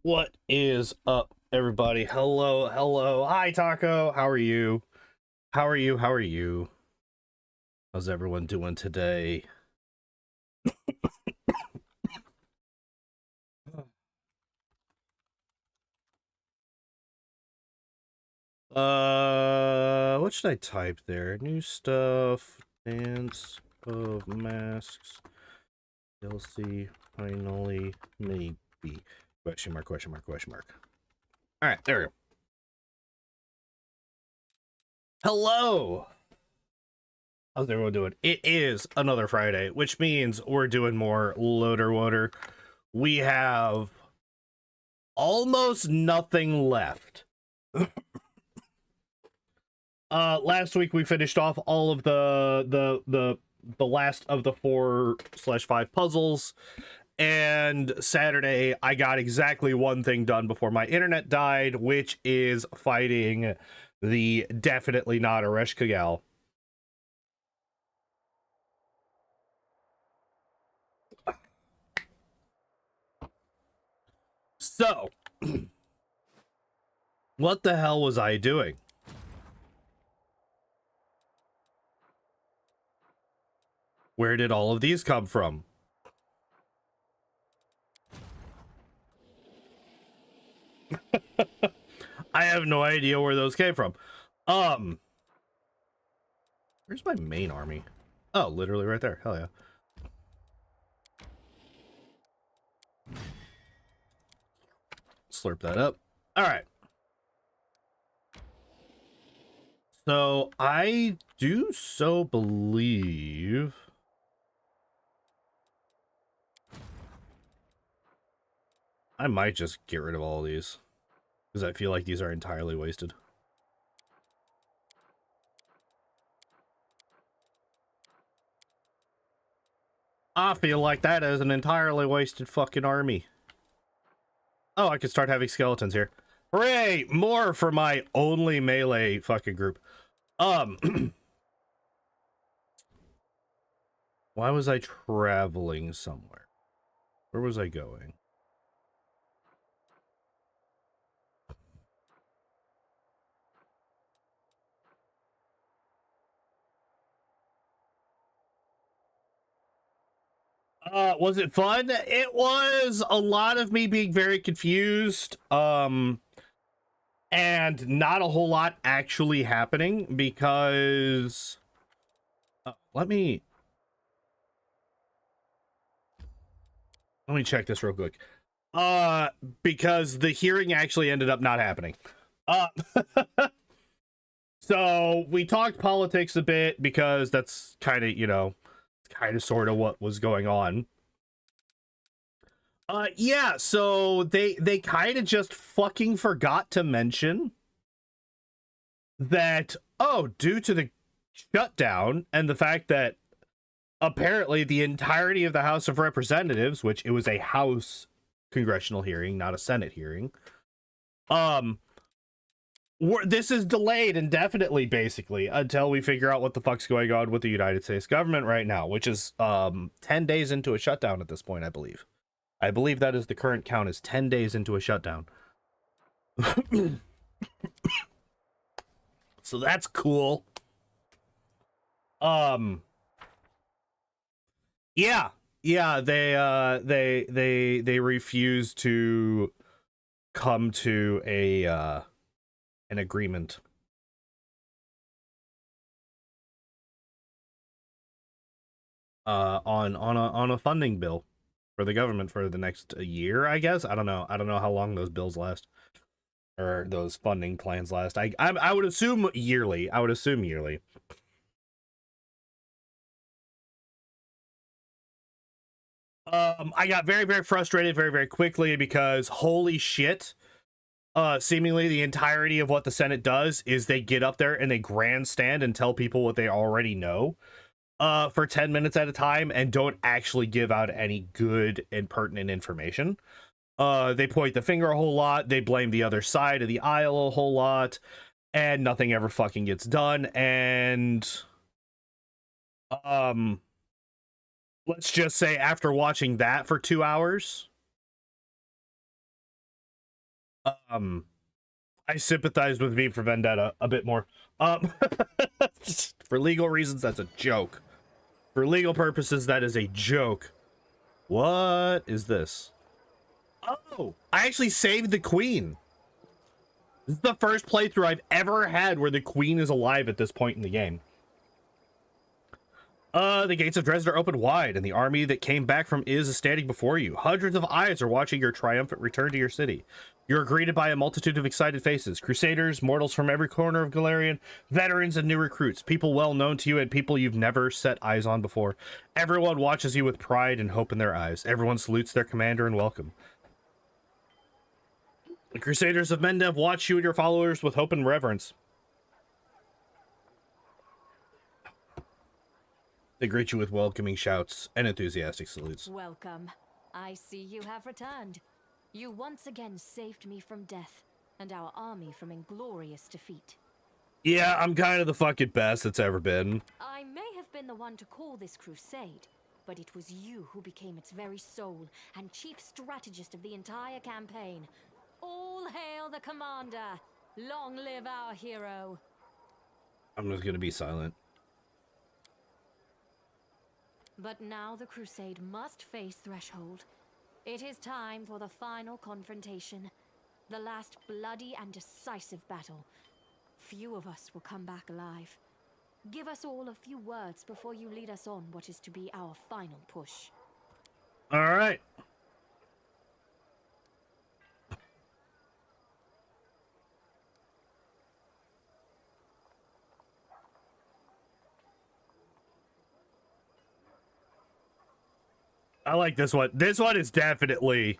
What is up, everybody? Hello, hello. Hi, Taco. How are you? How are you? How are you? How's everyone doing today? What should I type there? New stuff, dance of masks, DLC, finally, maybe. Question mark, question mark, question mark. All right, there we go. Hello! How's everyone doing? It is another Friday, which means we're doing more LOTR. We have almost nothing left. Last week we finished off all of the last of the 4/5 puzzles, and Saturday I got exactly one thing done before my internet died, which is fighting the definitely not Aresh Kagal. So, what the hell was I doing? Where did all of these come from? I have no idea where those came from. Where's my main army? Oh, literally right there. Hell yeah. Slurp that up. All right. So I do so believe I might just get rid of all of these because I feel like these are entirely wasted. I feel like that is an entirely wasted fucking army. Oh, I could start having skeletons here. Hooray! More for my only melee fucking group. Why was I traveling somewhere? Where was I going? Was it fun? It was a lot of me being very confused. And not a whole lot actually happening because let me check this real quick. Because the hearing actually ended up not happening. Uh so we talked politics a bit because that's kind of, kind of sort of what was going on. Yeah, so they kind of just fucking forgot to mention that, oh, due to the shutdown and the fact that apparently the entirety of the House of Representatives, which it was a House congressional hearing, not a Senate hearing, this is delayed indefinitely, basically, until we figure out what the fuck's going on with the United States government right now, which is 10 days into a shutdown at this point, I believe. I believe that is the current count, is 10 days into a shutdown. So that's cool. Yeah, they refuse to come to a an agreement. On a funding bill for the government for the next year, I guess. I don't know how long those bills last, or those funding plans last. I would assume yearly. I would assume yearly. I got very, very frustrated very, very quickly because holy shit. Seemingly the entirety of what the Senate does is they get up there and they grandstand and tell people what they already know for 10 minutes at a time and don't actually give out any good and pertinent information. They point the finger a whole lot, they blame the other side of the aisle a whole lot, and nothing ever fucking gets done. And let's just say after watching that for 2 hours, Um, I sympathize with V for Vendetta a bit more. Just for legal reasons, that's a joke. For legal purposes, that is a joke. What is this? Oh, I actually saved the queen. This is the first playthrough I've ever had where the queen is alive at this point in the game. The gates of Dresden are open wide, and the army that came back from is standing before you. Hundreds of eyes are watching your triumphant return to your city. You're greeted by a multitude of excited faces. Crusaders, mortals from every corner of Galarian, veterans and new recruits, people well known to you and people you've never set eyes on before. Everyone watches you with pride and hope in their eyes. Everyone salutes their commander and welcome. The Crusaders of Mendev watch you and your followers with hope and reverence. They greet you with welcoming shouts and enthusiastic salutes. Welcome. I see you have returned. You once again saved me from death, and our army from inglorious defeat. Yeah, I'm kind of the fucking best it's ever been. I may have been the one to call this crusade, but it was you who became its very soul and chief strategist of the entire campaign. All hail the commander! Long live our hero! I'm just gonna be silent. But now the crusade must face threshold. It is time for the final confrontation. The last bloody and decisive battle. Few of us will come back alive. Give us all a few words before you lead us on what is to be our final push. All right. I like this one. This one is definitely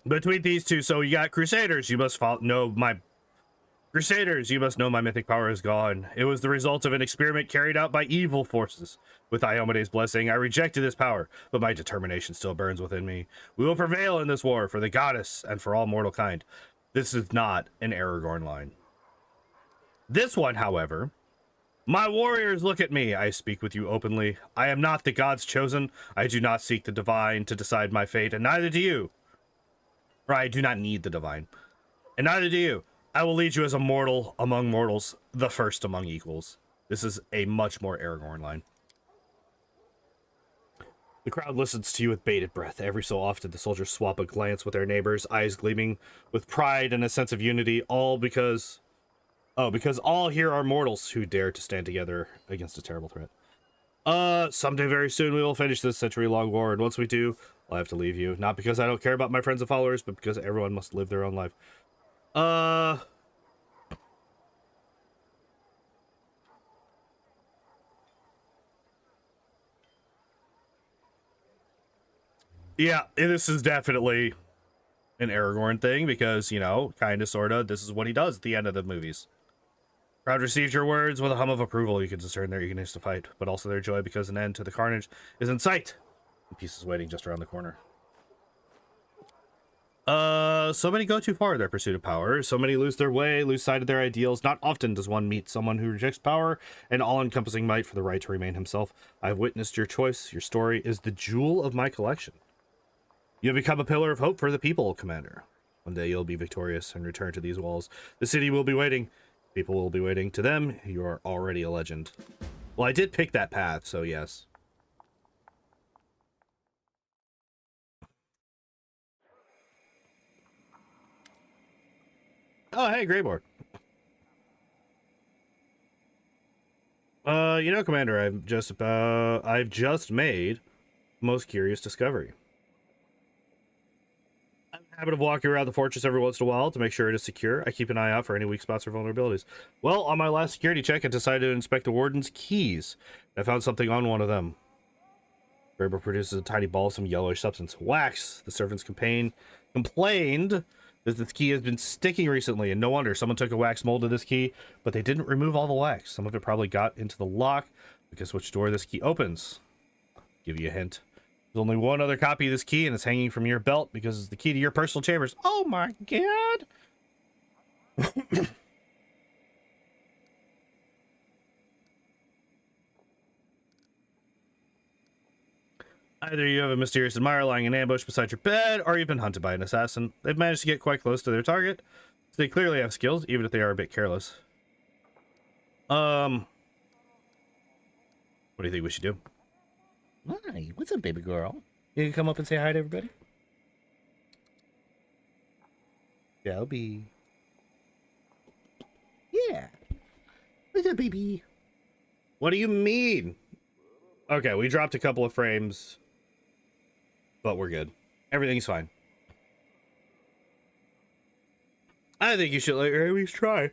between these two. So you got Crusaders. You must know my Crusaders. You must know my mythic power is gone. It was the result of an experiment carried out by evil forces. With Iomede's blessing, I rejected this power, but my determination still burns within me. We will prevail in this war for the goddess and for all mortal kind. This is not an Aragorn line. This one, however. My warriors, look at me. I speak with you openly. I am not the god's chosen. I do not seek the divine to decide my fate, and neither do you. Or I do not need the divine. And neither do you. I will lead you as a mortal among mortals, the first among equals. This is a much more Aragorn line. The crowd listens to you with bated breath. Every so often, the soldiers swap a glance with their neighbors, eyes gleaming with pride and a sense of unity, all because... Oh, because all here are mortals who dare to stand together against a terrible threat. Someday very soon we will finish this century-long war, and once we do, I'll have to leave you. Not because I don't care about my friends and followers, but because everyone must live their own life. Yeah, this is definitely an Aragorn thing, because, you know, kinda, sorta, this is what he does at the end of the movies. Crowd received your words with a hum of approval. You could discern their eagerness to fight, but also their joy because an end to the carnage is in sight. And peace is waiting just around the corner. So many go too far in their pursuit of power. So many lose their way, lose sight of their ideals. Not often does one meet someone who rejects power and all-encompassing might for the right to remain himself. I've witnessed your choice. Your story is the jewel of my collection. You have become a pillar of hope for the people, Commander. One day you'll be victorious and return to these walls. The city will be waiting. People will be waiting. To them, you are already a legend. Well, I did pick that path, so yes. Oh, hey, Greyboard. You know, Commander, I've just made most curious discovery. I'm in the habit of walking around the fortress every once in a while to make sure it is secure. I keep an eye out for any weak spots or vulnerabilities. Well, on my last security check, I decided to inspect the warden's keys. I found something on one of them. Greyboard produces a tiny ball of some yellowish substance. Wax. The servants complained that this key has been sticking recently, and no wonder. Someone took a wax mold of this key, but they didn't remove all the wax. Some of it probably got into the lock. Guess which door this key opens? I'll give you a hint. There's only one other copy of this key, and it's hanging from your belt because it's the key to your personal chambers. Oh my god! Either you have a mysterious admirer lying in ambush beside your bed, or you've been hunted by an assassin. They've managed to get quite close to their target, so they clearly have skills, even if they are a bit careless. What do you think we should do? Hi, what's up, baby girl? You can come up and say hi to everybody? Shelby. Yeah. What's up, baby? What do you mean? Okay, we dropped a couple of frames, but we're good. Everything's fine. I think you should at least try.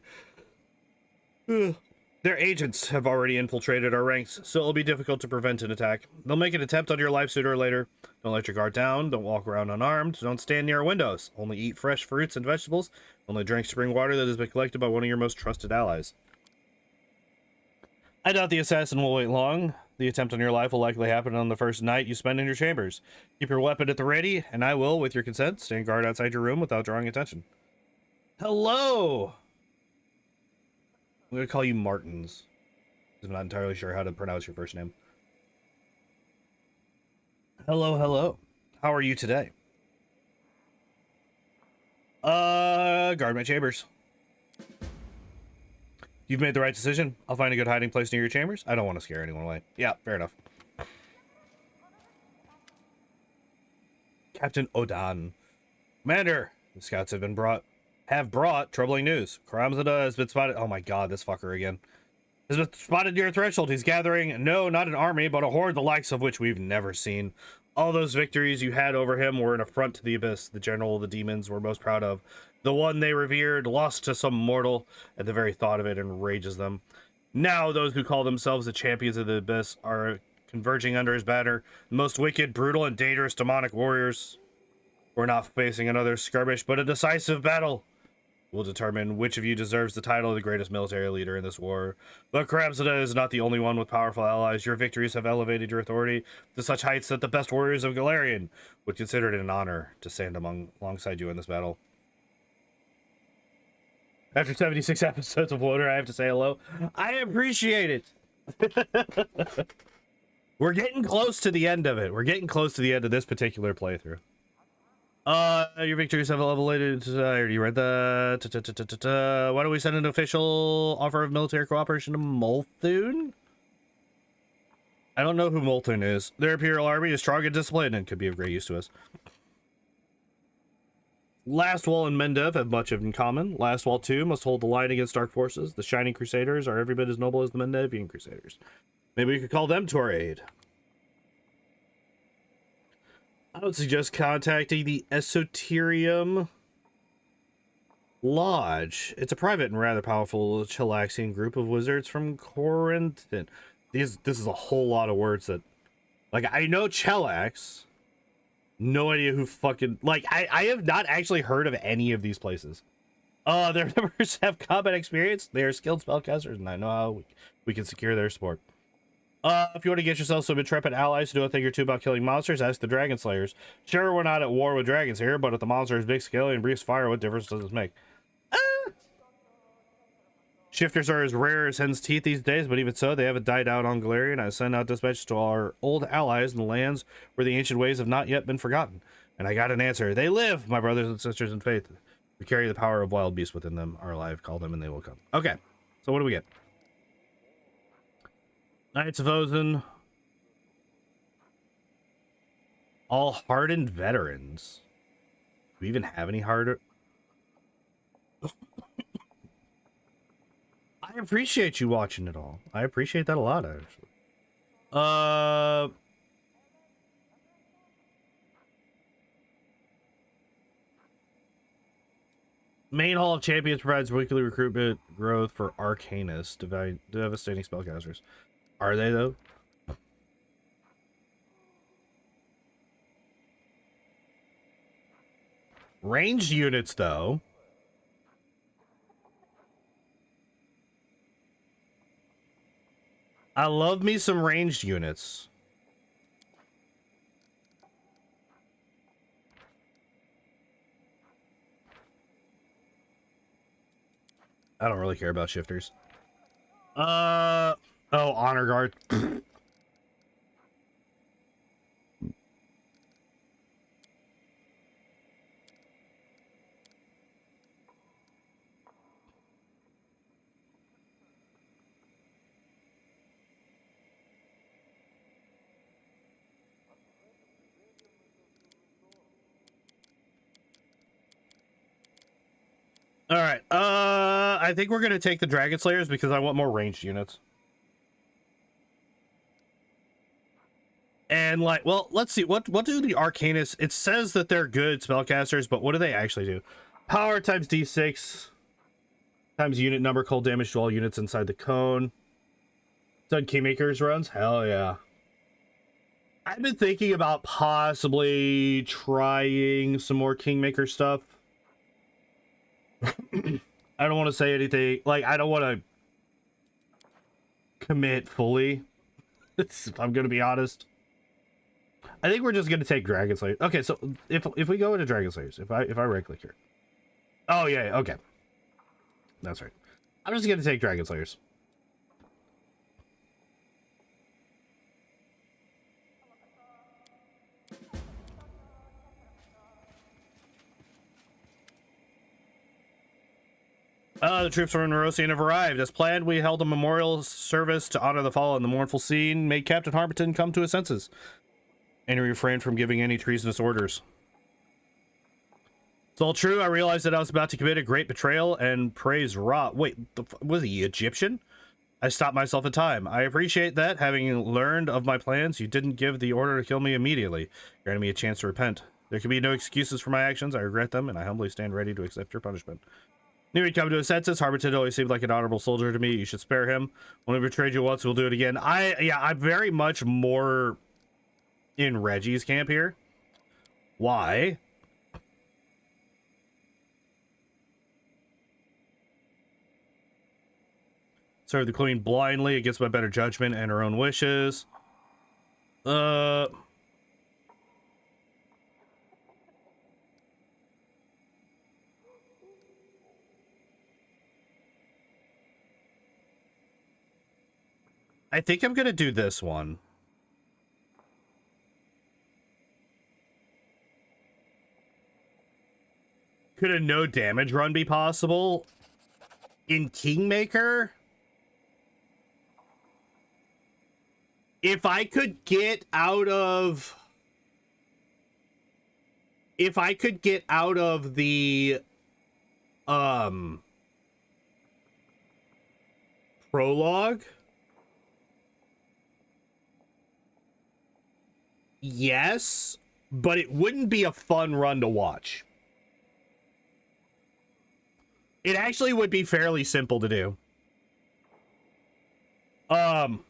Ugh. Their agents have already infiltrated our ranks, so it'll be difficult to prevent an attack. They'll make an attempt on your life sooner or later. Don't let your guard down. Don't walk around unarmed. Don't stand near windows. Only eat fresh fruits and vegetables. Only drink spring water that has been collected by one of your most trusted allies. I doubt the assassin will wait long. The attempt on your life will likely happen on the first night you spend in your chambers. Keep your weapon at the ready, and I will, with your consent, stand guard outside your room without drawing attention. Hello! I'm going to call you Martins. I'm not entirely sure how to pronounce your first name. Hello, hello. How are you today? Guard my chambers. You've made the right decision. I'll find a good hiding place near your chambers. I don't want to scare anyone away. Yeah, fair enough. Captain Odan. Commander, the scouts have brought troubling news. Karamzada has been spotted. Oh my god, this fucker again. Has been spotted near your threshold. He's gathering, no, not an army, but a horde the likes of which we've never seen. All those victories you had over him were an affront to the Abyss, the general of the demons we're most proud of. The one they revered, lost to some mortal, and the very thought of it enrages them. Now those who call themselves the champions of the Abyss are converging under his banner. The most wicked, brutal, and dangerous demonic warriors. We're not facing another skirmish, but a decisive battle. We'll determine which of you deserves the title of the greatest military leader in this war. But Karamzada is not the only one with powerful allies. Your victories have elevated your authority to such heights that the best warriors of Galarian would consider it an honor to stand alongside you in this battle. After 76 episodes of WOTR, I have to say hello. I appreciate it. We're getting close to the end of it. We're getting close to the end of this particular playthrough. Your victories have elevated. I already read that. Why don't we send an official offer of military cooperation to Molthun? I don't know who Molthun is. Their Imperial army is strong and disciplined and could be of great use to us. Lastwall and Mendev have much in common. Lastwall too must hold the line against dark forces. The Shining Crusaders are every bit as noble as the Mendevian Crusaders. Maybe we could call them to our aid. I would suggest contacting the Esoterium Lodge. It's a private and rather powerful Chilaxian group of wizards from Corinth. This is a whole lot of words that, like, I know Chelax. No idea who fucking, like, I have not actually heard of any of these places. Their members have combat experience. They are skilled spellcasters, and I know how we can secure their support. If you want to get yourself some intrepid allies to do a thing or two about killing monsters, ask the Dragon Slayers. Sure, we're not at war with dragons here, but if the monster is big, scaly, and breathes fire, what difference does this make? Shifters are as rare as hen's teeth these days, but even so, they haven't died out on Galarian. I send out dispatches to our old allies in the lands where the ancient ways have not yet been forgotten. And I got an answer. They live, my brothers and sisters in faith. We carry the power of wild beasts within them. Are alive, call them, and they will come. Okay, so what do we get? Knights of Ozen. All hardened veterans. Do we even have any harder? I appreciate you watching it all. I appreciate that a lot, actually. Main Hall of Champions provides weekly recruitment growth for Arcanist, devastating spellcasters. Are they, though? Ranged units, though. I love me some ranged units. I don't really care about shifters. Oh, honor guard. All right. I think we're gonna take the Dragon Slayers because I want more ranged units. And like, well, let's see. What do the Arcanists? It says that they're good spellcasters, but what do they actually do? Power times D6 times unit number, cold damage to all units inside the cone. Done Kingmakers runs? Hell yeah. I've been thinking about possibly trying some more Kingmaker stuff. I don't want to say anything. Like, I don't want to commit fully. If I'm going to be honest. I think we're just going to take Dragon Slayers. Okay, so if we go into Dragon Slayers, if I right click here. Oh, yeah, okay. That's right. I'm just going to take Dragon Slayers. The troops from Nerosian have arrived. As planned, we held a memorial service to honor the fallen. The mournful scene made Captain Harpington come to his senses, and he refrained from giving any treasonous orders. It's all true. I realized that I was about to commit a great betrayal and praise Ra. Wait, was he Egyptian? I stopped myself in time. I appreciate that. Having learned of my plans, you didn't give the order to kill me immediately, granting me a chance to repent. There can be no excuses for my actions. I regret them, and I humbly stand ready to accept your punishment. Knew he'd come to his senses. Harpington always seemed like an honorable soldier to me. You should spare him. When he betrayed you once, we'll do it again. I'm very much more in Reggie's camp here. Why? Serve the queen blindly against my better judgment and her own wishes. I think I'm gonna do this one. Could a no damage run be possible? In Kingmaker? If I could get out of... If I could get out of the... prologue... Yes, but it wouldn't be a fun run to watch. It actually would be fairly simple to do. The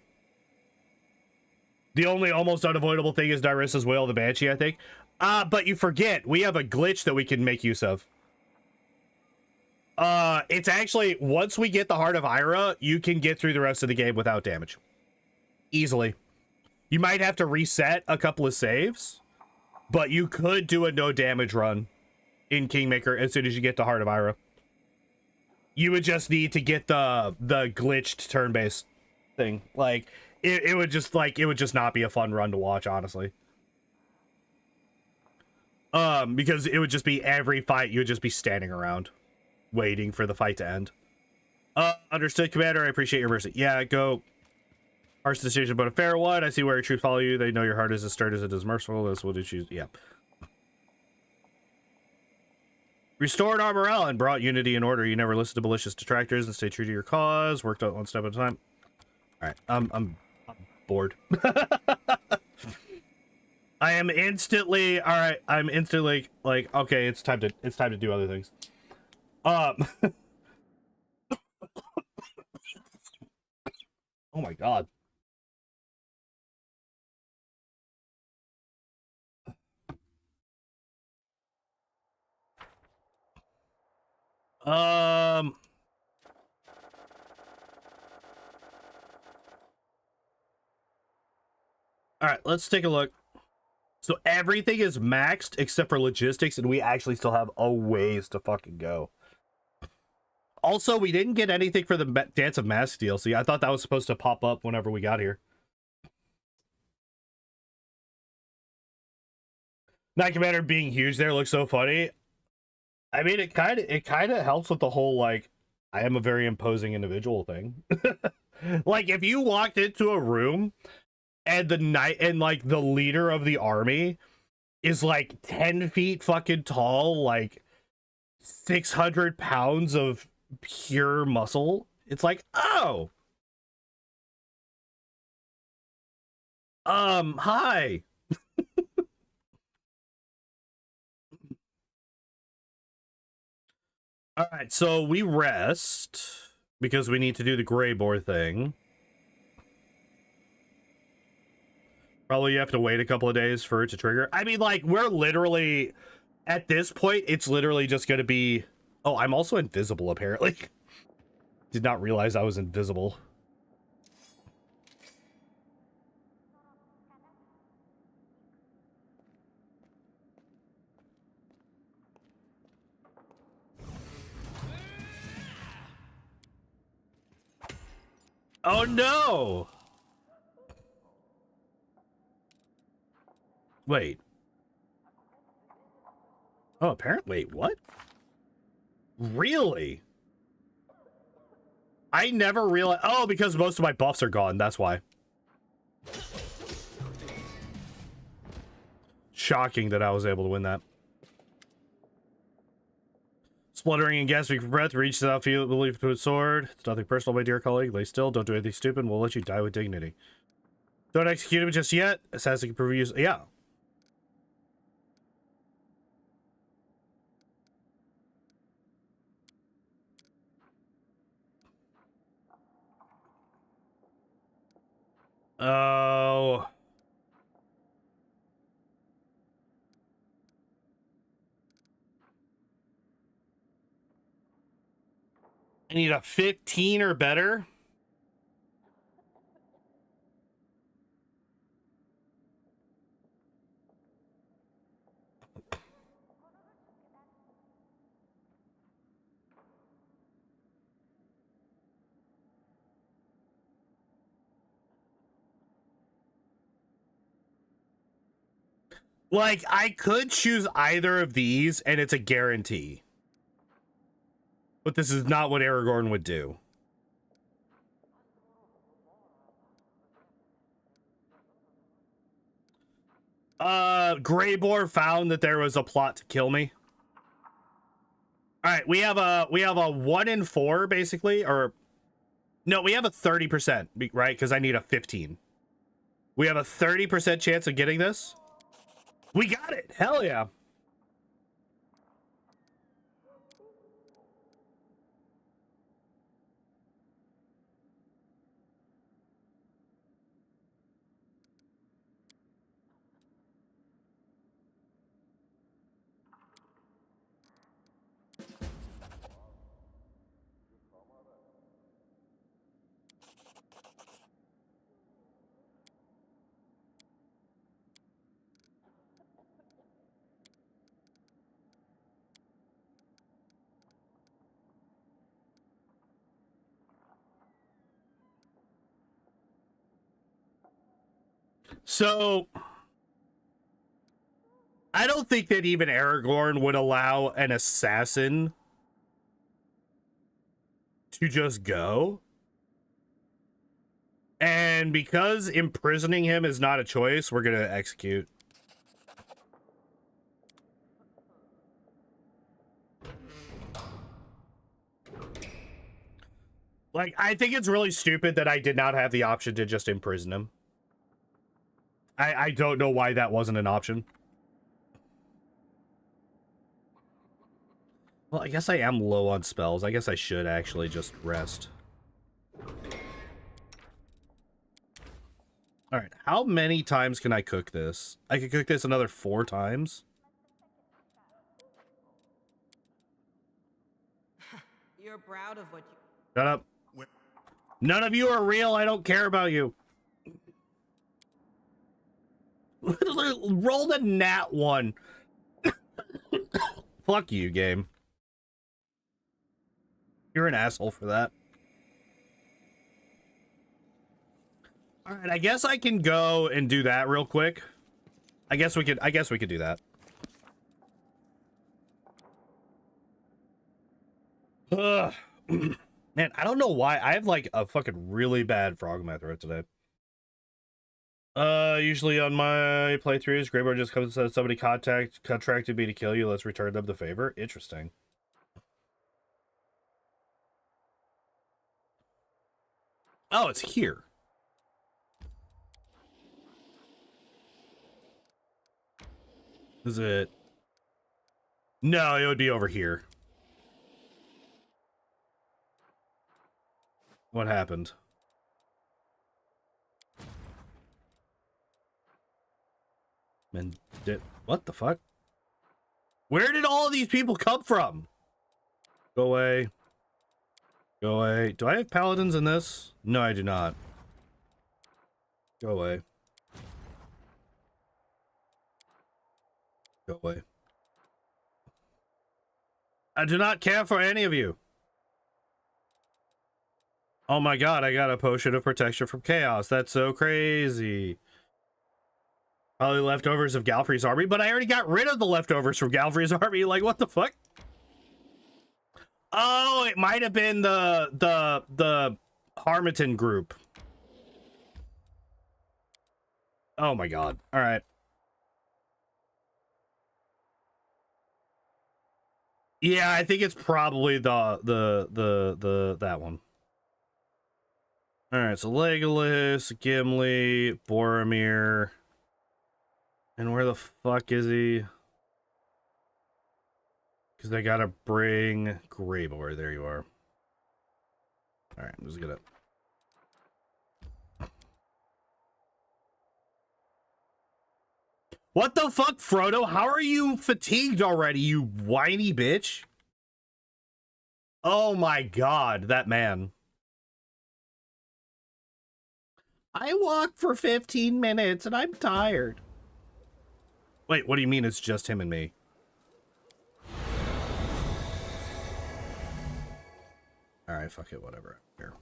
only almost unavoidable thing is Nyrissa's Wail of the Banshee, I think. But you forget, we have a glitch that we can make use of. It's actually, once we get the Heart of Ira, you can get through the rest of the game without damage. Easily. You might have to reset a couple of saves, but you could do a no damage run in Kingmaker as soon as you get to Heart of Ira. You would just need to get the glitched turn-based thing. Like, it would just not be a fun run to watch, honestly. Because it would just be every fight, you would just be standing around waiting for the fight to end. Understood, Commander. I appreciate your mercy. Yeah, go. Harsh decision, but a fair one. I see where your troops follow you. They know your heart is as stern as it is merciful. That's what you choose. Yeah. Restored our morale and brought unity and order. You never listened to malicious detractors and stay true to your cause. Worked out one step at a time. All right, I'm bored. I am instantly all right. I'm instantly like, okay, it's time to do other things. Oh my god. All right, let's take a look. So everything is maxed except for logistics, and we actually still have a ways to fucking go. Also, we didn't get anything for the Dance of Masks DLC. I thought that was supposed to pop up whenever we got here. Night Commander being huge there looks so funny. I mean, it kind of helps with the whole, like, I am a very imposing individual thing. Like, if you walked into a room and the leader of the army is like 10 feet fucking tall, like 600 pounds of pure muscle. It's like, oh, hi. All right, so we rest because we need to do the gray boar thing. Probably you have to wait a couple of days for it to trigger. I mean, like, we're literally, at this point, it's literally just going to be... Oh, I'm also invisible, apparently. Did not realize I was invisible. Oh, no! Wait. Oh, apparently, what? Really? I never realized... Oh, because most of my buffs are gone, that's why. Shocking that I was able to win that. Spluttering and gasping for breath, reaches out, feel believe to its sword. It's nothing personal, my dear colleague. Lay still, don't do anything stupid, we'll let you die with dignity. Don't execute him just yet. Assassin can prove use. Yeah. Oh. I need a 15 or better. Like, I could choose either of these, and it's a guarantee. But this is not what Aragorn would do. Greyboar found that there was a plot to kill me. All right, we have a 1 in 4 basically, or no, we have a 30%, right? Because I need a 15. We have a 30% chance of getting this. We got it. Hell yeah. So I don't think that even Aragorn would allow an assassin to just go. And because imprisoning him is not a choice, we're going to execute. Like, I think it's really stupid that I did not have the option to just imprison him. I don't know why that wasn't an option. Well, I guess I am low on spells. I guess I should actually just rest. All right, how many times can I cook this? I could cook this another 4 times. You're proud of what you... Shut up. None of you are real. I don't care about you. Roll the nat 1. Fuck you, game. You're an asshole for that. All right, I guess I can go and do that real quick. I guess we could do that. Ugh. Man, I don't know why. I have like a fucking really bad frog in my throat today. Usually on my playthroughs, Greyboard just comes and says somebody contracted me to kill you. Let's return them the favor. Interesting. Oh, it's here. Is it? No, it would be over here. What happened? And what the fuck? Where did all these people come from? Go away. Go away. Do I have paladins in this? No, I do not. Go away. Go away. I do not care for any of you. Oh my god, I got a potion of protection from chaos. That's so crazy. Probably leftovers of Galfrey's army, but I already got rid of the leftovers from Galfrey's army. Like, what the fuck? Oh, it might have been the Harmattan group. Oh my god. All right. Yeah, I think it's probably that one. All right, so Legolas, Gimli, Boromir. And where the fuck is he? Because I gotta bring Greybor. There you are. All right, I'm just gonna. What the fuck, Frodo? How are you fatigued already, you whiny bitch? Oh my god, that man. I walked for 15 minutes and I'm tired. Wait, what do you mean it's just him and me? Alright, fuck it, whatever. Here.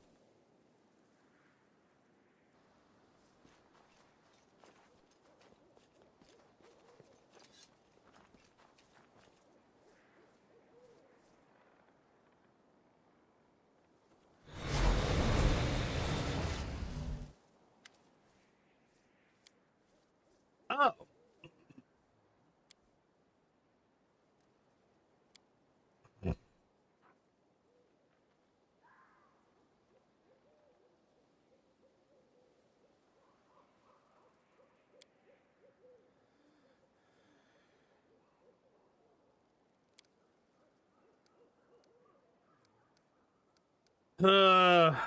Oh.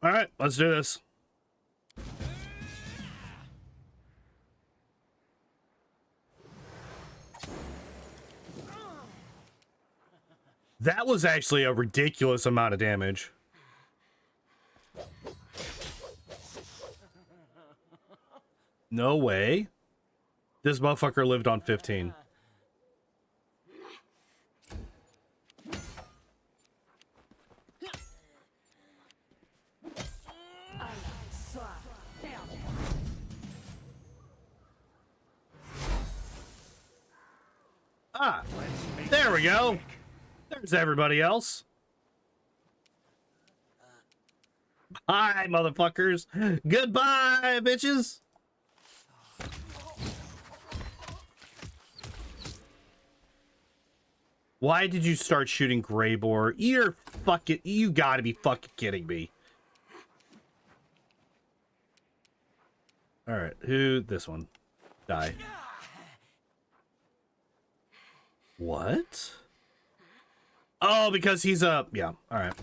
All right, let's do this. That was actually a ridiculous amount of damage. No way. This motherfucker lived on 15. Ah, there we go. There's everybody else. Bye, motherfuckers. Goodbye, bitches. Why did you start shooting Greybor? You're fucking... You gotta be fucking kidding me. Alright, who... This one. Die. What? Oh, because he's a... Yeah, alright.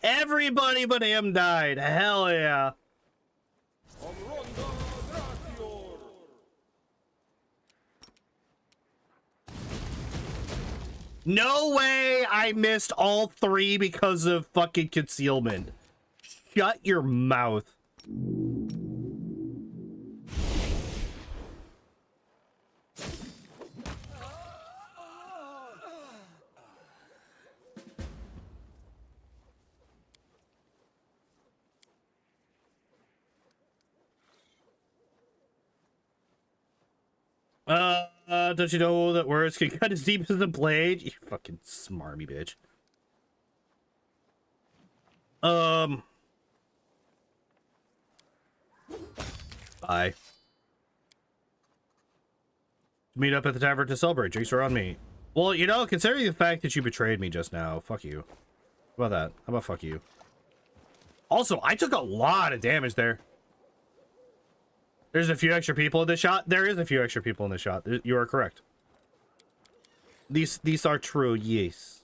Everybody but him died. Hell yeah. No way I missed all three because of fucking concealment. Shut your mouth. Don't you know that words can cut as deep as the blade? You fucking smarmy bitch. Bye. Meet up at the tavern to celebrate. Drinks are on me. Well, you know, considering the fact that you betrayed me just now, fuck you. How about that? How about fuck you? Also, I took a lot of damage there. There's a few extra people in this shot. There is a few extra people in this shot. You are correct. These are true, yes.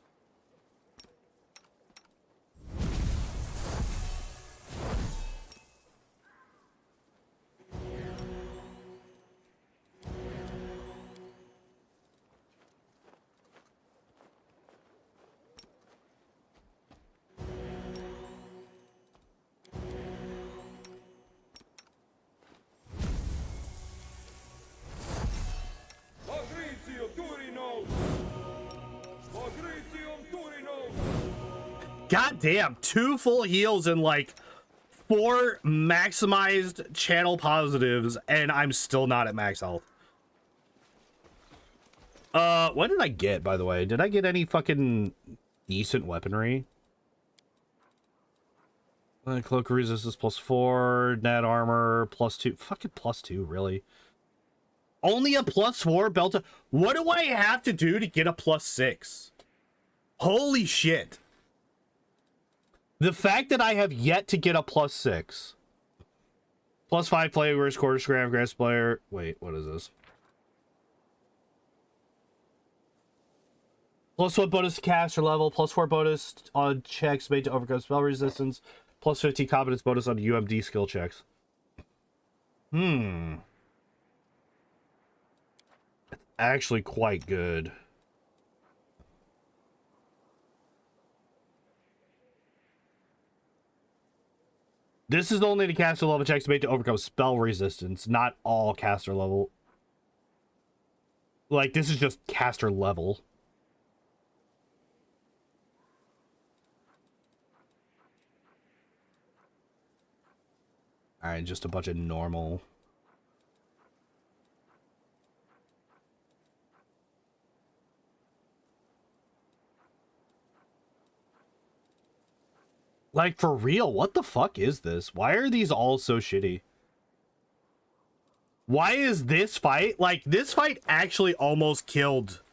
God damn, 2 full heals and like 4 maximized channel positives, and I'm still not at max health. What did I get, by the way? Did I get any fucking decent weaponry? Cloak resistance +4, net armor +2. Fucking +2, really? Only a +4 belt? What do I have to do to get a +6? Holy shit. The fact that I have yet to get a +6. +5 players, quarter scram, grass player. Wait, what is this? +1 bonus to caster level, +4 bonus on checks made to overcome spell resistance, +50 competence bonus on UMD skill checks. That's actually quite good. This is only the caster level checks made to overcome spell resistance, not all caster level. Like, this is just caster level. Alright, just a bunch of normal. Like, for real, what the fuck is this? Why are these all so shitty? Why is this fight... Like, this fight actually almost killed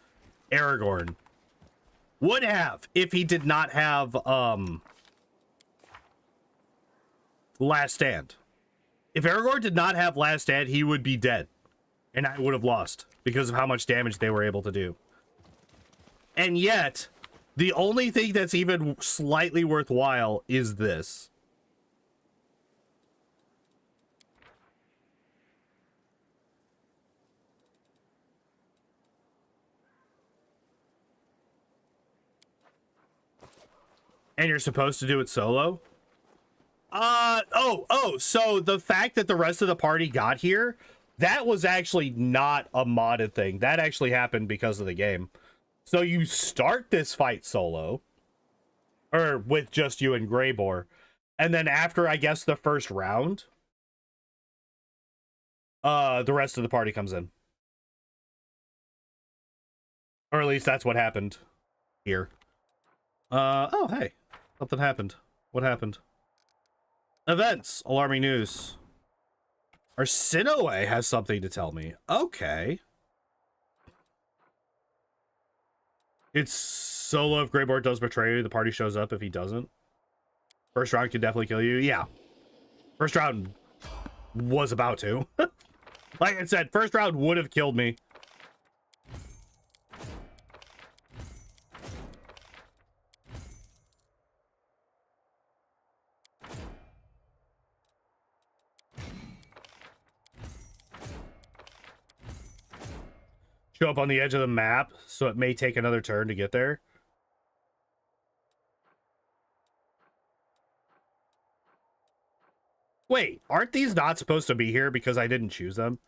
Aragorn. Would have, if he did not have, Last Stand. If Aragorn did not have Last Stand, he would be dead. And I would have lost, because of how much damage they were able to do. And yet... the only thing that's even slightly worthwhile is this. And you're supposed to do it solo? So the fact that the rest of the party got here, that was actually not a modded thing. That actually happened because of the game. So you start this fight solo, or with just you and Greybore, and then after, I guess, the first round, the rest of the party comes in. Or at least that's what happened here. Oh, hey, something happened. What happened? Events, alarming news. Arsinoe has something to tell me. Okay. It's solo if Greybore does betray you, the party shows up if he doesn't. First round can definitely kill you. Yeah. First round was about to. Like I said, first round would have killed me. Show up on the edge of the map, so it may take another turn to get there. Wait, aren't these not supposed to be here because I didn't choose them?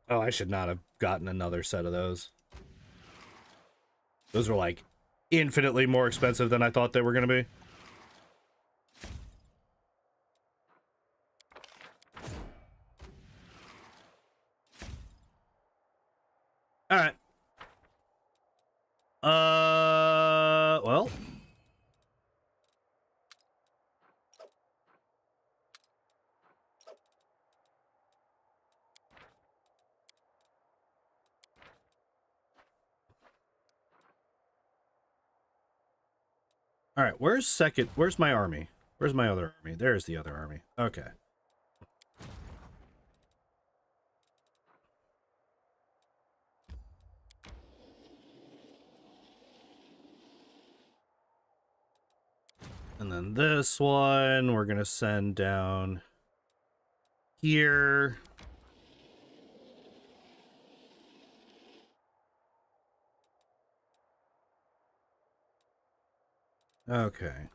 Oh, I should not have gotten another set of those. Those were like infinitely more expensive than I thought they were going to be. All right. Well. All right, where's my army? Where's my other army? There's the other army. Okay. And then this one, we're going to send down here. Okay.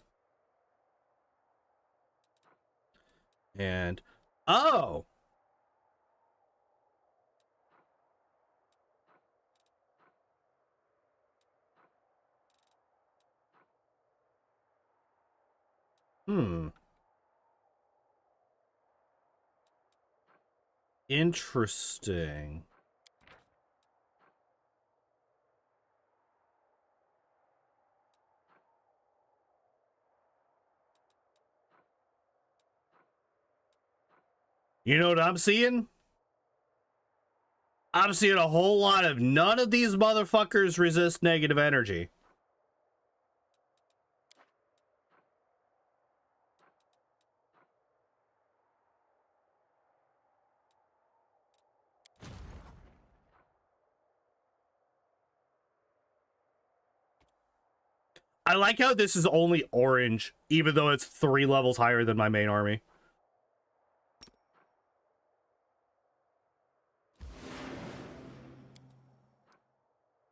And, oh! Interesting. You know what I'm seeing? I'm seeing a whole lot of none of these motherfuckers resist negative energy. I like how this is only orange, even though it's 3 levels higher than my main army.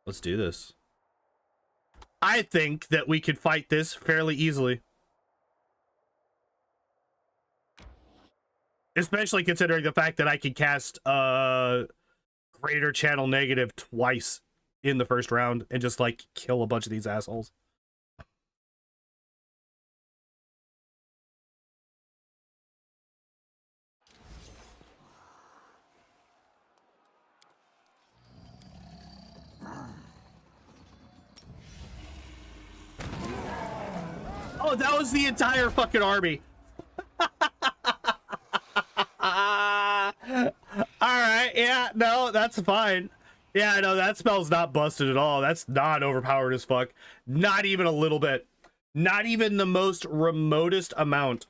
Let's do this. I think that we could fight this fairly easily. Especially considering the fact that I can cast Greater Channel Negative twice in the first round and just, like, kill a bunch of these assholes. Oh, that was the entire fucking army. Alright, yeah, no, that's fine. Yeah, no, that spell's not busted at all. That's not overpowered as fuck. Not even a little bit. Not even the most remotest amount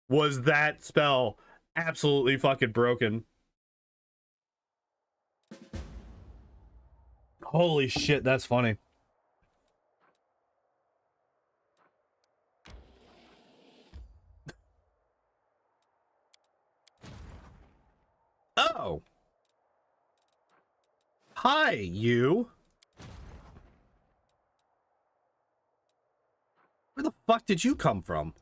was that spell absolutely fucking broken. Holy shit, that's funny. Oh. Hi, you. Where the fuck did you come from?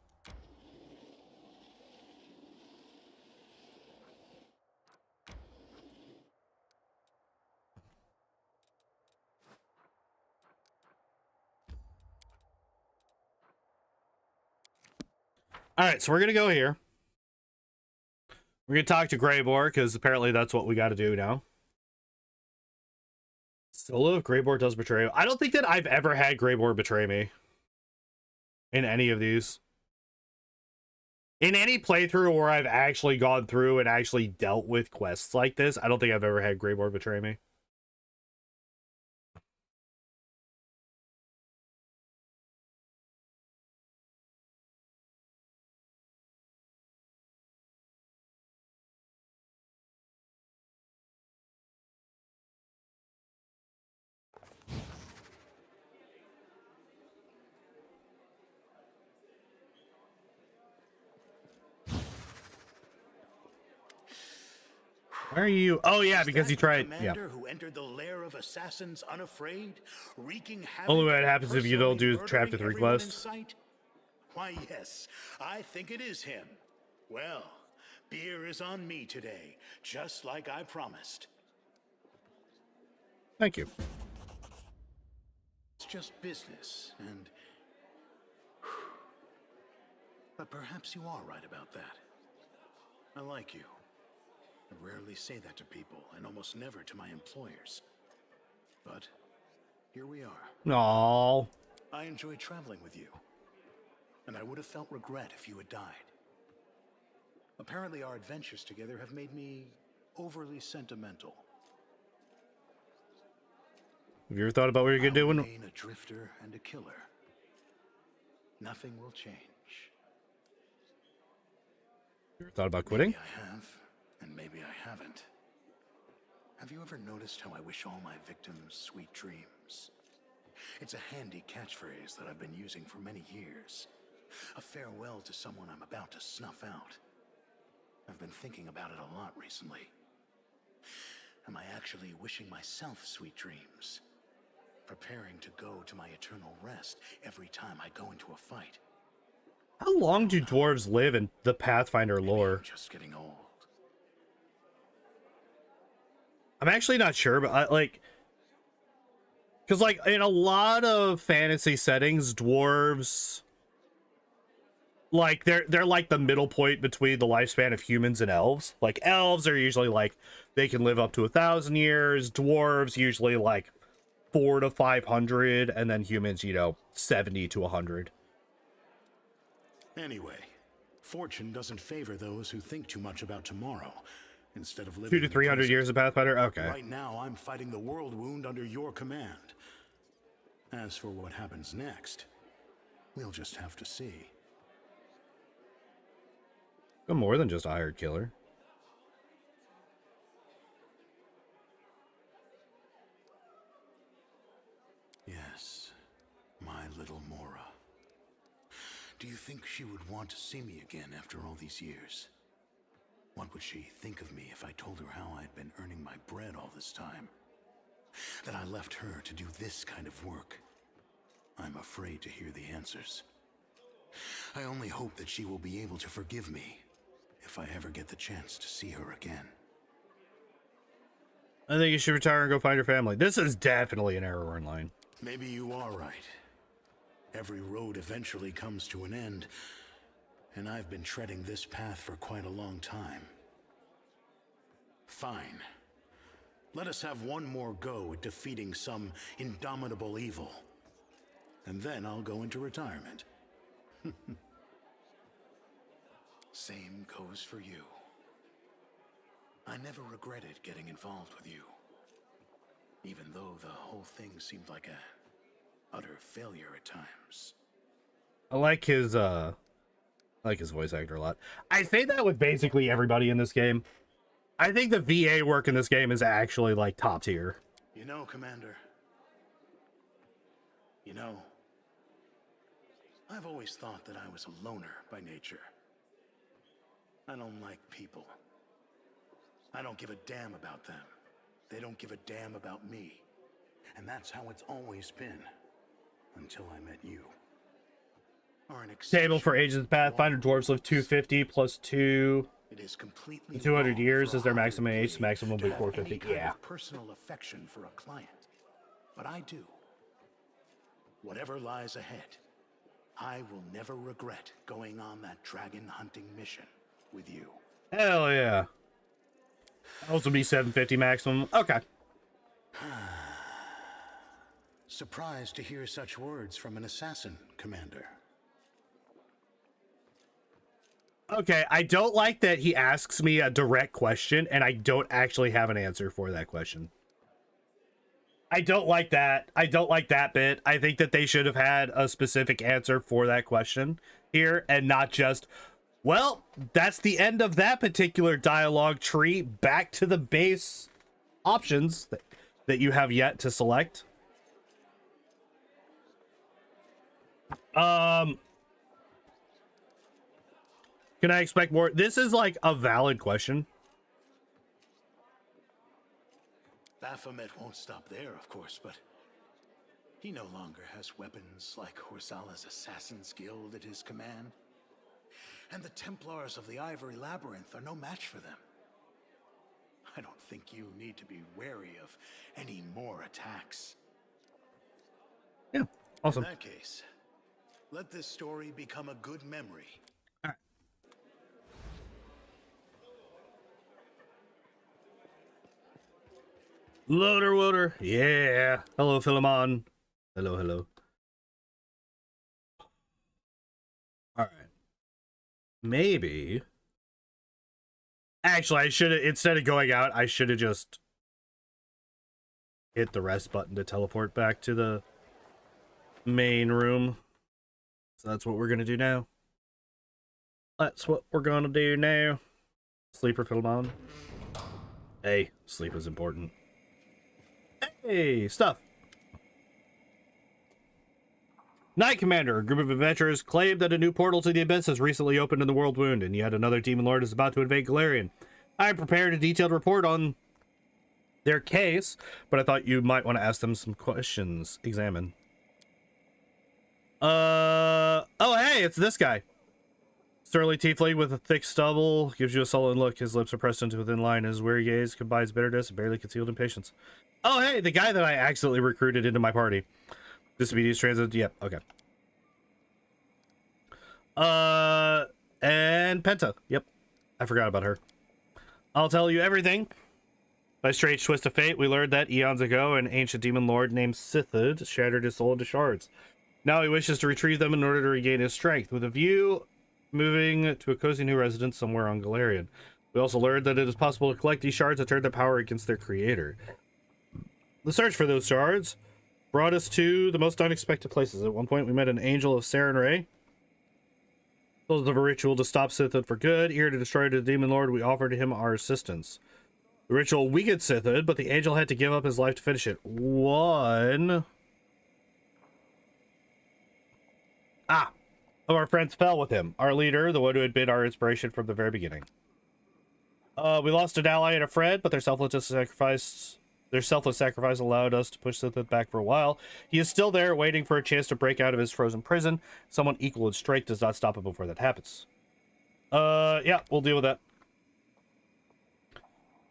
Alright, so we're gonna go here. We're gonna talk to Greybor, because apparently that's what we gotta do now. Solo if Greybor does betray you. I don't think that I've ever had Greybor betray me. In any of these. In any playthrough where I've actually gone through and actually dealt with quests like this, I don't think I've ever had Greybor betray me. Where are you? Oh yeah, because he tried. Yeah. Who entered the lair of assassins unafraid, wreaking havoc. Only way it happens if you don't do chapter 3 quest. Why, yes, I think it is him. Well, beer is on me today, just like I promised. Thank you. just business, and... But perhaps you are right about that. I like you. I rarely say that to people, and almost never to my employers. But here we are. Aww. I enjoy traveling with you, and I would have felt regret if you had died. Apparently our adventures together have made me overly sentimental. Have you ever thought about what you're gonna do I'll when... remain a drifter and a killer. Nothing will change. You ever thought about quitting? Maybe I have, and maybe I haven't. Have you ever noticed how I wish all my victims sweet dreams? It's a handy catchphrase that I've been using for many years. A farewell to someone I'm about to snuff out. I've been thinking about it a lot recently. Am I actually wishing myself sweet dreams? Preparing to go to my eternal rest every time I go into a fight? How long do dwarves live in the Pathfinder Maybe lore? I'm just getting old. I'm actually not sure, but because like in a lot of fantasy settings, dwarves, like they're like the middle point between the lifespan of humans and elves. Like elves are usually like they can live up to 1,000 years. Dwarves usually like 400 to 500, and then humans, 70 to 100. Anyway, fortune doesn't favor those who think too much about tomorrow. Instead of living 200 to in the 300 present. years of Pathfinder. Okay. Right now, I'm fighting the world wound under your command. As for what happens next, we'll just have to see. I'm more than just a hired killer. Yes, my little Mora. Do you think she would want to see me again after all these years? What would she think of me if I told her how I'd been earning my bread all this time? That I left her to do this kind of work? I'm afraid to hear the answers. I only hope that she will be able to forgive me if I ever get the chance to see her again. I think you should retire and go find your family. This is definitely an error in line. Maybe you are right. Every road eventually comes to an end, and I've been treading this path for quite a long time. Fine. Let us have one more go at defeating some indomitable evil. And then I'll go into retirement. Same goes for you. I never regretted getting involved with you. Even though the whole thing seemed like a utter failure at times. I like his voice actor a lot. I say that with basically everybody in this game. I think the VA work in this game is actually like top tier. You know, Commander. You know, I've always thought that I was a loner by nature. I don't like people. I don't give a damn about them. They don't give a damn about me. And that's how it's always been. Until I met you. Table for ages of Pathfinder. Dwarves live 250 plus 2. It is completely 200 wrong years for is their a maximum hired age. blade Maximum will to be have 450. any kind Yeah. of personal affection for a client. But I do. Whatever lies ahead, I will never regret going on that dragon hunting mission with you. Hell yeah. Also be 750 maximum. Okay. Surprised to hear such words from an assassin, Commander. Okay, I don't like that he asks me a direct question and I don't actually have an answer for that question. I don't like that. I don't like that bit. I think that they should have had a specific answer for that question here and not just, well, that's the end of that particular dialogue tree. Back to the base options that you have yet to select. Can I expect more? This is like a valid question. Baphomet won't stop there, of course, but he no longer has weapons like Horsala's Assassin's Guild at his command. And the Templars of the Ivory Labyrinth are no match for them. I don't think you need to be wary of any more attacks. Yeah. Awesome. In that case, let this story become a good memory. Loader, WOTR. Yeah. Hello, Philemon. Hello, hello. All right. Maybe. Actually, I should have, instead of going out, I should have just hit the rest button to teleport back to the main room. So that's what we're going to do now. That's what we're going to do now. Sleeper, Philemon. Hey, sleep is important. Hey, stuff. Knight Commander, a group of adventurers claim that a new portal to the Abyss has recently opened in the World Wound, and yet another Demon Lord is about to invade Galarian. I prepared a detailed report on their case, but I thought you might want to ask them some questions. Examine. Oh hey, it's this guy. Surly tiefling with a thick stubble, gives you a sullen look. His lips are pressed into a thin line. His weary gaze combines bitterness and barely concealed impatience. Oh hey, the guy that I accidentally recruited into my party. Disobedience transit, yep, okay. And Penta, yep. I forgot about her. I'll tell you everything. By a strange twist of fate, we learned that eons ago, an ancient demon lord named Sithid shattered his soul into shards. Now he wishes to retrieve them in order to regain his strength, with a view moving to a cozy new residence somewhere on Galarian. We also learned that it is possible to collect these shards and turn their power against their creator. The search for those shards brought us to the most unexpected places. At one point, we met an angel of Sarenrae. Closed of a ritual to stop Sithid for good. Eager to destroy the demon lord, we offered him our assistance. The ritual weakened Sithid, but the angel had to give up his life to finish it. One of our friends fell with him. Our leader, the one who had been our inspiration from the very beginning. We lost an ally and a friend, but their selfless sacrifice allowed us to push Sithid back for a while. He is still there, waiting for a chance to break out of his frozen prison. Someone equal in strength does not stop him before that happens. Yeah, we'll deal with that.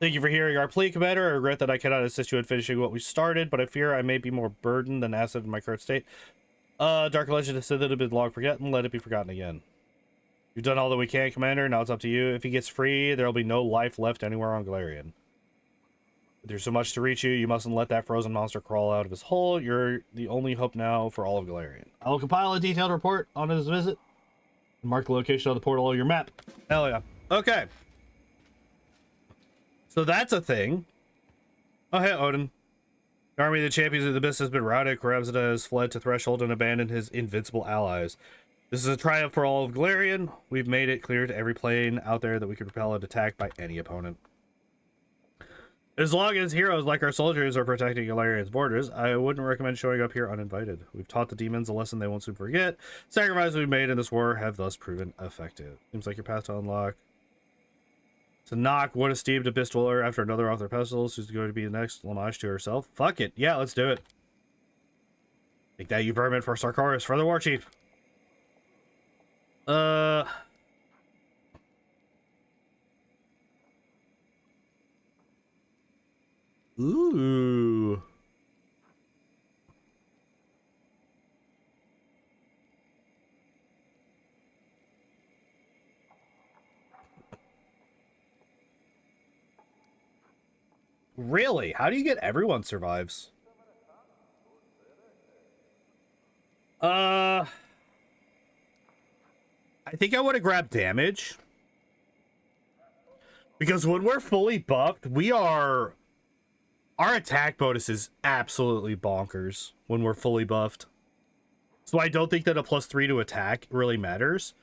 Thank you for hearing our plea, Commander. I regret that I cannot assist you in finishing what we started, but I fear I may be more burdened than asset in my current state. Dark Legend has said that it had been long forgotten. Let it be forgotten again. You've done all that we can, Commander. Now it's up to you. If he gets free, there'll be no life left anywhere on Galarian. There's so much to reach you. You mustn't let that frozen monster crawl out of his hole. You're the only hope now for all of Galarian. I'll compile a detailed report on his visit and mark the location of the portal on your map. Hell yeah. Okay. So that's a thing. Oh, hey, Odin. The army of the champions of the abyss has been routed. Karamzada has fled to Threshold and abandoned his invincible allies. This is a triumph for all of Galarian. We've made it clear to every plane out there that we could repel an attack by any opponent. As long as heroes like our soldiers are protecting Galarian's borders, I wouldn't recommend showing up here uninvited. We've taught the demons a lesson they won't soon forget. Sacrifices we've made in this war have thus proven effective. Seems like your path to unlock. To knock one esteemed abyss dweller after another off their pedestals, who's going to be the next homage to herself. Fuck it. Yeah, let's do it. Take that, you vermin, for Sarkoris, for the war chief. Ooh. Really? How do you get everyone survives? I think I want to grab damage. Because when we're fully buffed, our attack bonus is absolutely bonkers when we're fully buffed. So I don't think that a +3 to attack really matters.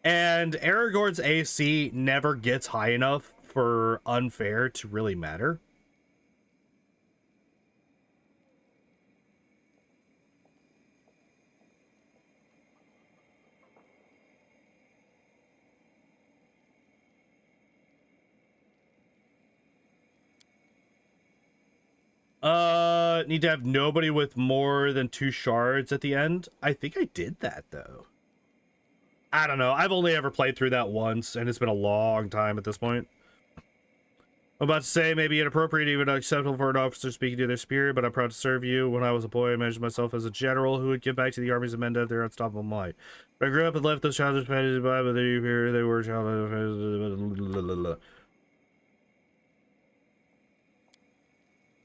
And Aragorn's AC never gets high enough for unfair to really matter. Need to have nobody with more than 2 shards at the end. I think I did that, though. I don't know. I've only ever played through that once, and it's been a long time at this point. I'm about to say maybe inappropriate, even unacceptable for an officer speaking to their superior, but I'm proud to serve you. When I was a boy, I imagined myself as a general who would give back to the armies and men dead their unstoppable might. But I grew up and left those childish fantasies by, but they were childish.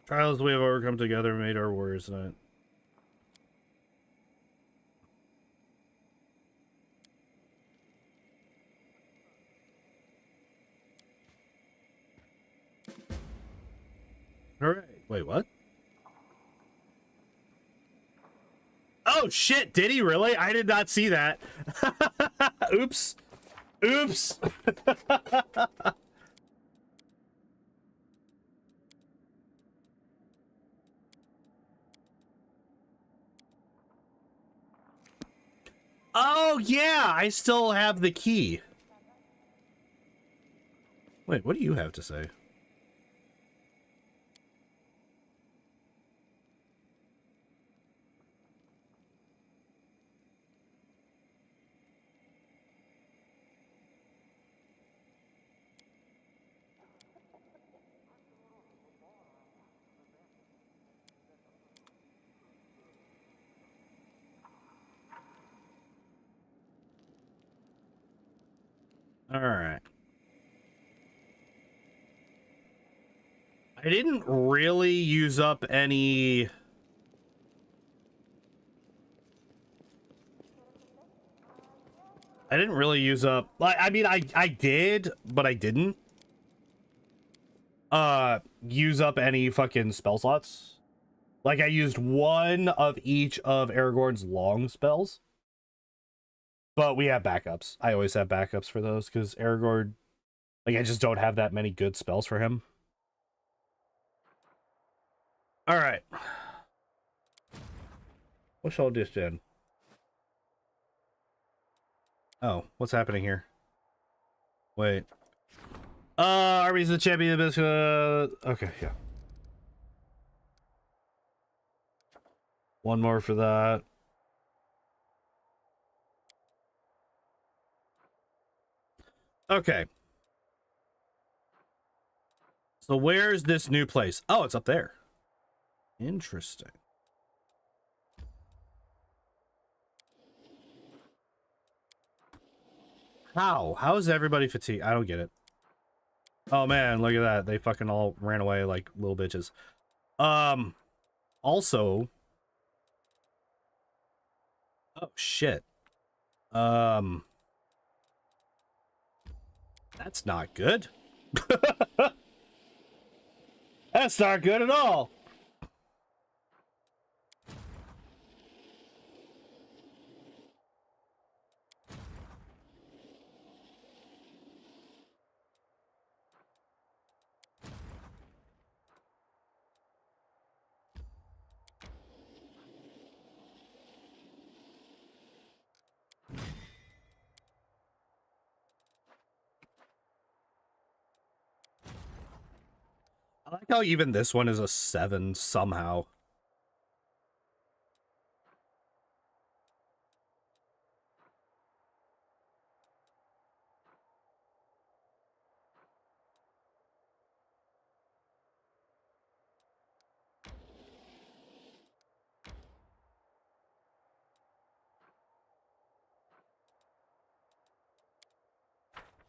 Trials we have overcome together made our warriors tonight. Alright. Wait, what? Oh shit, did he really? I did not see that. Oops. Oops. Oh yeah, I still have the key. Wait, what do you have to say? All right. I didn't really use up any. I didn't really use up. Like, I mean, I did, but I didn't. Use up any fucking spell slots. Like, I used one of each of Aragorn's long spells. But we have backups. I always have backups for those because Aragorn, like, I just don't have that many good spells for him. All right. What's all this then? Oh, what's happening here? Wait. Arby's the champion of this. Okay, yeah. One more for that. Okay. So where's this new place? Oh, it's up there. Interesting. How? How is everybody fatigued? I don't get it. Oh man, look at that. They fucking all ran away like little bitches. Also. Oh shit. That's not good. That's not good at all. I like how even this one is a 7 somehow.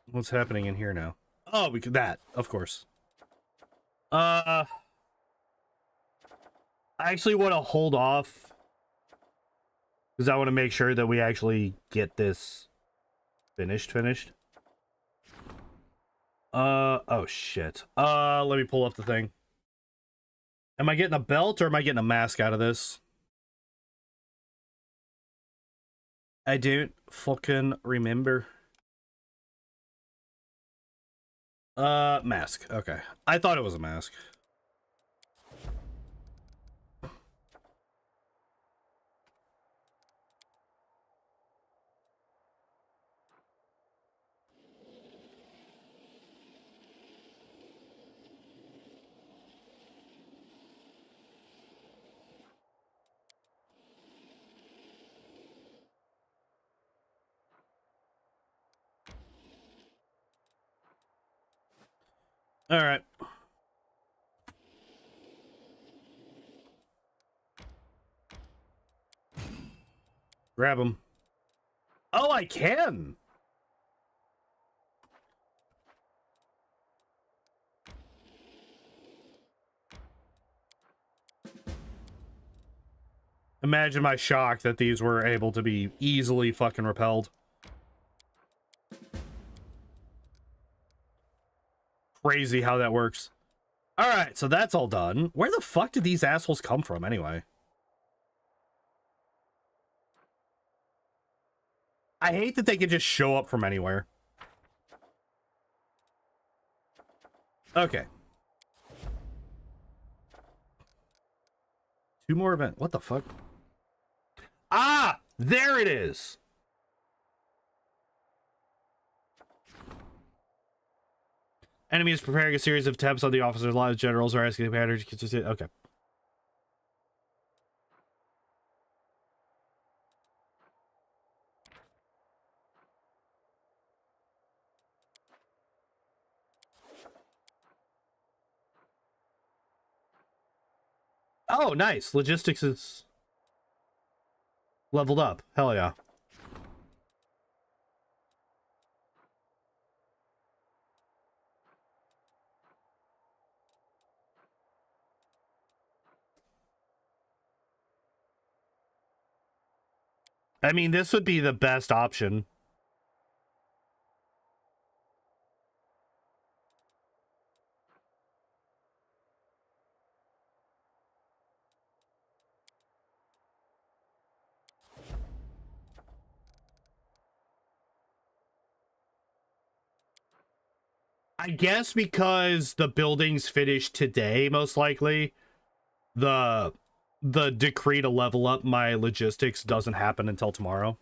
What's happening in here now? Oh, we could that, of course. I actually want to hold off because I want to make sure that we actually get this finished. Oh shit. Let me pull up the thing. Am I getting a belt or am I getting a mask out of this? I don't fucking remember. Mask. Okay. I thought it was a mask. All right. Grab him. Oh, I can. Imagine my shock that these were able to be easily fucking repelled. Crazy how that works. All right, so that's all done. Where the fuck did these assholes come from anyway? I hate that they could just show up from anywhere. Okay. 2 more events. What the fuck? Ah! There it is! Enemy is preparing a series of attempts on the officers' lives. Generals are asking the commander to consistent. Okay. Oh, nice. Logistics is leveled up. Hell yeah. I mean, this would be the best option. I guess because the building's finished today, most likely, the decree to level up my logistics doesn't happen until tomorrow.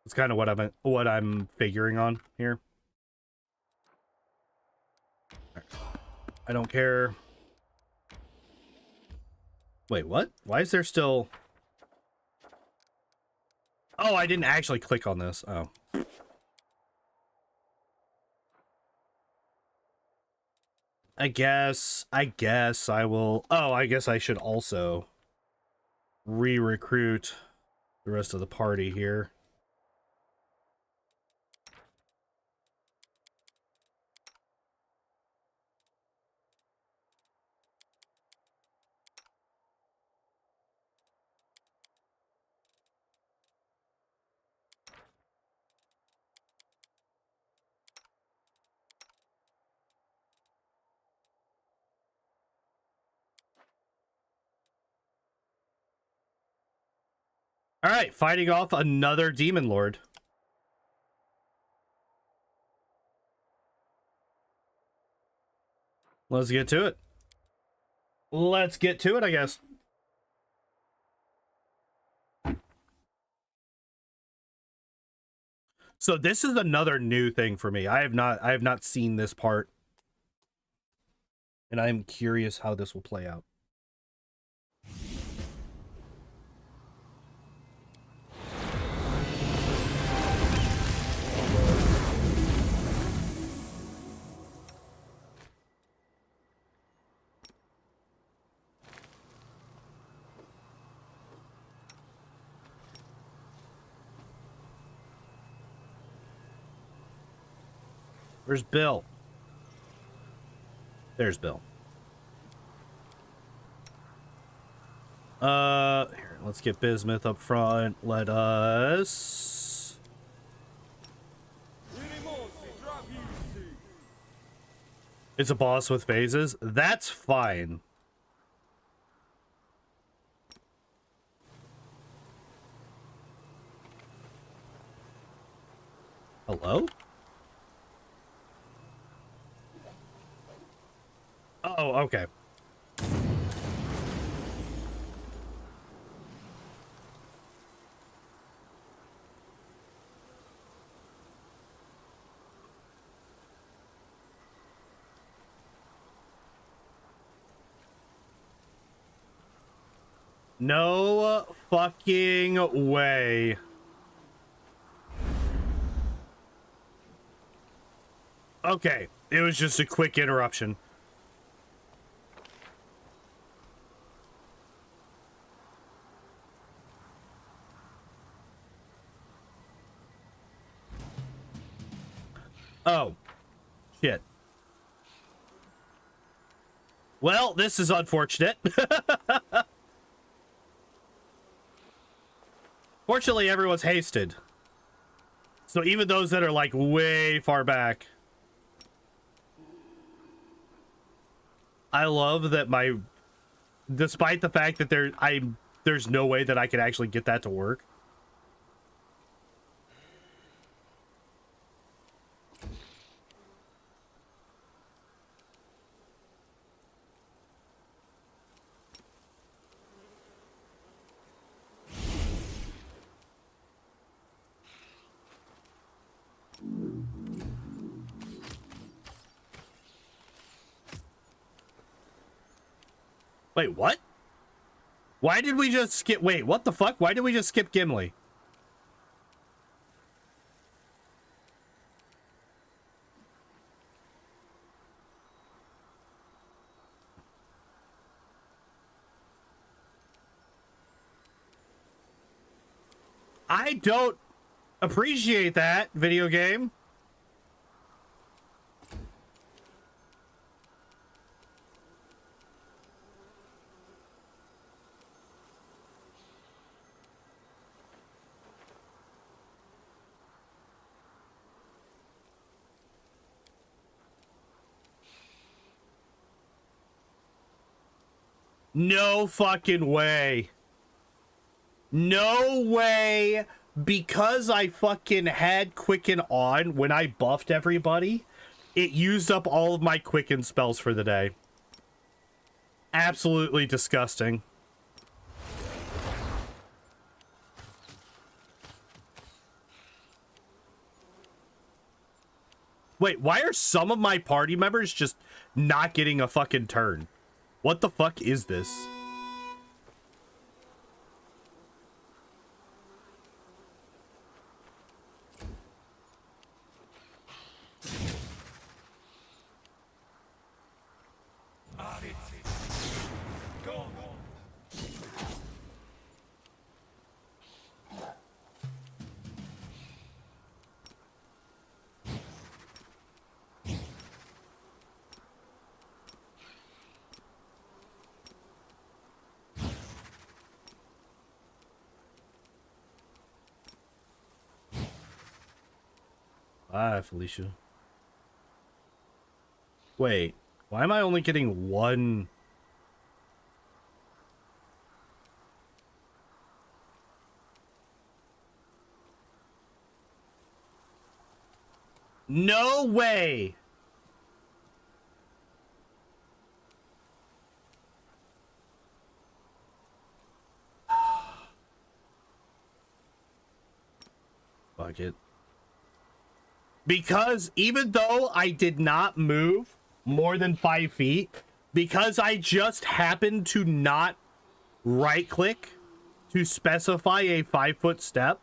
It's kind of what I'm figuring on here. I don't care. Wait, what? Why is there still... Oh, I didn't actually click on this. Oh. I guess I will... Oh, I guess I should also re-recruit the rest of the party here. All right, fighting off another demon lord. Let's get to it. Let's get to it, I guess. So this is another new thing for me. I have not seen this part. And I'm curious how this will play out. Where's Bill? There's Bill. Here, let's get Bismuth up front. Let us... It's a boss with phases. That's fine. Hello? Oh, okay. No fucking way. Okay, it was just a quick interruption. Oh, shit. Well, this is unfortunate. Fortunately, everyone's hasted. So even those that are like way far back. I love that despite the fact that there's no way that I could actually get that to work. Wait, what? Why did we just skip? Wait, what the fuck? Why did we just skip Gimli? I don't appreciate that, video game. No fucking way. No way. Because I fucking had Quicken on when I buffed everybody, it used up all of my Quicken spells for the day. Absolutely disgusting. Wait, why are some of my party members just not getting a fucking turn? What the fuck is this? Bye, Felicia. Wait, why am I only getting one? No way. Fuck it. Because even though I did not move more than 5 feet, because I just happened to not right click to specify a 5-foot step,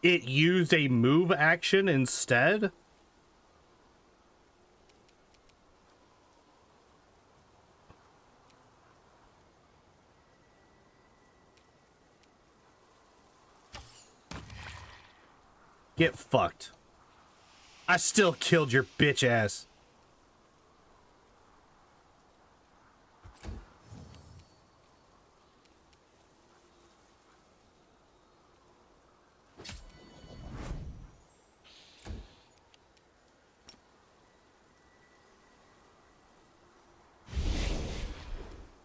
it used a move action instead. Get fucked. I still killed your bitch ass.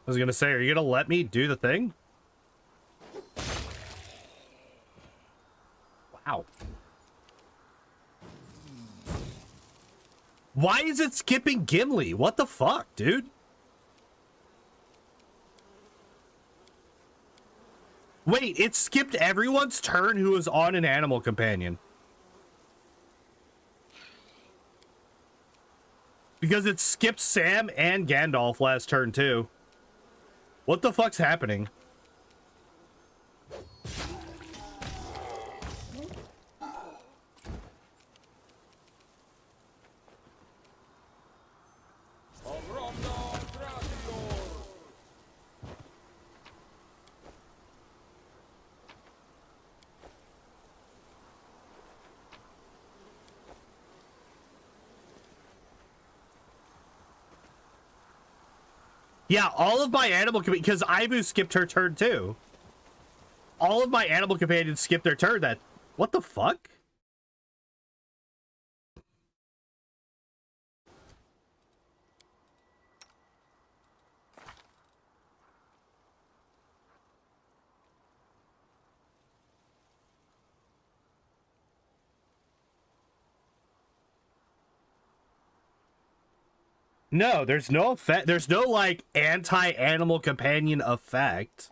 I was gonna say, are you gonna let me do the thing? Wow. Why is it skipping Gimli? What the fuck, dude? Wait, it skipped everyone's turn who was on an animal companion. Because it skipped Sam and Gandalf last turn, too. What the fuck's happening? Yeah, all of my animal because Ivu skipped her turn too. All of my animal companions skipped their turn. That what the fuck? No, there's no effect. There's no like anti-animal companion effect.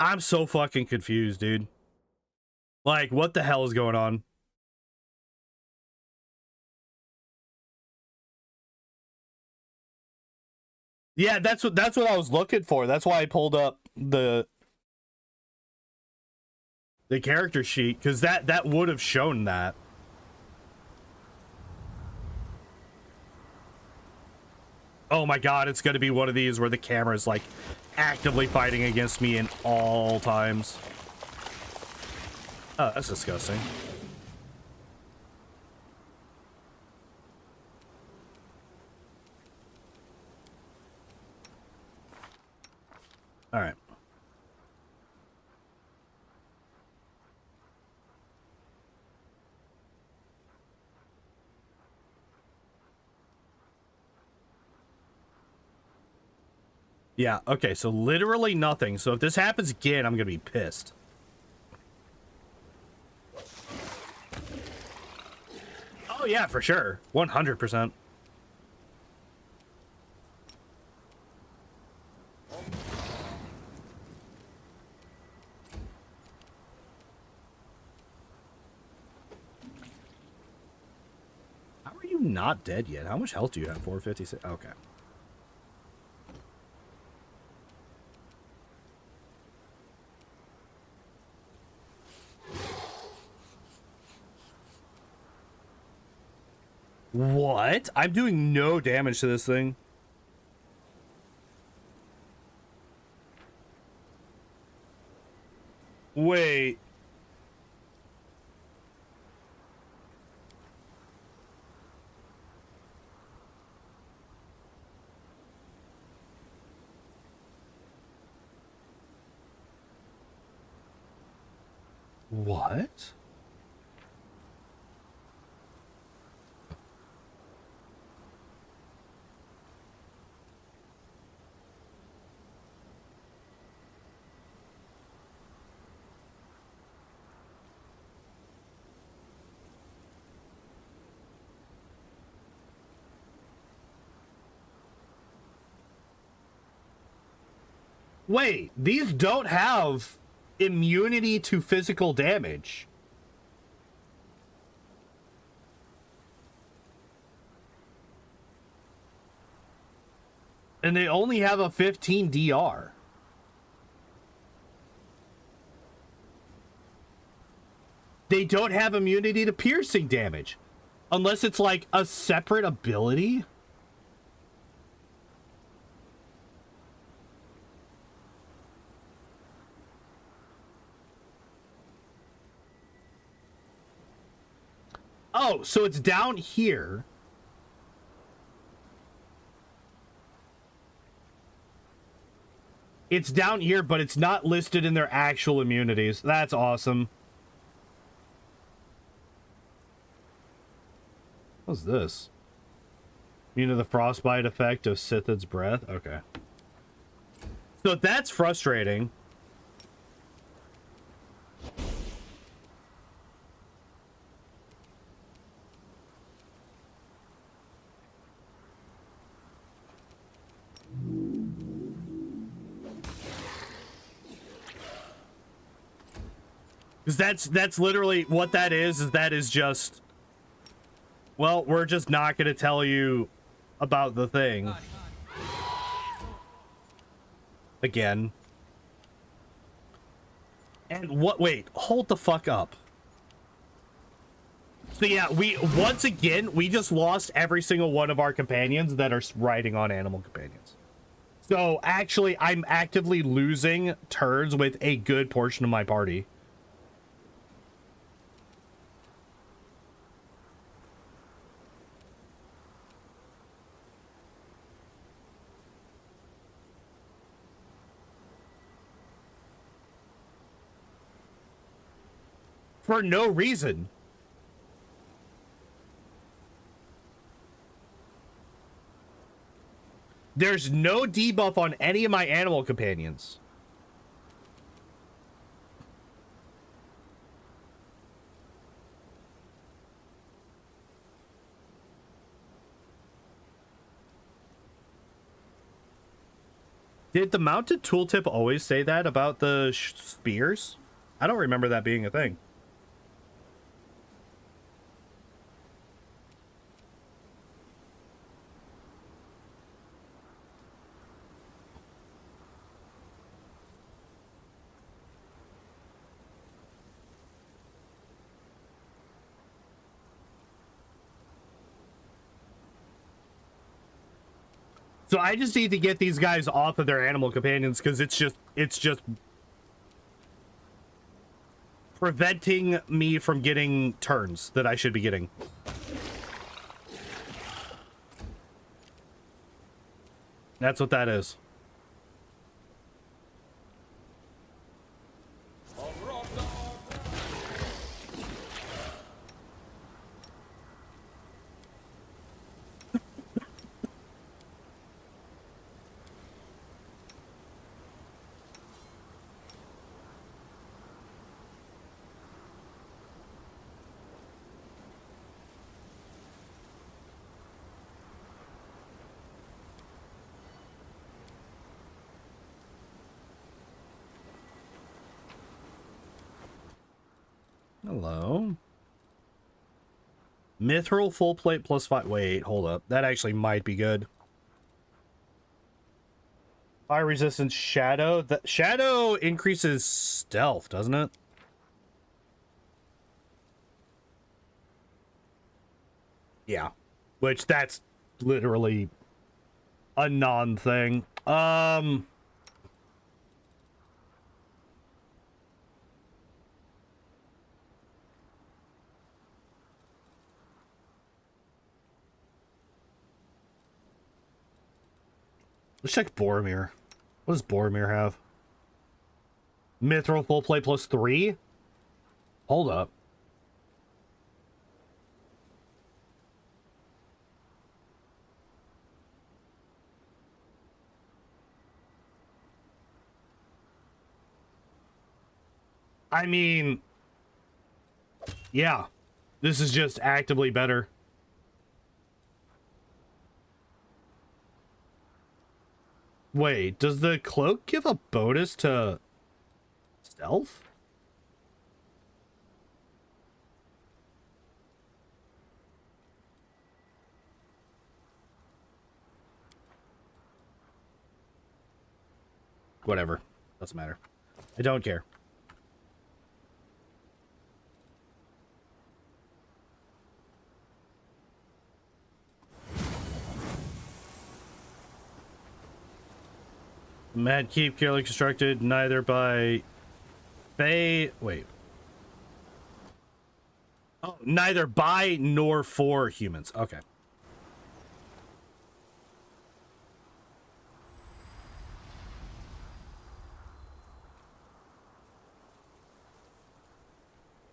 I'm so fucking confused, dude. Like, what the hell is going on? Yeah, that's what I was looking for. That's why I pulled up the character sheet, because that would have shown that. Oh my god, it's gonna be one of these where the camera's like actively fighting against me in all times. Oh, that's disgusting. All right. Yeah, okay, so literally nothing. So if this happens again, I'm gonna be pissed. Oh yeah, for sure. 100%. How are you not dead yet? How much health do you have? 456? Okay. What? I'm doing no damage to this thing. Wait. What? Wait, these don't have immunity to physical damage. And they only have a 15 DR. They don't have immunity to piercing damage. Unless it's like a separate ability. Oh, so it's down here. It's down here, but it's not listed in their actual immunities. That's awesome. What's this? Immune to the frostbite effect of Sithid's breath? Okay. So that's frustrating. Because that's literally what that is that is just, well, we're just not going to tell you about the thing. Again. And what, wait, hold the fuck up. So yeah, once again, we just lost every single one of our companions that are riding on animal companions. So actually, I'm actively losing turns with a good portion of my party. for no reason. There's no debuff on any of my animal companions. Did the mounted tooltip always say that about the spears? I don't remember that being a thing. So I just need to get these guys off of their animal companions because it's just preventing me from getting turns that I should be getting. That's what that is. Hello. Mithril full plate plus 5. Wait, hold up. That actually might be good. Fire resistance shadow. The shadow increases stealth, doesn't it? Yeah. Which that's literally a non-thing. Let's check Boromir. What does Boromir have? Mithril full plate plus 3? Hold up. I mean, yeah, this is just actively better. Wait, does the cloak give a bonus to stealth? Whatever. Doesn't matter. I don't care. Mad Keep carefully constructed neither by Bay. Wait. Oh, neither by nor for humans. Okay.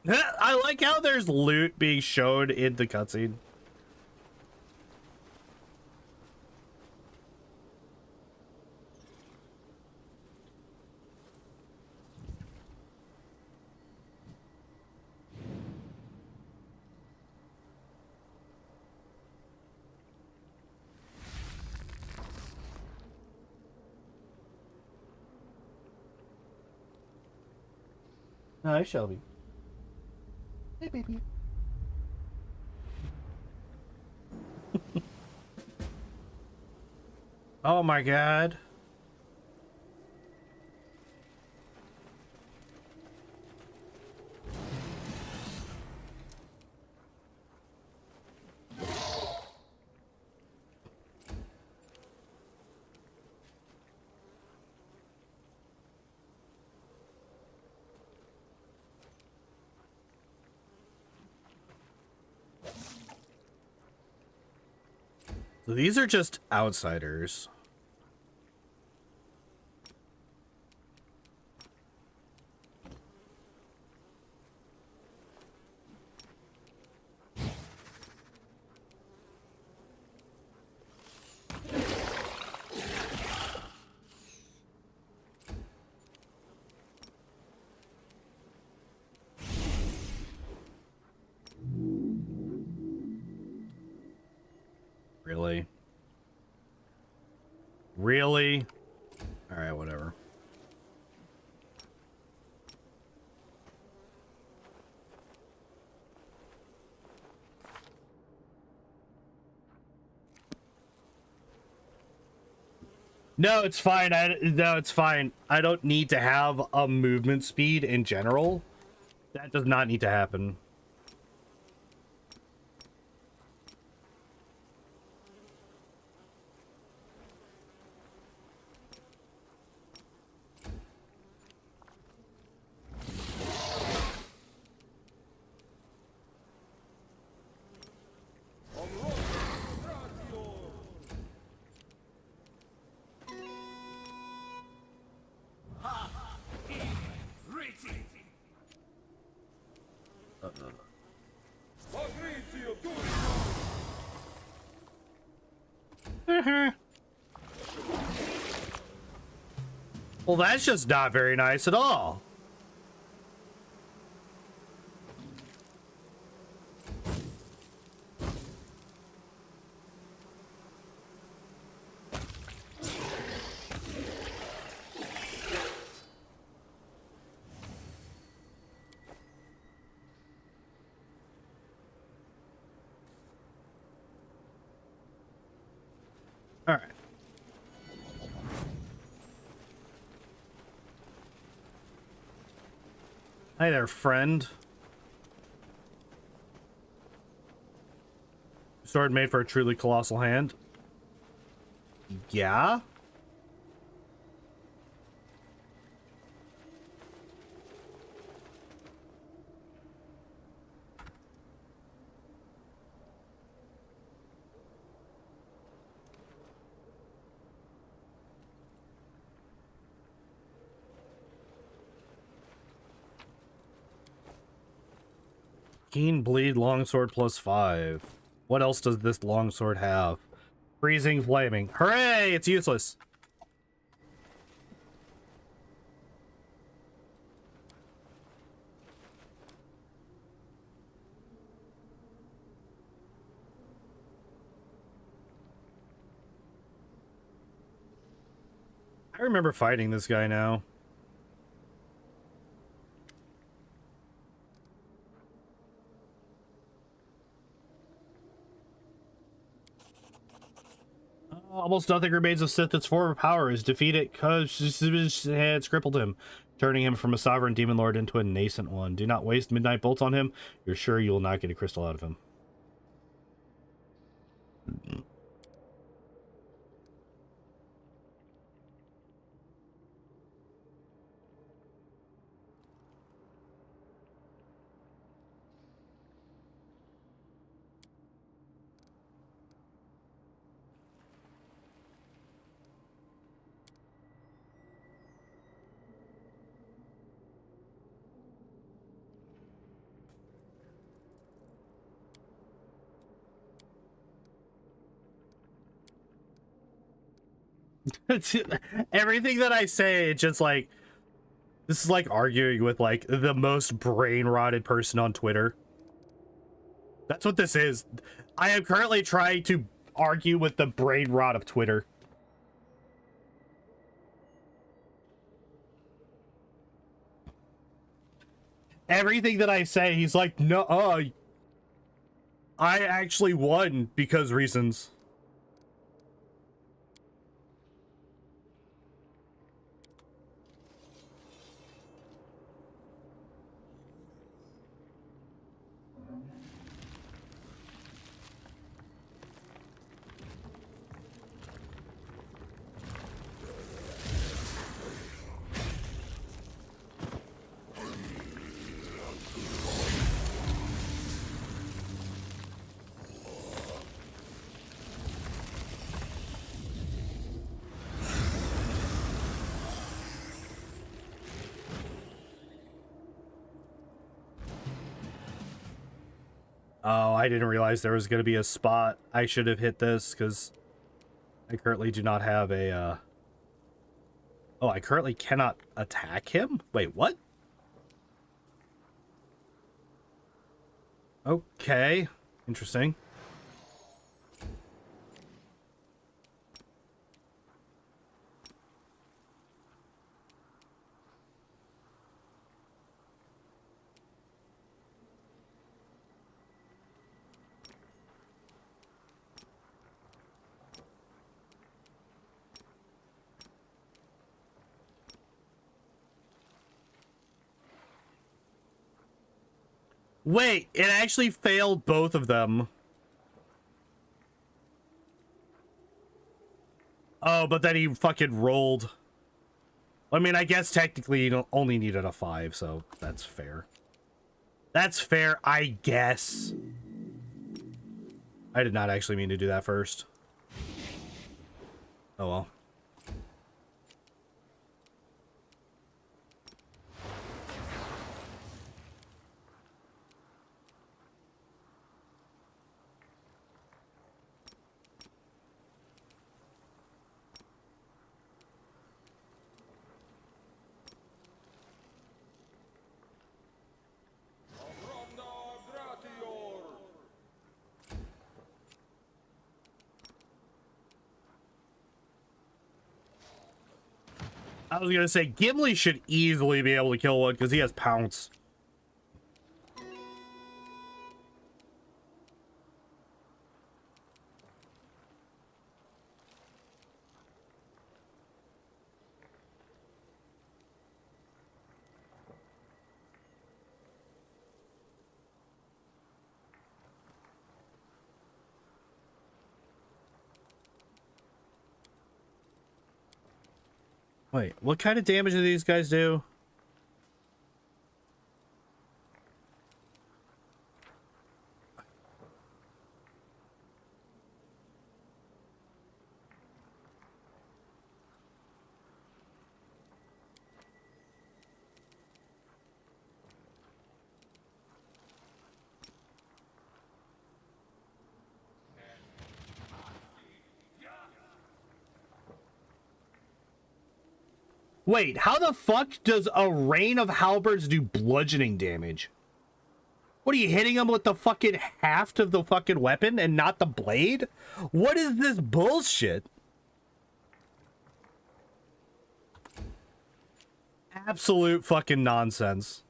I like how there's loot being shown in the cutscene. Hi, Shelby. Hey, baby. Oh my god. So these are just outsiders. Really? Really? Alright, whatever. No, it's fine. No, it's fine. I don't need to have a movement speed in general. That does not need to happen. Well, that's just not very nice at all. All right. Hi there, friend. Sword made for a truly colossal hand. Yeah? Keen bleed longsword +5. What else does this longsword have? Freezing flaming. Hooray! It's useless. I remember fighting this guy now. Almost nothing remains of Sith its former power is defeated because it's crippled him, turning him from a sovereign demon lord into a nascent one. Do not waste midnight bolts on him. You're sure you will not get a crystal out of him. Everything that I say, it's just like, this is like arguing with like the most brain rotted person on Twitter. That's what this is. I am currently trying to argue with the brain rot of Twitter. Everything that I say, he's like, no, I actually won because reasons. Oh, I didn't realize there was going to be a spot. I should have hit this because I currently do not have a, Oh, I currently cannot attack him? Wait, what? Okay. Interesting. Wait, it actually failed both of them. Oh, but then he fucking rolled. I mean, I guess technically you don't only needed a 5, so that's fair. That's fair, I guess. I did not actually mean to do that first. Oh well. I was gonna say Gimli should easily be able to kill one because he has pounce. Wait, what kind of damage do these guys do? Wait, how the fuck does a rain of halberds do bludgeoning damage? What are you hitting them with the fucking haft of the fucking weapon and not the blade? What is this bullshit? Absolute fucking nonsense.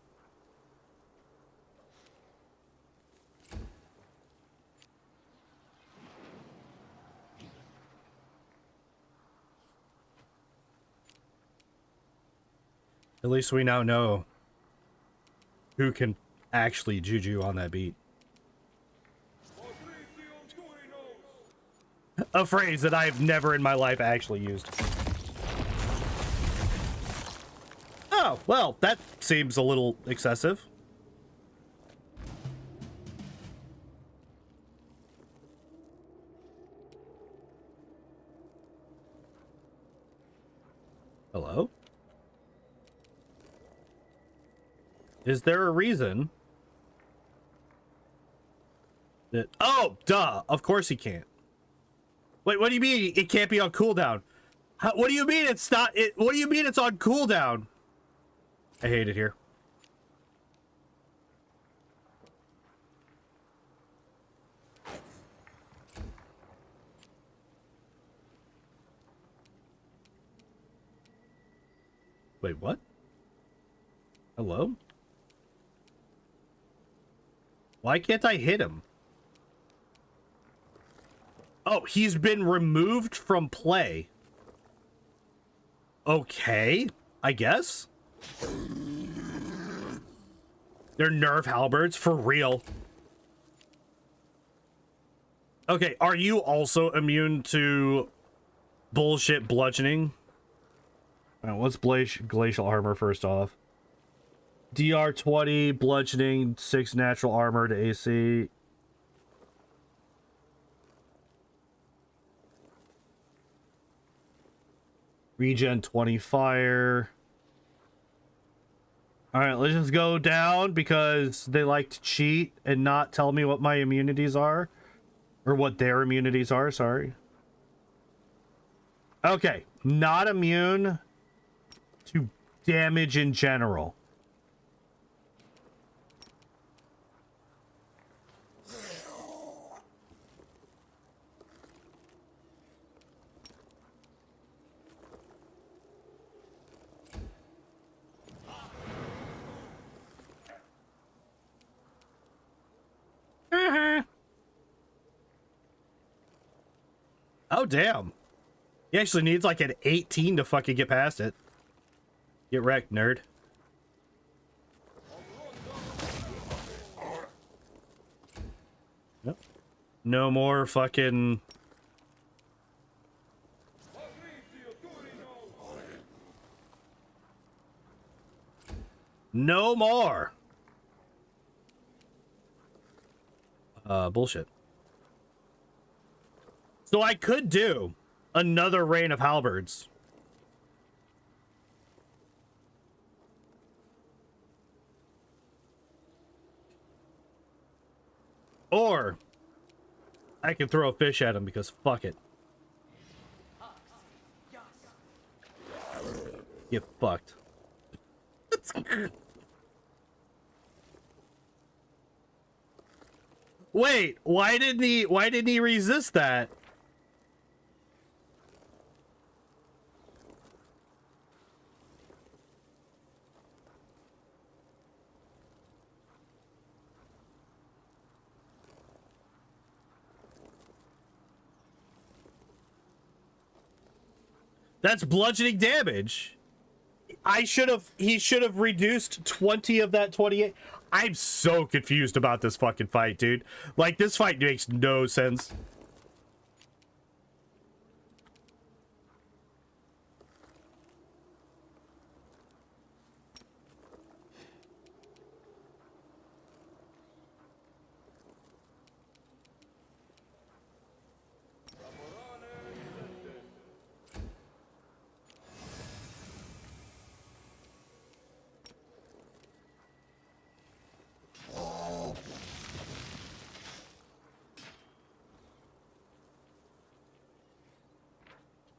At least we now know who can actually juju on that beat. A phrase that I've never in my life actually used. Oh, well, that seems a little excessive. Hello? Is there a reason that... Oh, duh. Of course he can't. Wait, what do you mean it can't be on cooldown? What do you mean it's not... what do you mean it's on cooldown? I hate it here. Wait, what? Hello? Why can't I hit him? Oh, he's been removed from play. Okay, I guess. They're nerve halberds for real. Okay, are you also immune to bullshit bludgeoning? What's glacial armor first off? DR 20, bludgeoning, 6 natural armor to AC. Regen 20 fire. Alright, let's just go down because they like to cheat and not tell me what my immunities are. Or what their immunities are, sorry. Okay, not immune to damage in general. Oh, damn. He actually needs like an 18 to fucking get past it. Get wrecked, nerd. Yep. No more fucking... No more! Bullshit. So I could do another reign of halberds. Or I can throw a fish at him because fuck it. Get fucked. Wait, why didn't he resist that? That's bludgeoning damage. He should have reduced 20 of that 28. I'm so confused about this fucking fight, dude. Like, this fight makes no sense.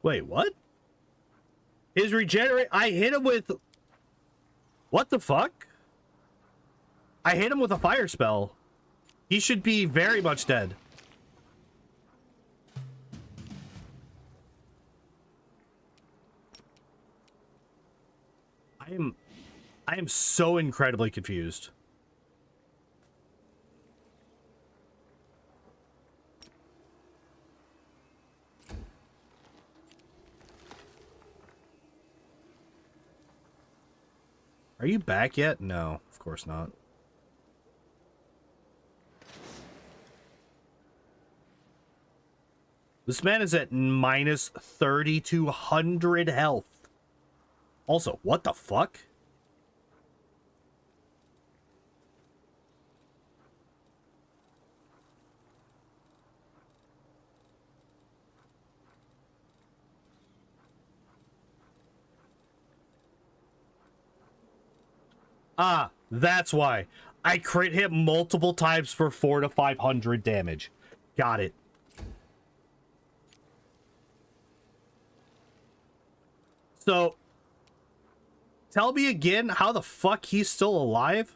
Wait, what? His regenerate... I hit him with... What the fuck? I hit him with a fire spell. He should be very much dead. I am so incredibly confused. Are you back yet? No, of course not. This man is at minus 3,200 health. Also, what the fuck? Ah, that's why. I crit hit multiple times for 400 to 500 damage. Got it. So, tell me again how the fuck he's still alive?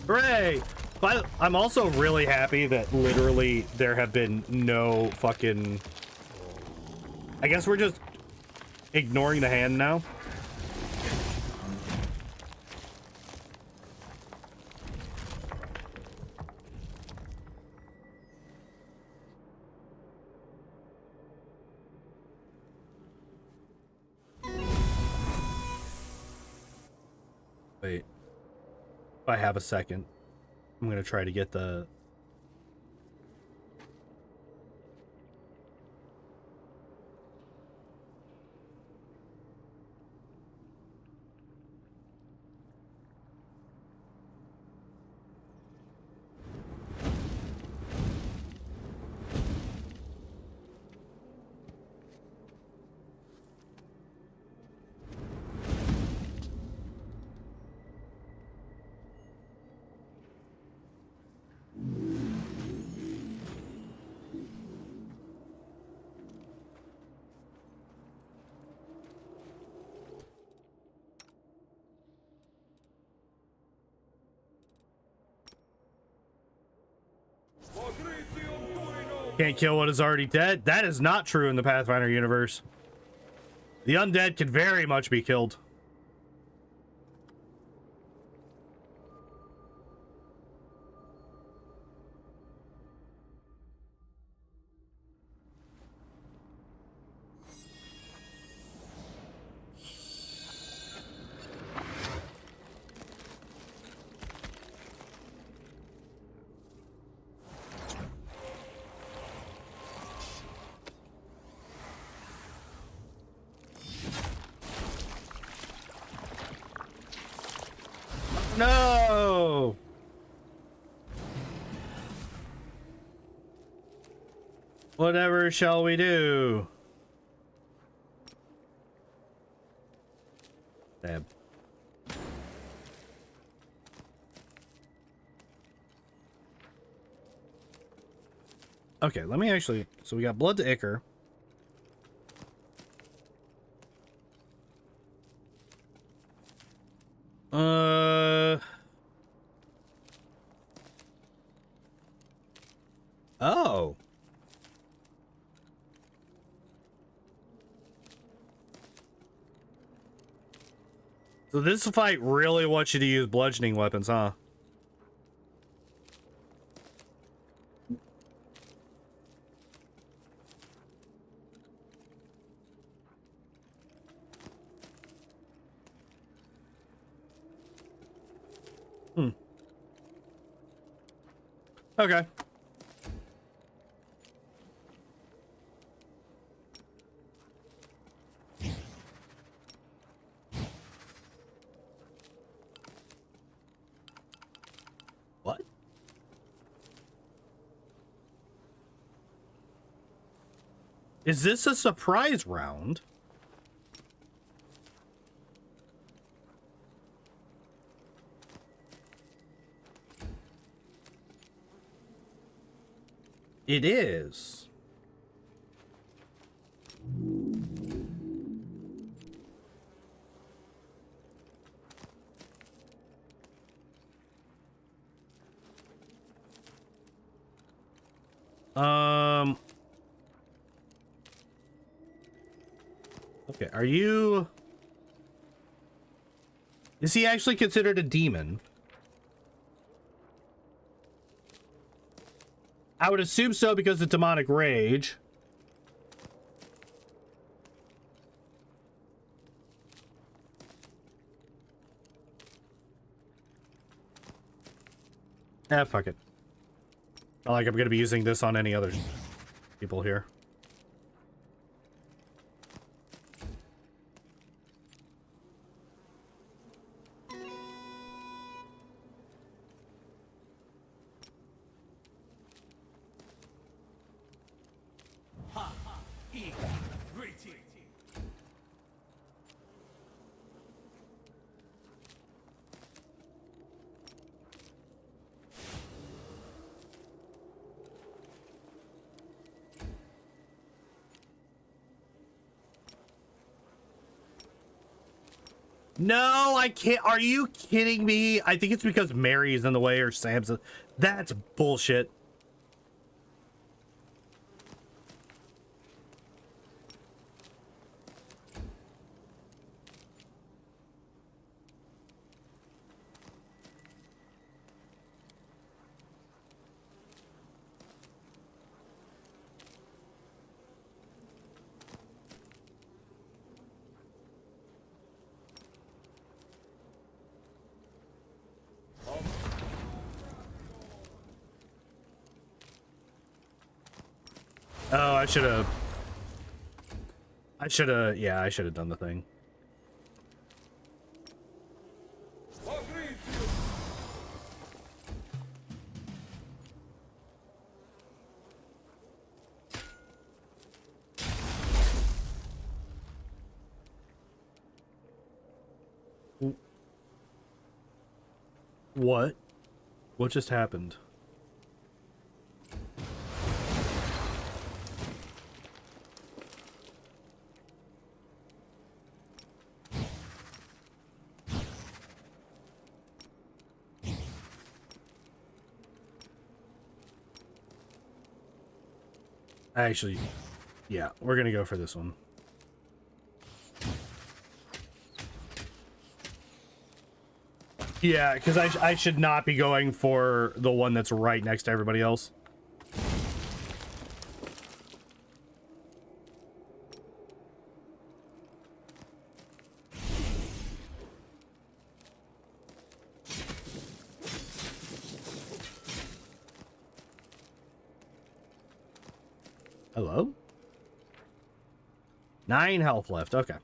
Hooray! But I'm also really happy that literally there have been no fucking... I guess we're just ignoring the hand now. Wait. If I have a second, I'm gonna try to get the... Can't kill what is already dead. That is not true in the Pathfinder universe. The undead can very much be killed. No! Whatever shall we do? Damn. Okay, let me actually... So we got blood to Icker. Oh. So this fight really wants you to use bludgeoning weapons, huh? Hmm. Okay. What? Is this a surprise round? It is. Okay, are you... Is he actually considered a demon? I would assume so because of demonic rage. Ah, fuck it. Not like I'm gonna be using this on any other people here. No, I can't. Are you kidding me? I think it's because Mary is in the way or Sam's. That's bullshit. Oh, I should have, yeah, I should have done the thing. What? What just happened? Actually, yeah, we're gonna go for this one. Yeah, because I should not be going for the one that's right next to everybody else. Hello? 9 health left. Okay.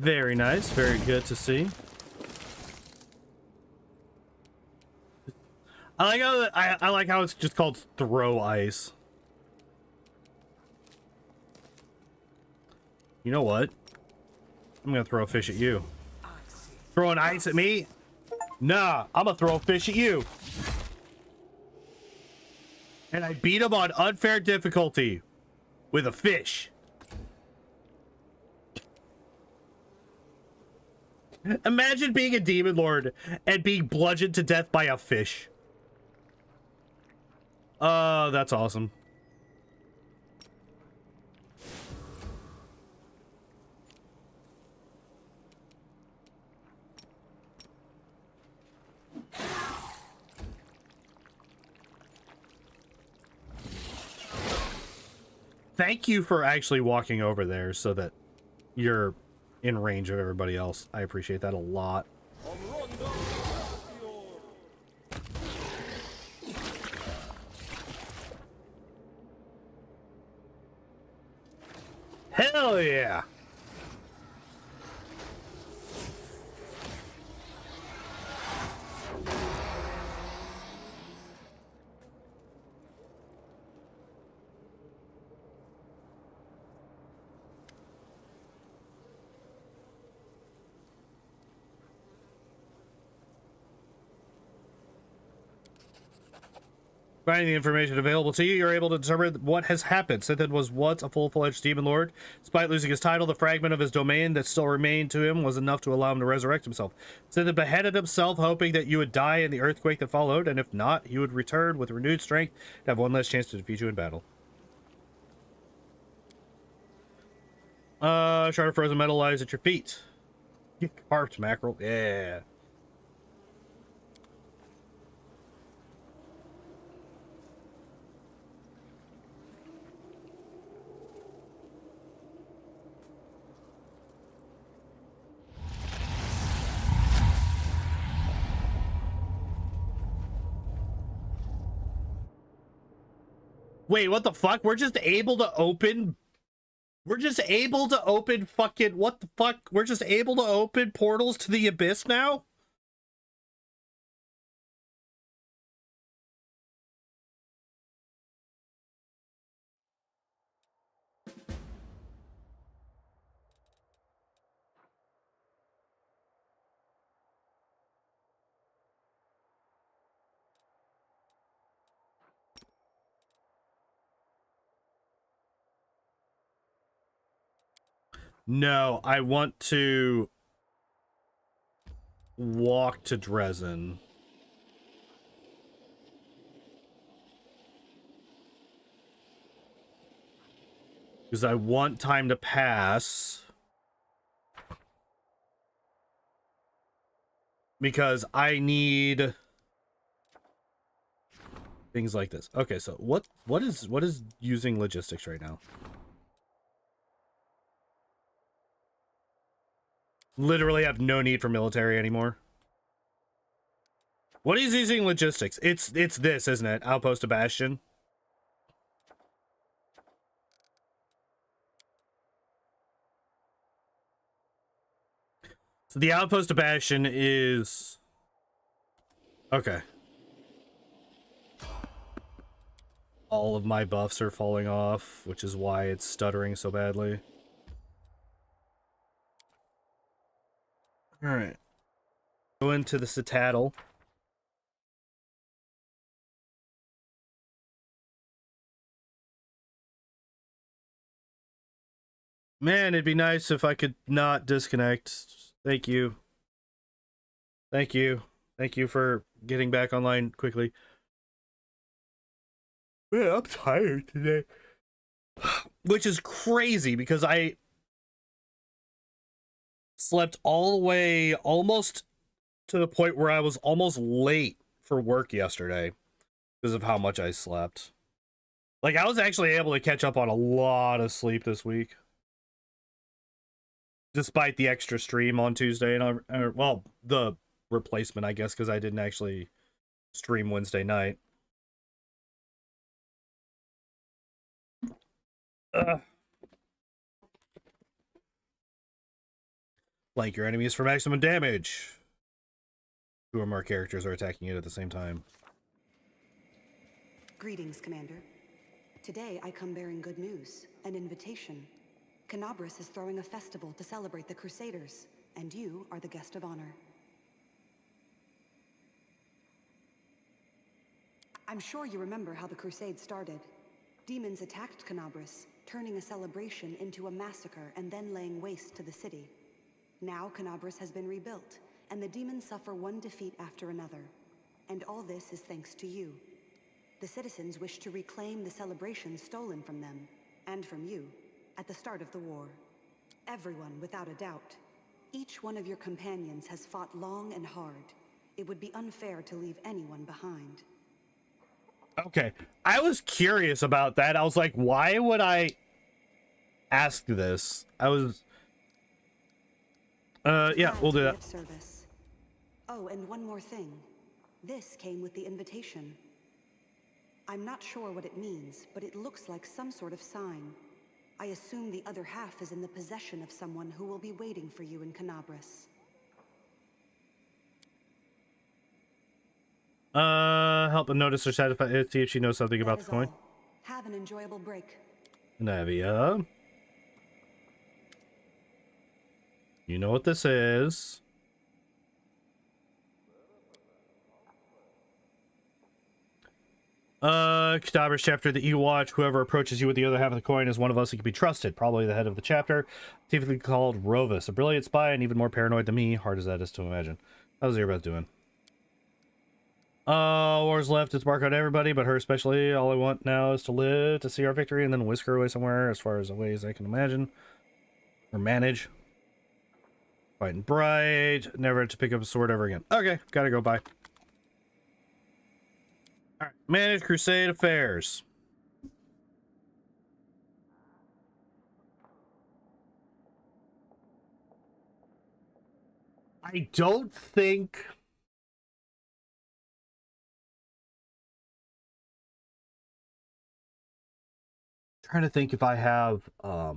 Very nice. Very good to see. I like how I like how it's just called throw ice. You know what? I'm gonna throw a fish at you. Throwing ice at me? Nah, I'm gonna throw a fish at you. And I beat him on unfair difficulty with a fish. Imagine being a demon lord and being bludgeoned to death by a fish. That's awesome. Thank you for actually walking over there so that you're in range of everybody else. I appreciate that a lot. Hell yeah! Finding the information available to you, you're able to determine what has happened. Sithin was once a full-fledged demon lord. Despite losing his title, the fragment of his domain that still remained to him was enough to allow him to resurrect himself. Sithin beheaded himself, hoping that you would die in the earthquake that followed, and if not, he would return with renewed strength to have one last chance to defeat you in battle. Shard of frozen metal lies at your feet. You carved mackerel. Yeah. Wait, what the fuck? We're just able to open fucking, what the fuck? We're just able to open portals to the abyss now? No, I want to walk to Dresden. Because I want time to pass. Because I need things like this. Okay, so what is using logistics right now? Literally have no need for military anymore. What is using logistics? It's this, isn't it? Outpost to Bastion. So the outpost to Bastion is okay. All of my buffs are falling off, which is why it's stuttering so badly. All right. Go into the Citadel. Man, it'd be nice if I could not disconnect. Thank you. Thank you. Thank you for getting back online quickly. Man, I'm tired today. Which is crazy because I slept all the way almost to the point where I was almost late for work yesterday because of how much I slept. Like, I was actually able to catch up on a lot of sleep this week. Despite the extra stream on Tuesday and well, the replacement, I guess, because I didn't actually stream Wednesday night. Flank your enemies for maximum damage. 2 or more characters are attacking it at the same time. Greetings, Commander. Today I come bearing good news, an invitation. Canabras is throwing a festival to celebrate the Crusaders, and you are the guest of honor. I'm sure you remember how the Crusade started. Demons attacked Canabras, turning a celebration into a massacre and then laying waste to the city. Now Canabras has been rebuilt, and the demons suffer one defeat after another. And all this is thanks to you. The citizens wish to reclaim the celebration stolen from them, and from you, at the start of the war. Everyone, without a doubt. Each one of your companions has fought long and hard. It would be unfair to leave anyone behind. Okay, I was curious about that. I was like, why would I ask this? I was... yeah, we'll do that. Service. Oh, and one more thing. This came with the invitation. I'm not sure what it means, but it looks like some sort of sign. I assume the other half is in the possession of someone who will be waiting for you in Canabras. Help them notice or satisfy, see if she knows something about the coin. All. Have an enjoyable break. Navia. You know what this is. Kadabra's chapter that you watch. Whoever approaches you with the other half of the coin is one of us who can be trusted. Probably the head of the chapter. Typically called Rovus. A brilliant spy and even more paranoid than me. Hard as that is to imagine. How's Earbeth doing? War's left its mark on everybody, but her especially. All I want now is to live to see our victory and then whisk her away somewhere as far as away as I can imagine. Or manage. Fighting bright. Never to pick up a sword ever again. Okay, gotta go, bye. Alright, manage Crusade affairs. I don't think... Trying to think if I have all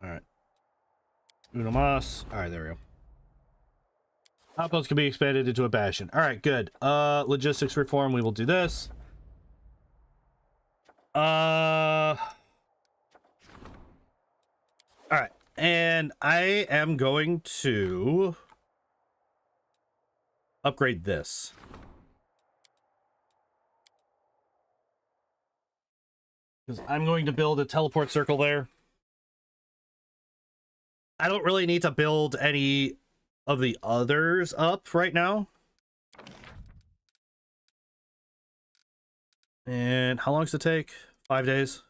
right. Uno mas. All right, there we go. Outposts can be expanded into a bastion. All right, good. Logistics reform. We will do this. All right, and I am going to upgrade this. Because I'm going to build a teleport circle there. I don't really need to build any of the others up right now. And how long does it take? 5 days.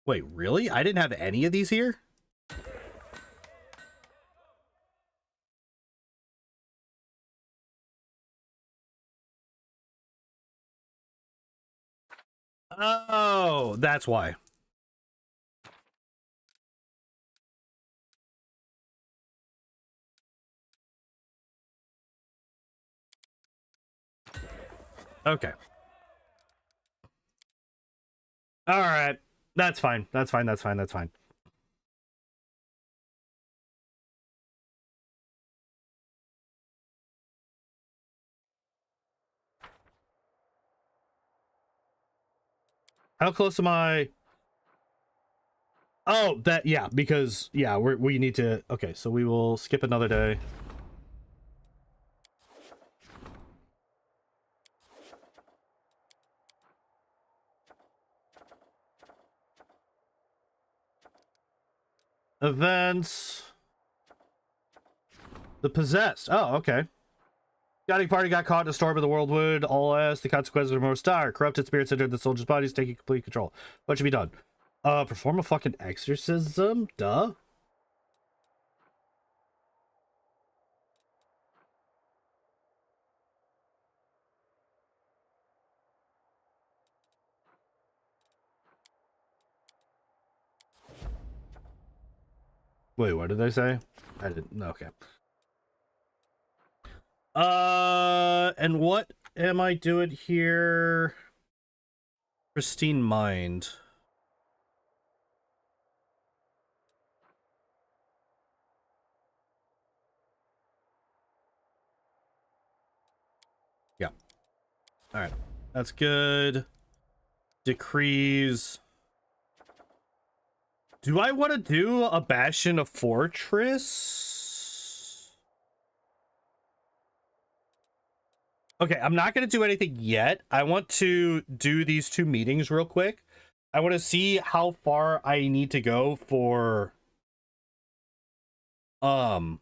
Wait, really? I didn't have any of these here? Oh, that's why. Okay. All right. That's fine. That's fine. That's fine. That's fine. How close am I? Oh, that, yeah, because, yeah, we need to, okay, so we will skip another day. Events. The Possessed. Oh, okay. Scouting party got caught in a storm of the Worldwood. All as the consequences are most dire. Corrupted spirits entered the soldiers' bodies, taking complete control. What should be done? Perform a fucking exorcism? Duh. Wait, what did they say? I didn't. Okay. And what am I doing here? Pristine mind. Yeah. All right. That's good. Decrees. Do I want to do a Bastion of Fortress? Okay, I'm not going to do anything yet. I want to do these two meetings real quick. I want to see how far I need to go for to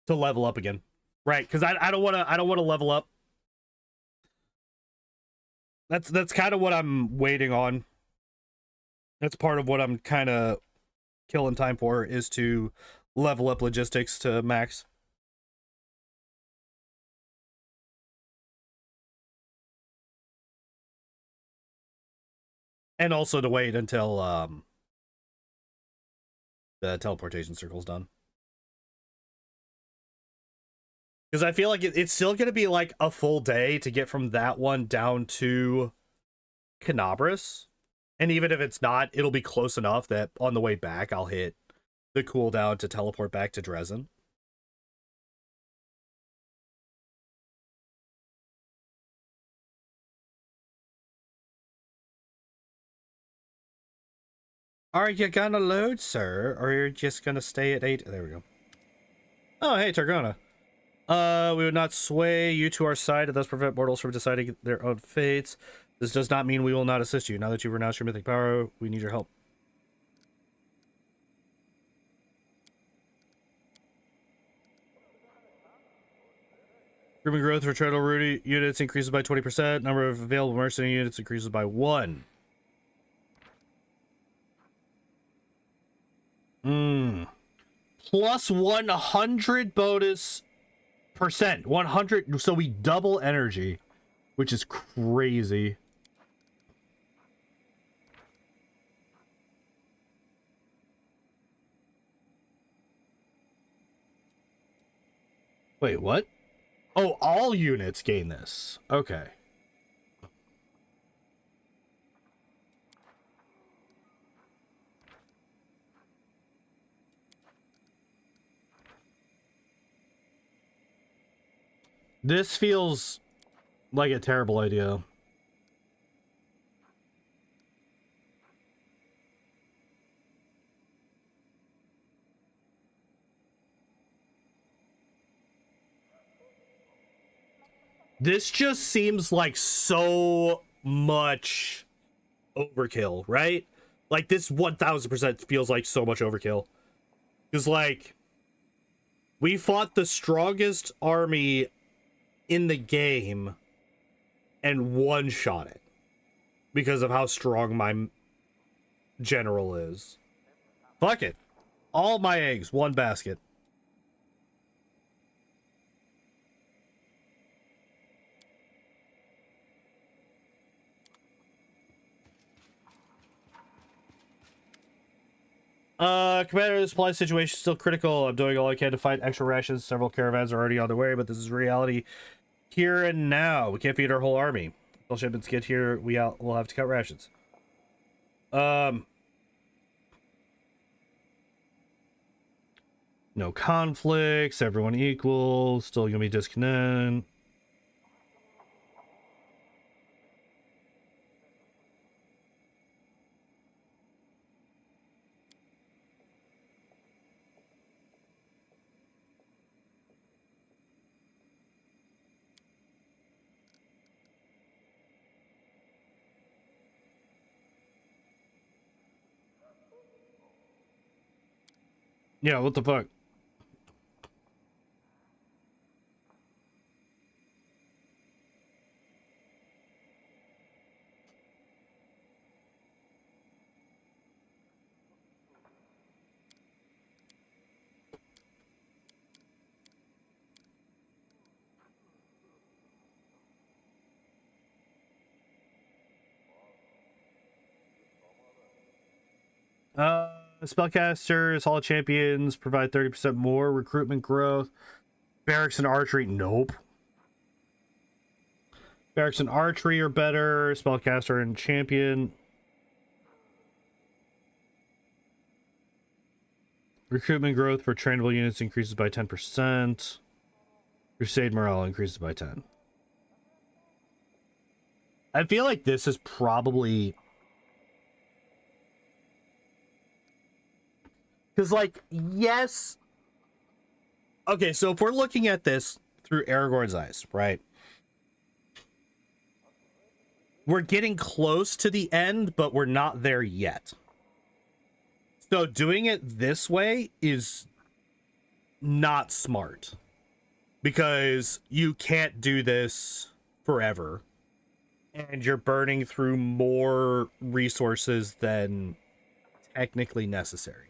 level up again. Right, because I don't want to level up. That's kind of what I'm waiting on. That's part of what I'm kind of killing time for, is to level up logistics to max. And also to wait until the teleportation circle's done. Because I feel like it's still going to be like a full day to get from that one down to Canabras. And even if it's not, it'll be close enough that on the way back, I'll hit the cooldown to teleport back to Dresden. Are you gonna load, sir? Or are you just gonna stay at 8? There we go. Oh, hey, Targona. We would not sway you to our side and thus prevent mortals from deciding their own fates. This does not mean we will not assist you. Now that you've renounced your mythic power, we need your help. Grouping growth for turtle Rudy units increases by 20%. Number of available mercenary units increases by 1. Plus 100 bonus percent. 100. So we double energy, which is crazy. Wait, what? Oh, all units gain this. Okay. This feels like a terrible idea. This just seems like so much overkill, right? Like, this 1000% feels like so much overkill. Because, like, we fought the strongest army in the game and one-shot it because of how strong my general is. Fuck it. All my eggs, one basket. Commander, the supply situation is still critical. I'm doing all I can to find extra rations. Several caravans are already on their way, but this is reality here and now. We can't feed our whole army. Until shipments get here, we'll have to cut rations. No conflicts, everyone equal, still gonna be discontent. Yeah, what the fuck? Spellcasters, Hall of Champions provide 30% more recruitment growth. Barracks and archery, nope. Barracks and archery are better. Spellcaster and champion. Recruitment growth for trainable units increases by 10%. Crusade morale increases by 10. I feel like this is probably... Because, like, yes... Okay, so if we're looking at this through Aragorn's eyes, right? We're getting close to the end, but we're not there yet. So doing it this way is not smart. Because you can't do this forever. And you're burning through more resources than technically necessary.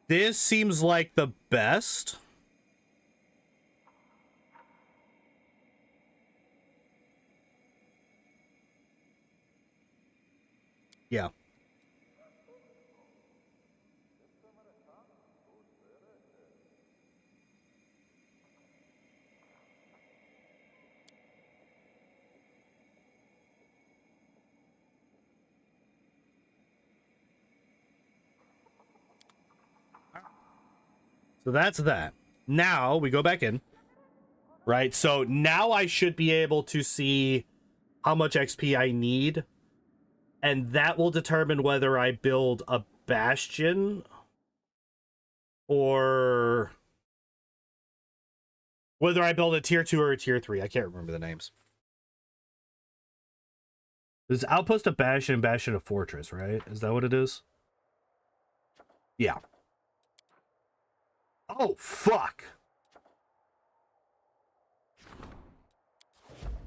This seems like the best. Yeah. So that's that. Now we go back in. Right? So now I should be able to see how much XP I need. And that will determine whether I build a bastion or whether I build a tier 2 or a tier 3. I can't remember the names. There's outpost a bastion and bastion a fortress, right? Is that what it is? Yeah. Oh, fuck.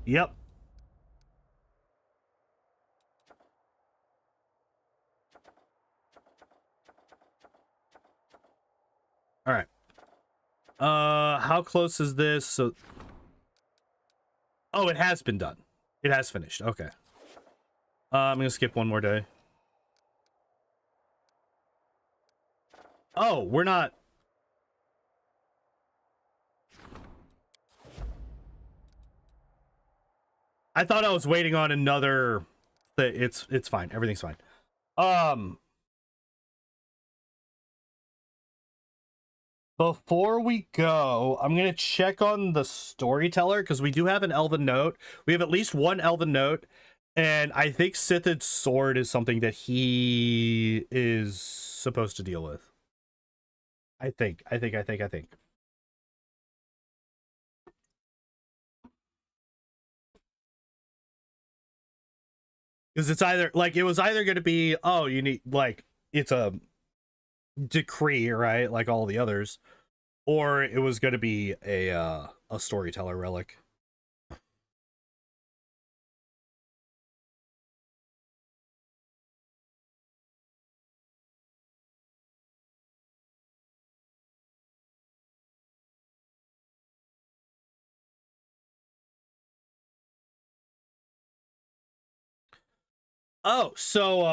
Yep. All right. How close is this? So, oh, it has been done. It has finished. Okay. I'm gonna skip one more day. Oh, we're not. I thought I was waiting on another. It's fine. Everything's fine. Before we go, I'm gonna check on the storyteller because we do have an elven note. We have at least one elven note, and I think Sithid's sword is something that he is supposed to deal with. I think. Because it's either like it was either going to be, oh, you need like it's a decree, right? Like all the others, or it was going to be a storyteller relic. Oh, so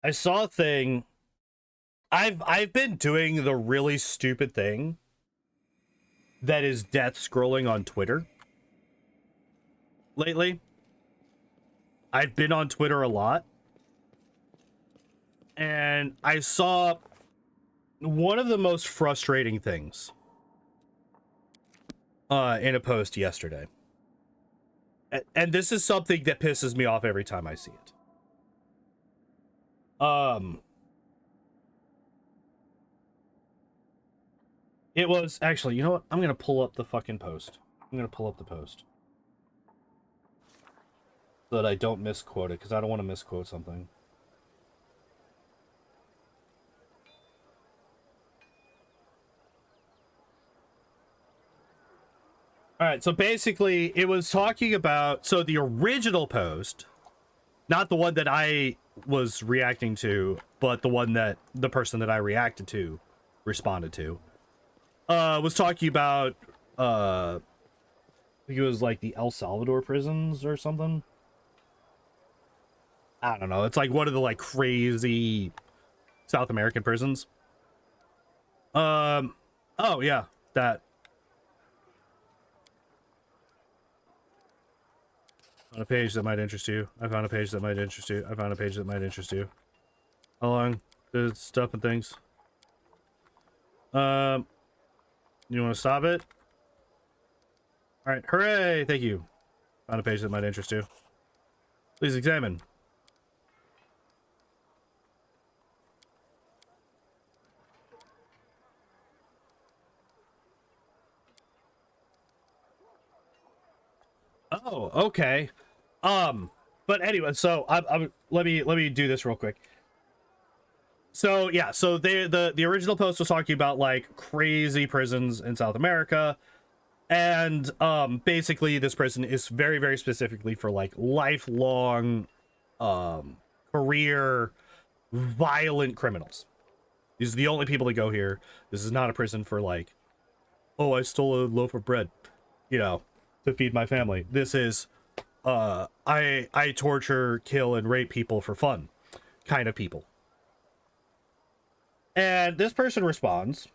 I saw a thing. I've been doing the really stupid thing that is death scrolling on Twitter lately. I've been on Twitter a lot, and I saw one of the most frustrating things in a post yesterday. And this is something that pisses me off every time I see it. It was actually, you know what? I'm gonna pull up the fucking post. I'm gonna pull up the post. so that I don't misquote it, because I don't want to misquote something. All right, so basically it was talking about, so the original post, not the one that I was reacting to, but the one that the person that I reacted to responded to, was talking about, I think it was like the El Salvador prisons or something. I don't know. It's like one of the like crazy South American prisons. Oh yeah, that. On a page that might interest you. I found a page that might interest you. I found a page that might interest you. How long? The stuff and things. You want to stop it? All right, hooray! Thank you. Found a page that might interest you. Please examine. Oh, okay. But anyway, so let me do this real quick. So yeah, so the original post was talking about like crazy prisons in South America, and basically this prison is very very specifically for like lifelong career violent criminals. These are the only people that go here. This is not a prison for like, oh, I stole a loaf of bread, you know, to feed my family. This is I torture, kill, and rape people for fun kind of people. And this person responds,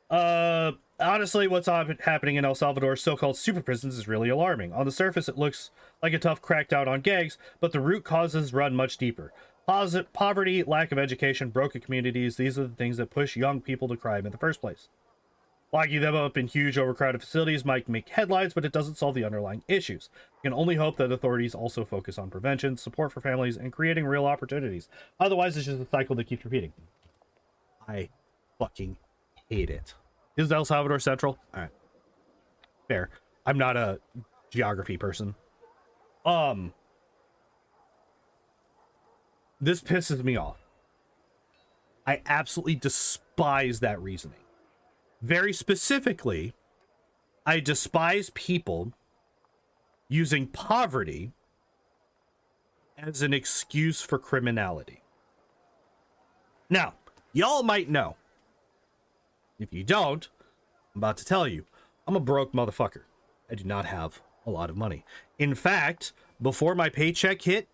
honestly, what's happening in El Salvador's so-called super prisons is really alarming. On the surface, it looks like a tough crackdown on gangs, but the root causes run much deeper. Poverty, lack of education, broken communities, these are the things that push young people to crime in the first place. Locking them up in huge, overcrowded facilities might make headlines, but it doesn't solve the underlying issues. You can only hope that authorities also focus on prevention, support for families, and creating real opportunities. Otherwise, it's just a cycle that keeps repeating. I fucking hate it. Is El Salvador central? All right. Fair. I'm not a geography person. This pisses me off. I absolutely despise that reasoning. Very specifically, I despise people using poverty as an excuse for criminality. Now, y'all might know. If you don't, I'm about to tell you, I'm a broke motherfucker. I do not have a lot of money. In fact, before my paycheck hit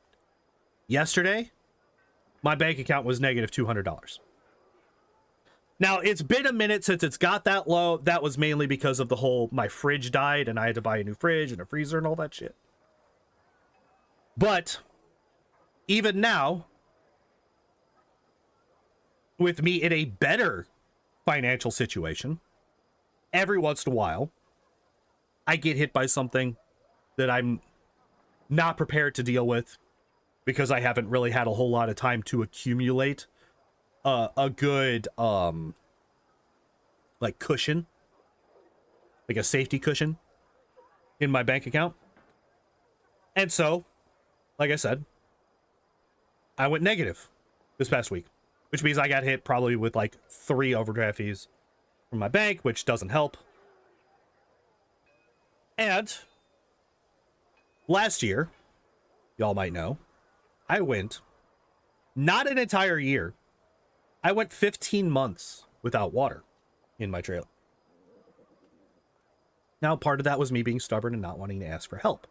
yesterday, my bank account was negative $200. Now, it's been a minute since it's got that low. That was mainly because of the whole, my fridge died and I had to buy a new fridge and a freezer and all that shit. But even now, with me in a better financial situation, every once in a while, I get hit by something that I'm not prepared to deal with because I haven't really had a whole lot of time to accumulate a good like cushion, like a safety cushion in my bank account. And so, like I said, I went negative this past week, which means I got hit probably with like 3 overdraft fees from my bank, which doesn't help. And last year, y'all might know, I went not an entire year. I went 15 months without water in my trailer. Now, part of that was me being stubborn and not wanting to ask for help.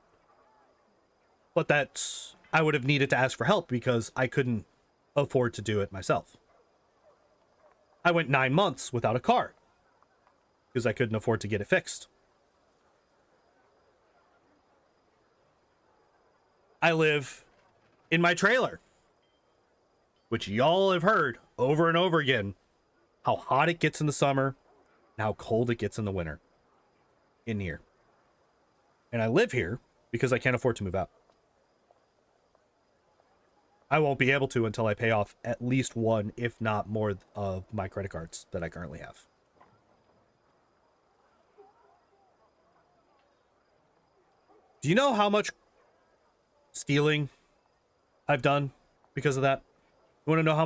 But that's, I would have needed to ask for help because I couldn't afford to do it myself. I went 9 months without a car because I couldn't afford to get it fixed. I live in my trailer, which y'all have heard over and over again, how hot it gets in the summer and how cold it gets in the winter in here. And I live here because I can't afford to move out. I won't be able to until I pay off at least one, if not more, of my credit cards that I currently have. Do you know how much stealing I've done because of that? You want to know how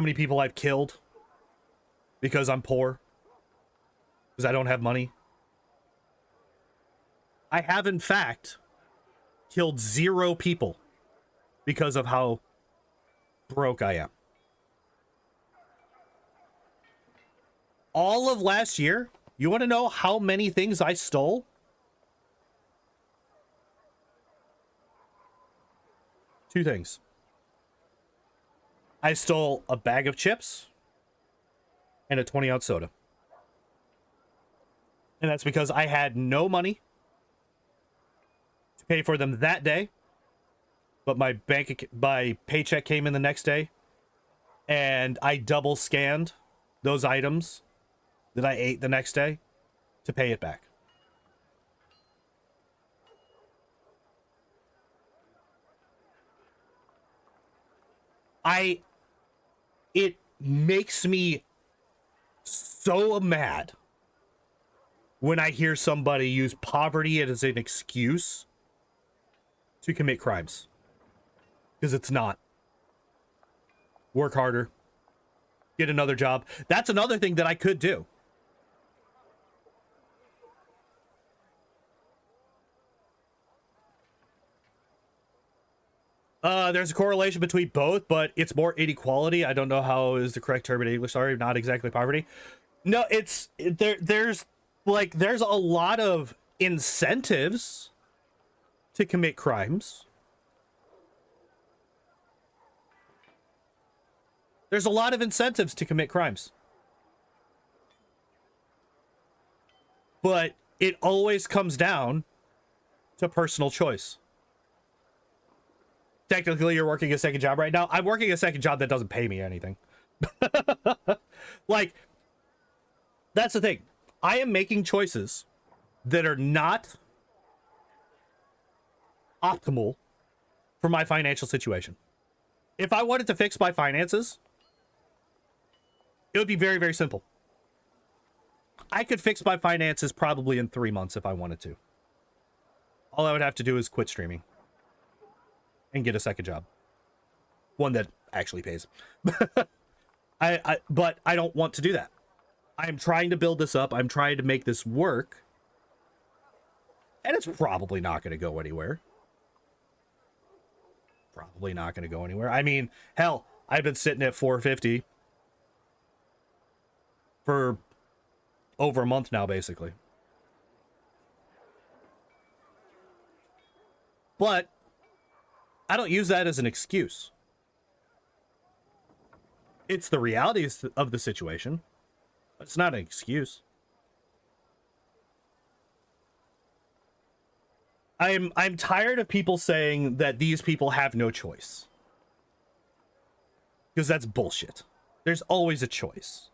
many people I've killed because I'm poor? Because I don't have money? I have, in fact, killed 0 people because of how broke I am. All of last year, you want to know how many things I stole? 2 things. I stole a bag of chips and a 20-ounce soda. And that's because I had no money to pay for them that day. But my paycheck came in the next day. And I double scanned those items that I ate the next day to pay it back. It makes me so mad when I hear somebody use poverty as an excuse to commit crimes. Because it's not. Work harder. Get another job. That's another thing that I could do. There's a correlation between both, but it's more inequality. I don't know how is the correct term in English. Sorry, not exactly poverty. No, there's a lot of incentives to commit crimes. There's a lot of incentives to commit crimes. But it always comes down to personal choice. Technically, you're working a second job right now. I'm working a second job that doesn't pay me anything. Like, that's the thing. I am making choices that are not optimal for my financial situation. If I wanted to fix my finances, it would be very, very simple. I could fix my finances probably in 3 months if I wanted to. All I would have to do is quit streaming and get a second job. One that actually pays. But I don't want to do that. I'm trying to build this up. I'm trying to make this work. And it's probably not going to go anywhere. Probably not going to go anywhere. I mean, hell, I've been sitting at 450 for over a month now, basically. But I don't use that as an excuse. It's the realities of the situation. It's not an excuse. I'm tired of people saying that these people have no choice. Because that's bullshit. There's always a choice.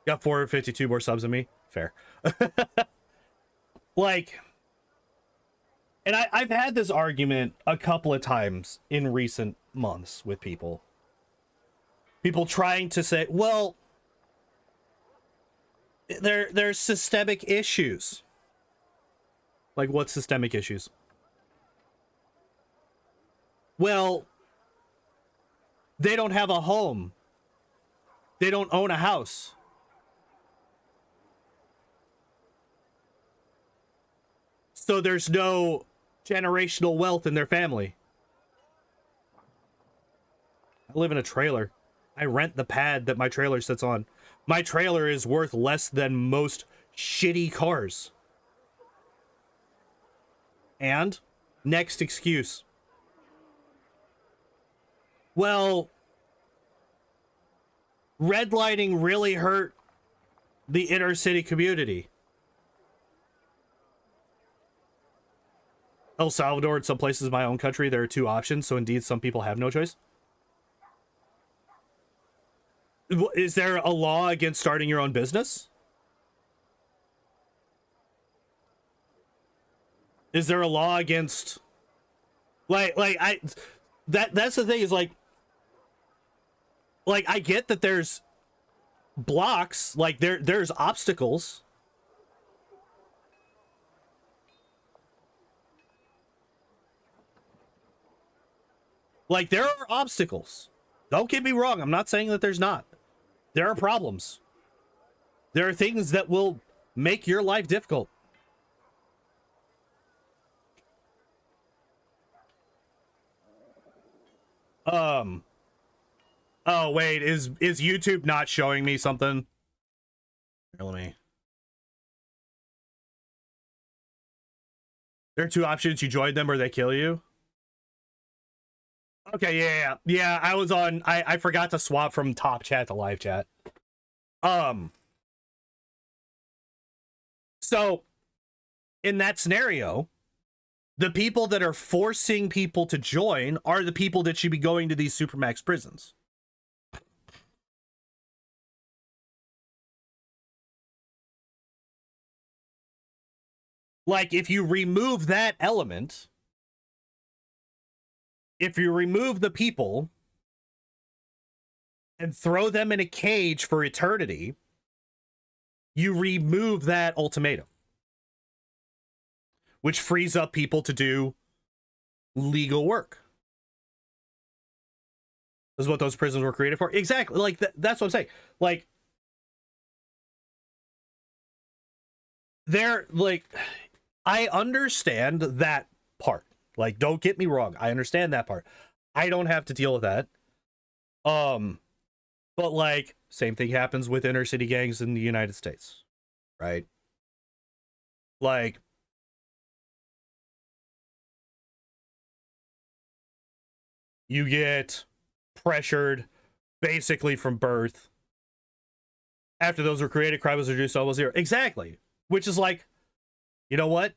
Got 452 more subs than me? Fair. Like, and I've had this argument a couple of times in recent months with people. People trying to say, well, there's systemic issues. Like, what systemic issues? Well, they don't have a home. They don't own a house. So there's no generational wealth in their family. I live in a trailer. I rent the pad that my trailer sits on. My trailer is worth less than most shitty cars. And next excuse. Well, redlining really hurt the inner city community. El Salvador and some places in my own country, there are 2 options, so indeed some people have no choice. Is there a law against starting your own business? Is there a law against that's the thing is like I get that there's blocks, like there's obstacles Like, there are obstacles. Don't get me wrong. I'm not saying that there's not. There are problems. There are things that will make your life difficult. Oh, wait. Is YouTube not showing me something? Here, let me. There are two options. You join them or they kill you. Okay, yeah. I was on. I forgot to swap from top chat to live chat. So in that scenario, the people that are forcing people to join are the people that should be going to these supermax prisons. Like, if you remove that element, if you remove the people and throw them in a cage for eternity, you remove that ultimatum, which frees up people to do legal work. This is what those prisons were created for. Exactly. Like, that's what I'm saying. Like, they're like, I understand that part. Like, don't get me wrong. I understand that part. I don't have to deal with that. But like, same thing happens with inner city gangs in the United States, right? Like, you get pressured basically from birth. After those were created, crime was reduced to almost zero. Exactly. Which is like, you know what?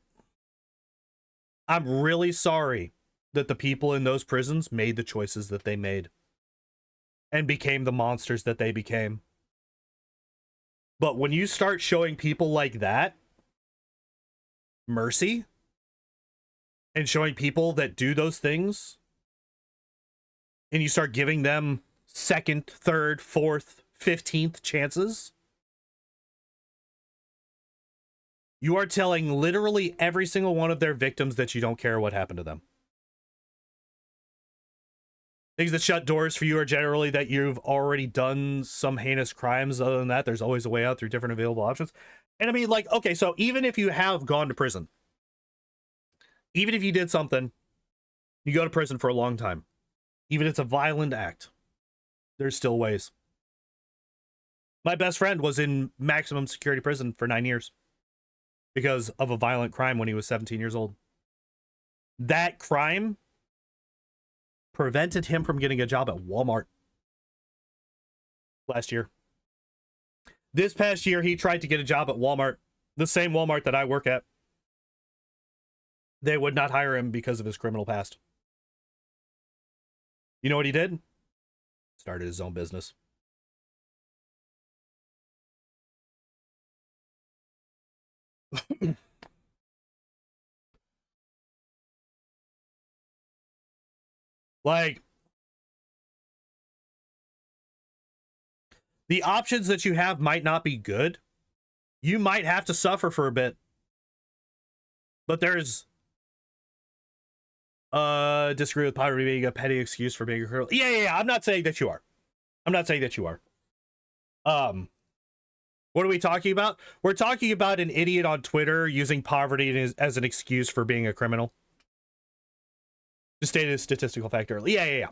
I'm really sorry that the people in those prisons made the choices that they made and became the monsters that they became. But when you start showing people like that mercy and showing people that do those things, and you start giving them second, third, fourth, 15th chances, you are telling literally every single one of their victims that you don't care what happened to them. Things that shut doors for you are generally that you've already done some heinous crimes. Other than that, there's always a way out through different available options. And I mean, like, okay, so even if you have gone to prison, even if you did something, you go to prison for a long time, even if it's a violent act, there's still ways. My best friend was in maximum security prison for 9 years because of a violent crime when he was 17 years old. That crime prevented him from getting a job at Walmart last year. This past year, he tried to get a job at Walmart, the same Walmart that I work at. They would not hire him because of his criminal past. You know what he did? Started his own business. Like, the options that you have might not be good. You might have to suffer for a bit. But there's disagree with poverty being a petty excuse for being a criminal. Yeah. I'm not saying that you are. What are we talking about? We're talking about an idiot on Twitter using poverty as an excuse for being a criminal. Just stated a statistical fact earlier. Yeah.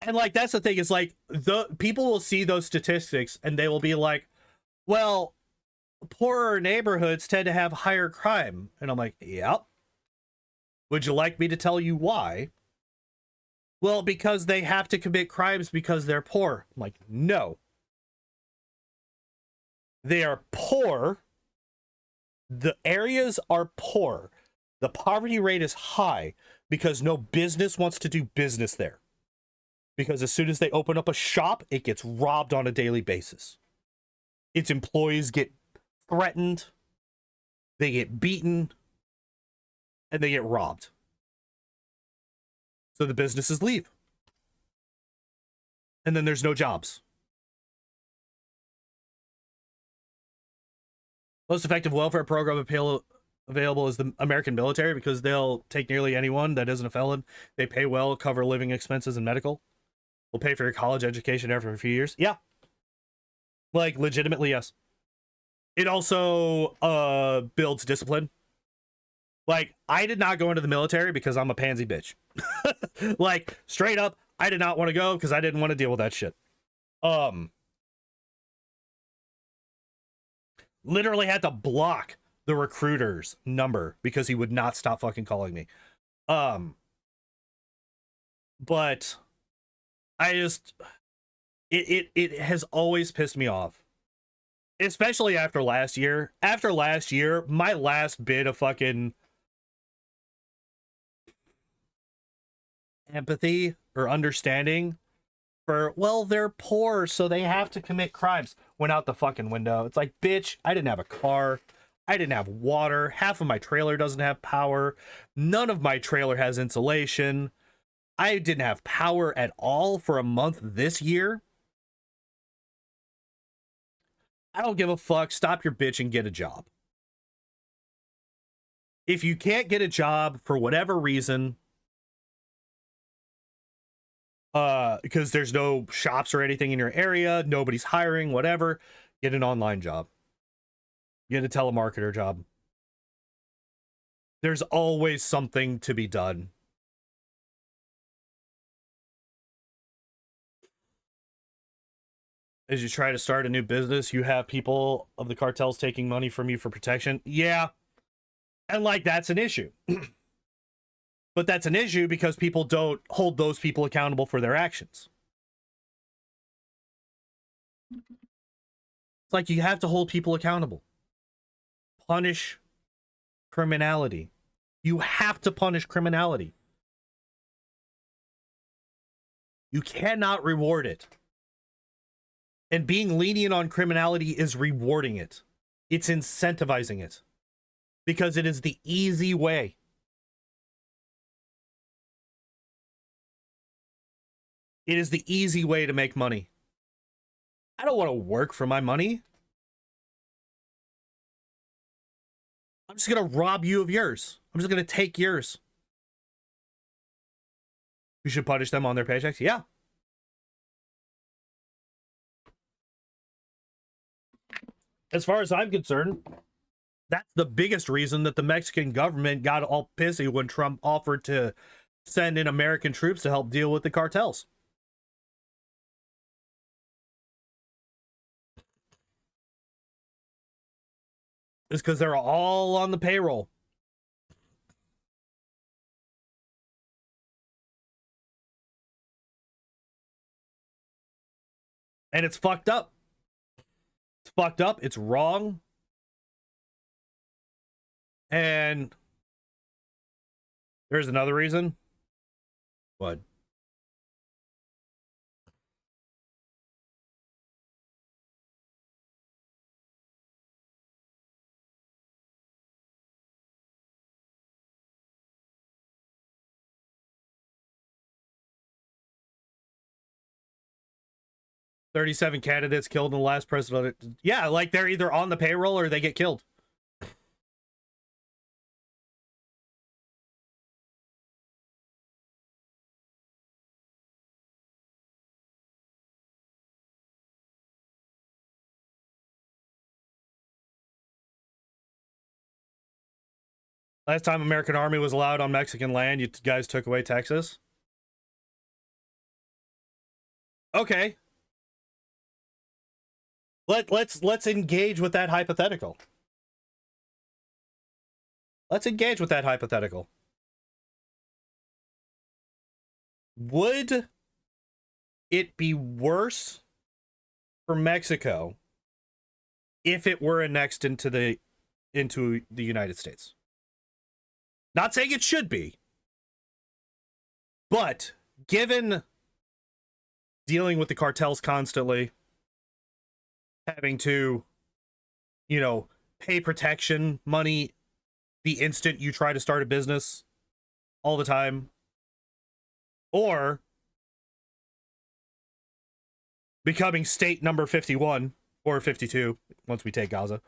And like, that's the thing, is like, the people will see those statistics and they will be like, well, poorer neighborhoods tend to have higher crime. And I'm like, yep. Would you like me to tell you why? Well, because they have to commit crimes because they're poor. I'm like, no. They are poor. The areas are poor. The poverty rate is high because no business wants to do business there. Because as soon as they open up a shop, it gets robbed on a daily basis. Its employees get threatened, they get beaten, and they get robbed. So the businesses leave. And then there's no jobs. Most effective welfare program available is the American military, because they'll take nearly anyone that isn't a felon. They pay well, cover living expenses and medical. Will pay for your college education after a few years. Yeah. Like, legitimately, yes. It also builds discipline. Like, I did not go into the military because I'm a pansy bitch. Like, straight up, I did not want to go because I didn't want to deal with that shit. Literally had to block the recruiter's number because he would not stop fucking calling me. But I just, it has always pissed me off. Especially after last year. After last year, my last bit of fucking empathy or understanding for, well, they're poor, so they have to commit crimes, went out the fucking window. It's like, bitch, I didn't have a car. I didn't have water. Half of my trailer doesn't have power. None of my trailer has insulation. I didn't have power at all for a month this year. I don't give a fuck. Stop your bitch and get a job. If you can't get a job for whatever reason, because there's no shops or anything in your area, nobody's hiring, whatever, get an online job. Get a telemarketer job. There's always something to be done. As you try to start a new business, you have people of the cartels taking money from you for protection. Yeah. And like, that's an issue. But that's an issue because people don't hold those people accountable for their actions. It's like, you have to hold people accountable. Punish criminality. You have to punish criminality. You cannot reward it. And being lenient on criminality is rewarding it. It's incentivizing it. Because it is the easy way. It is the easy way to make money. I don't want to work for my money. I'm just going to rob you of yours. I'm just going to take yours. You should punish them on their paychecks? Yeah. As far as I'm concerned, that's the biggest reason that the Mexican government got all pissy when Trump offered to send in American troops to help deal with the cartels. It's because they're all on the payroll. And it's fucked up. It's fucked up. It's wrong. And there's another reason. What? "37 candidates killed in the last presidential..." Yeah, like, they're either on the payroll or they get killed. Last time American Army was allowed on Mexican land, you guys took away Texas. Okay. Let's engage with that hypothetical. Let's engage with that hypothetical. Would it be worse for Mexico if it were annexed into the United States? Not saying it should be, but given dealing with the cartels constantly, having to, pay protection money the instant you try to start a business all the time, or becoming state number 51 or 52 once we take Gaza,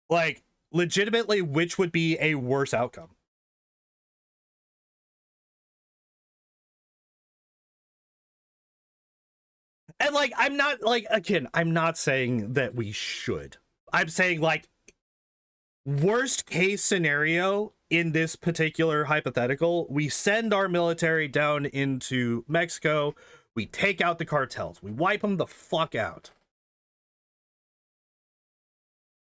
Like, legitimately, which would be a worse outcome? And like, I'm not like, again, I'm not saying that we should. I'm saying like, worst case scenario in this particular hypothetical, we send our military down into Mexico, we take out the cartels, we wipe them the fuck out.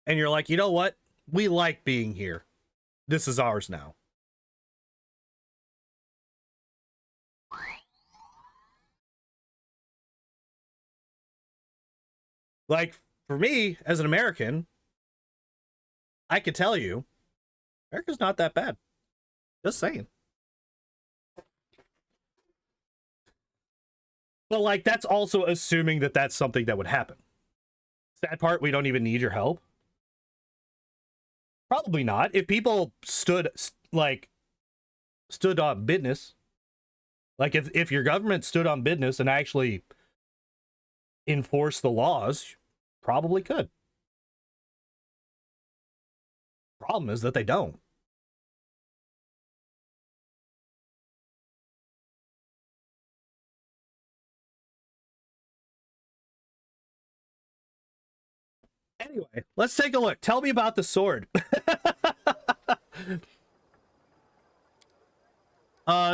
And you're like, you know what? We like being here. This is ours now. Like, for me, as an American, I could tell you, America's not that bad. Just saying. But, like, that's also assuming that that's something that would happen. Sad part, we don't even need your help. Probably not. If people stood on business, like if your government stood on business and actually enforced the laws, probably could. Problem is that they don't. Anyway, let's take a look. Tell me about the sword.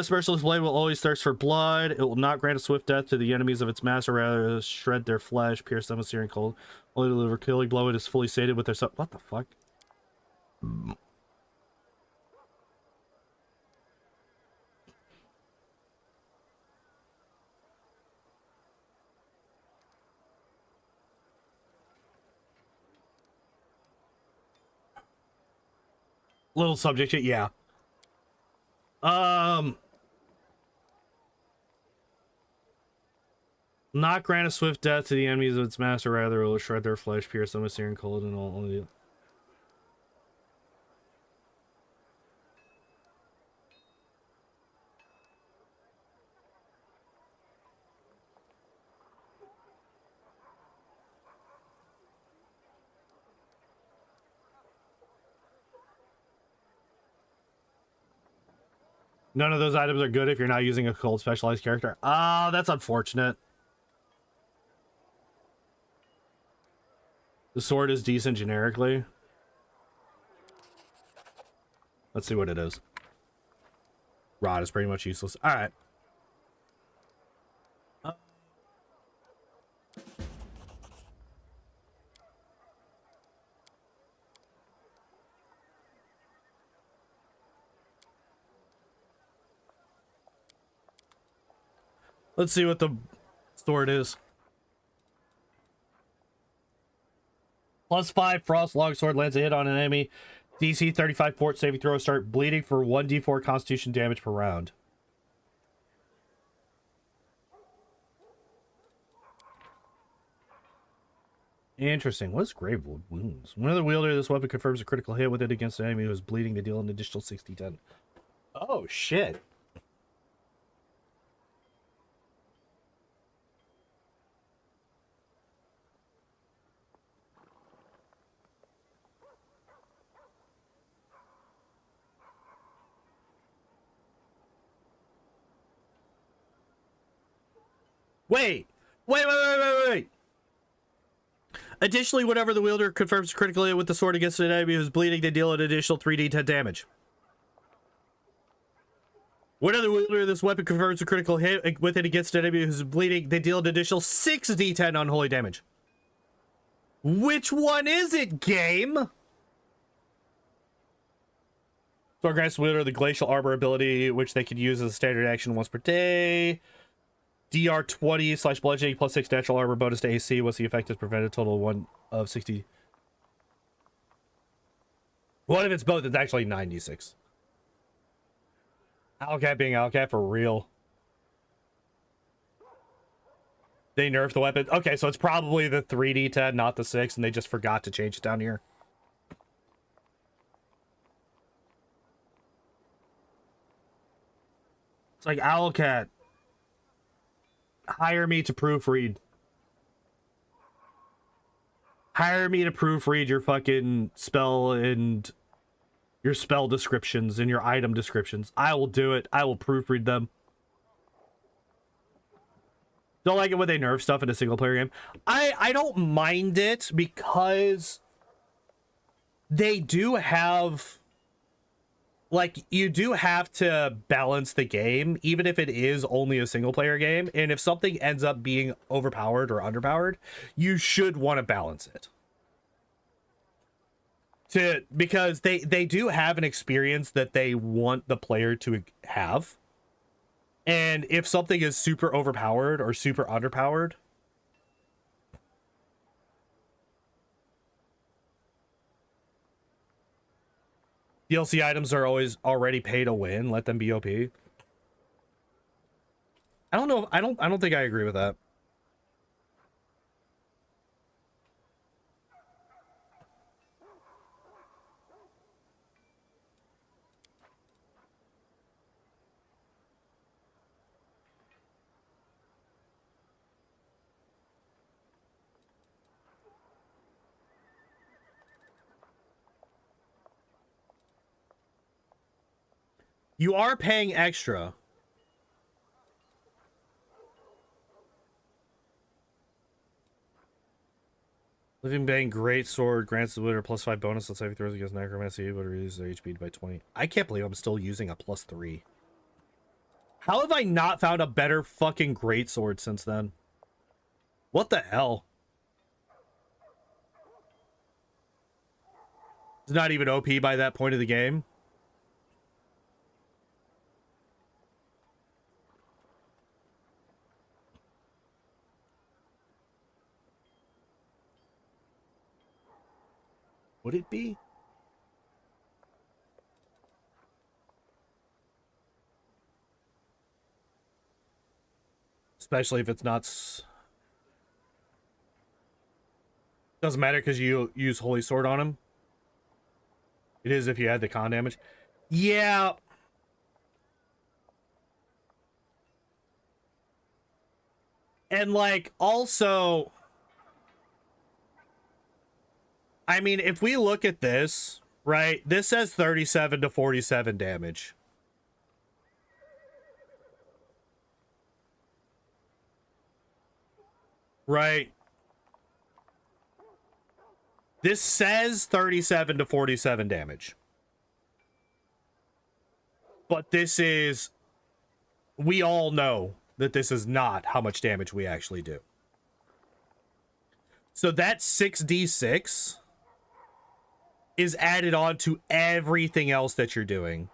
Specialist blade will always thirst for blood. It will not grant a swift death to the enemies of its master, rather shred their flesh, pierce them with searing cold. Only deliver killing blow. It is fully sated with their what the fuck? Little subject, yeah. Not grant a swift death to the enemies of its master, rather it will shred their flesh, pierce them with searing cold, and all. None of those items are good if you're not using a cold specialized character. Ah, that's unfortunate. The sword is decent generically. Let's see what it is. Rod is pretty much useless. All right. Let's see what the sword is. +5 frost longsword lands a hit on an enemy. DC 35 fort saving throw. Start bleeding for 1d4 constitution damage per round. Interesting. What is grave wounds? When the wielder of this weapon confirms a critical hit with it against an enemy who is bleeding to deal an additional 60-10. Oh shit. Wait. Additionally, whenever the wielder confirms a critical hit with the sword against an enemy who's bleeding, they deal an additional 3d10 damage. Whenever the wielder of this weapon confirms a critical hit with it against an enemy who's bleeding, they deal an additional 6d10 unholy damage. Which one is it, game? Sword grants the wielder the glacial armor ability, which they can use as a standard action once per day. DR 20/bludgeoning +6 natural armor bonus to AC. Once the effect is prevented, total 1 of 60. What if it's both? It's actually 96. Owlcat being Owlcat for real. They nerfed the weapon. Okay, so it's probably the 3d10, not the 6, and they just forgot to change it down here. It's like Owlcat. Hire me to proofread. Hire me to proofread your fucking spell and your spell descriptions and your item descriptions. I will do it. I will proofread them. Don't like it when they nerf stuff in a single player game. I don't mind it because they do have, like, you do have to balance the game, even if it is only a single player game. And if something ends up being overpowered or underpowered, you should want to balance it. Because they do have an experience that they want the player to have. And if something is super overpowered or super underpowered, DLC items are always already pay to win. Let them be OP. I don't know. I don't think I agree with that. You are paying extra. Living Bane, Great Sword, grants the winner +5 bonus. Let's say he throws against Necromancy, but reduces their HP by 20. I can't believe I'm still using a +3. How have I not found a better fucking Great Sword since then? What the hell? It's not even OP by that point of the game. Would it be? Especially if it's not... Doesn't matter because you use Holy Sword on him. It is if you add the con damage. Yeah. And, like, also... I mean, if we look at this, right? This says 37 to 47 damage. Right? This says 37 to 47 damage. But this is... We all know that this is not how much damage we actually do. So that 6d6 is added on to everything else that you're doing.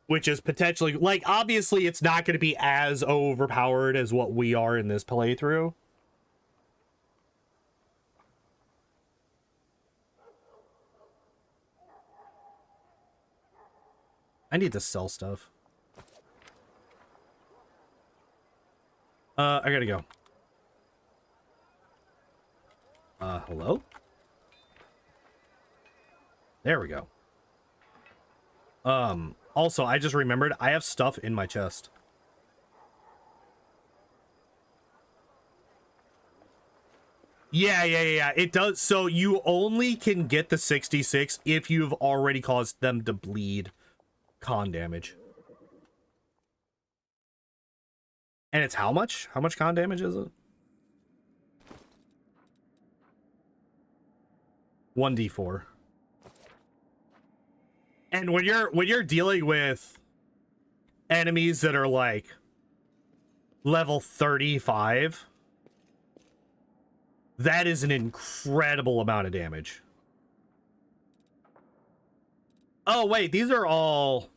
Which is potentially... Like, obviously, it's not going to be as overpowered as what we are in this playthrough. I need to sell stuff. I gotta go. Hello? There we go. Also, I just remembered I have stuff in my chest. Yeah. It does. So you only can get the 66 if you've already caused them to bleed con damage. And it's how much? How much con damage is it? 1d4. And when you're dealing with enemies that are like level 35, that is an incredible amount of damage. Oh wait, these are all...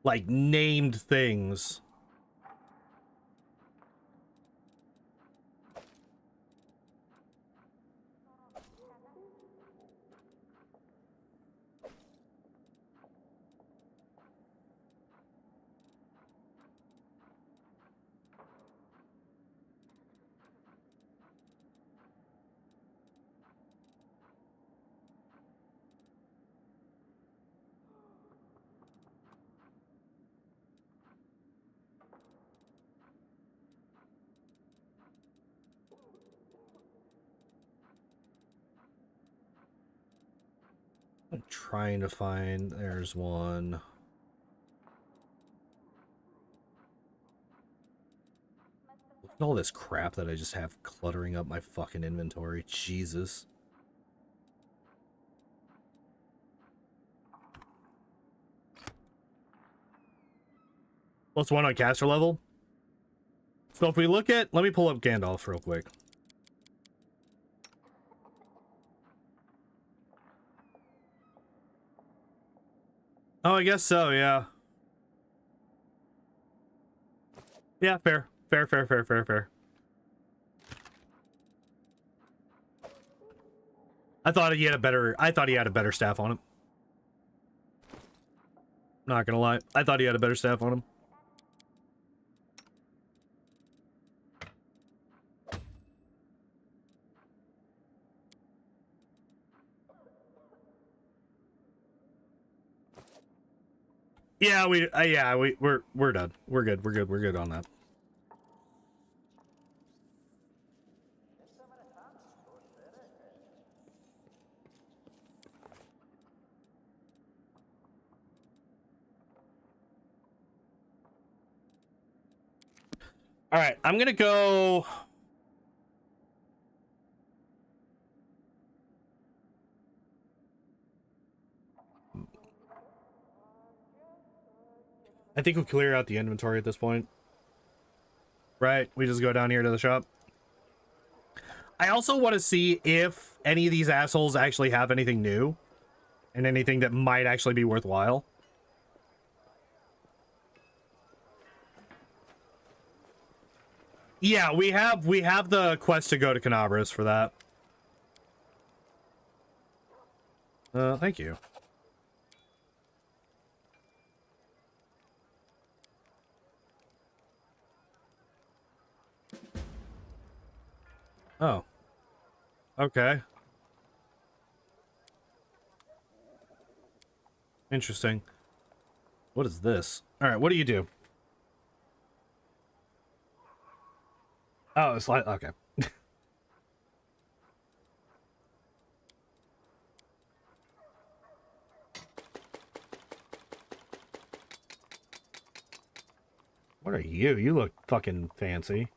like named things. I'm trying to find. There's one. Look at all this crap that I just have cluttering up my fucking inventory. Jesus. +1 on caster level. So if we look at, let me pull up Gandalf real quick. Oh, I guess so, yeah. Yeah, fair. Fair. I thought he had a better staff on him. Not gonna lie. I thought he had a better staff on him. Yeah, we're done. We're good on that. All right, I'm gonna go. I think we'll clear out the inventory at this point. Right, we just go down here to the shop. I also want to see if any of these assholes actually have anything new and anything that might actually be worthwhile. Yeah, we have the quest to go to Canabras for that. Thank you. Oh. Okay. Interesting. What is this? All right, what do you do? Oh, it's like, okay. What are you? You look fucking fancy.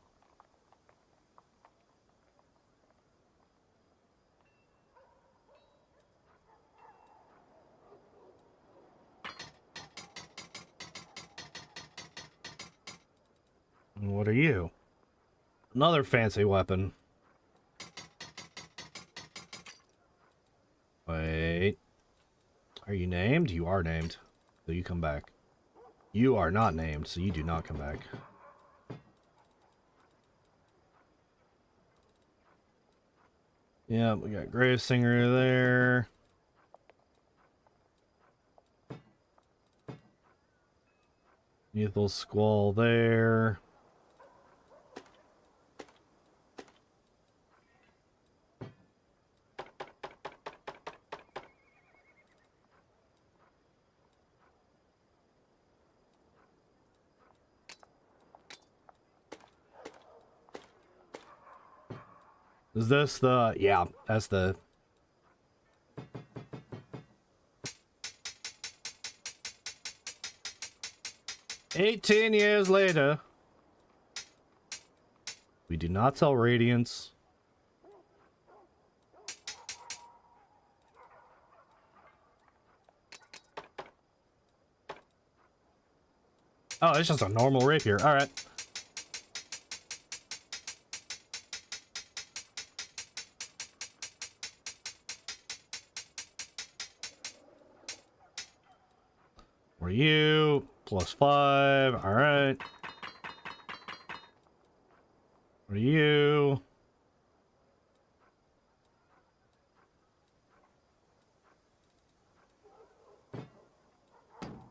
What are you? Another fancy weapon. Wait. Are you named? You are named. So you come back. You are not named, so you do not come back. Yeah, we got Grave Singer there. Youthful Squall there. Is this the... Yeah, that's the... "18 years later, we do not sell Radiance. Oh, it's just a normal rapier. All right. For you, +5. All right. For you.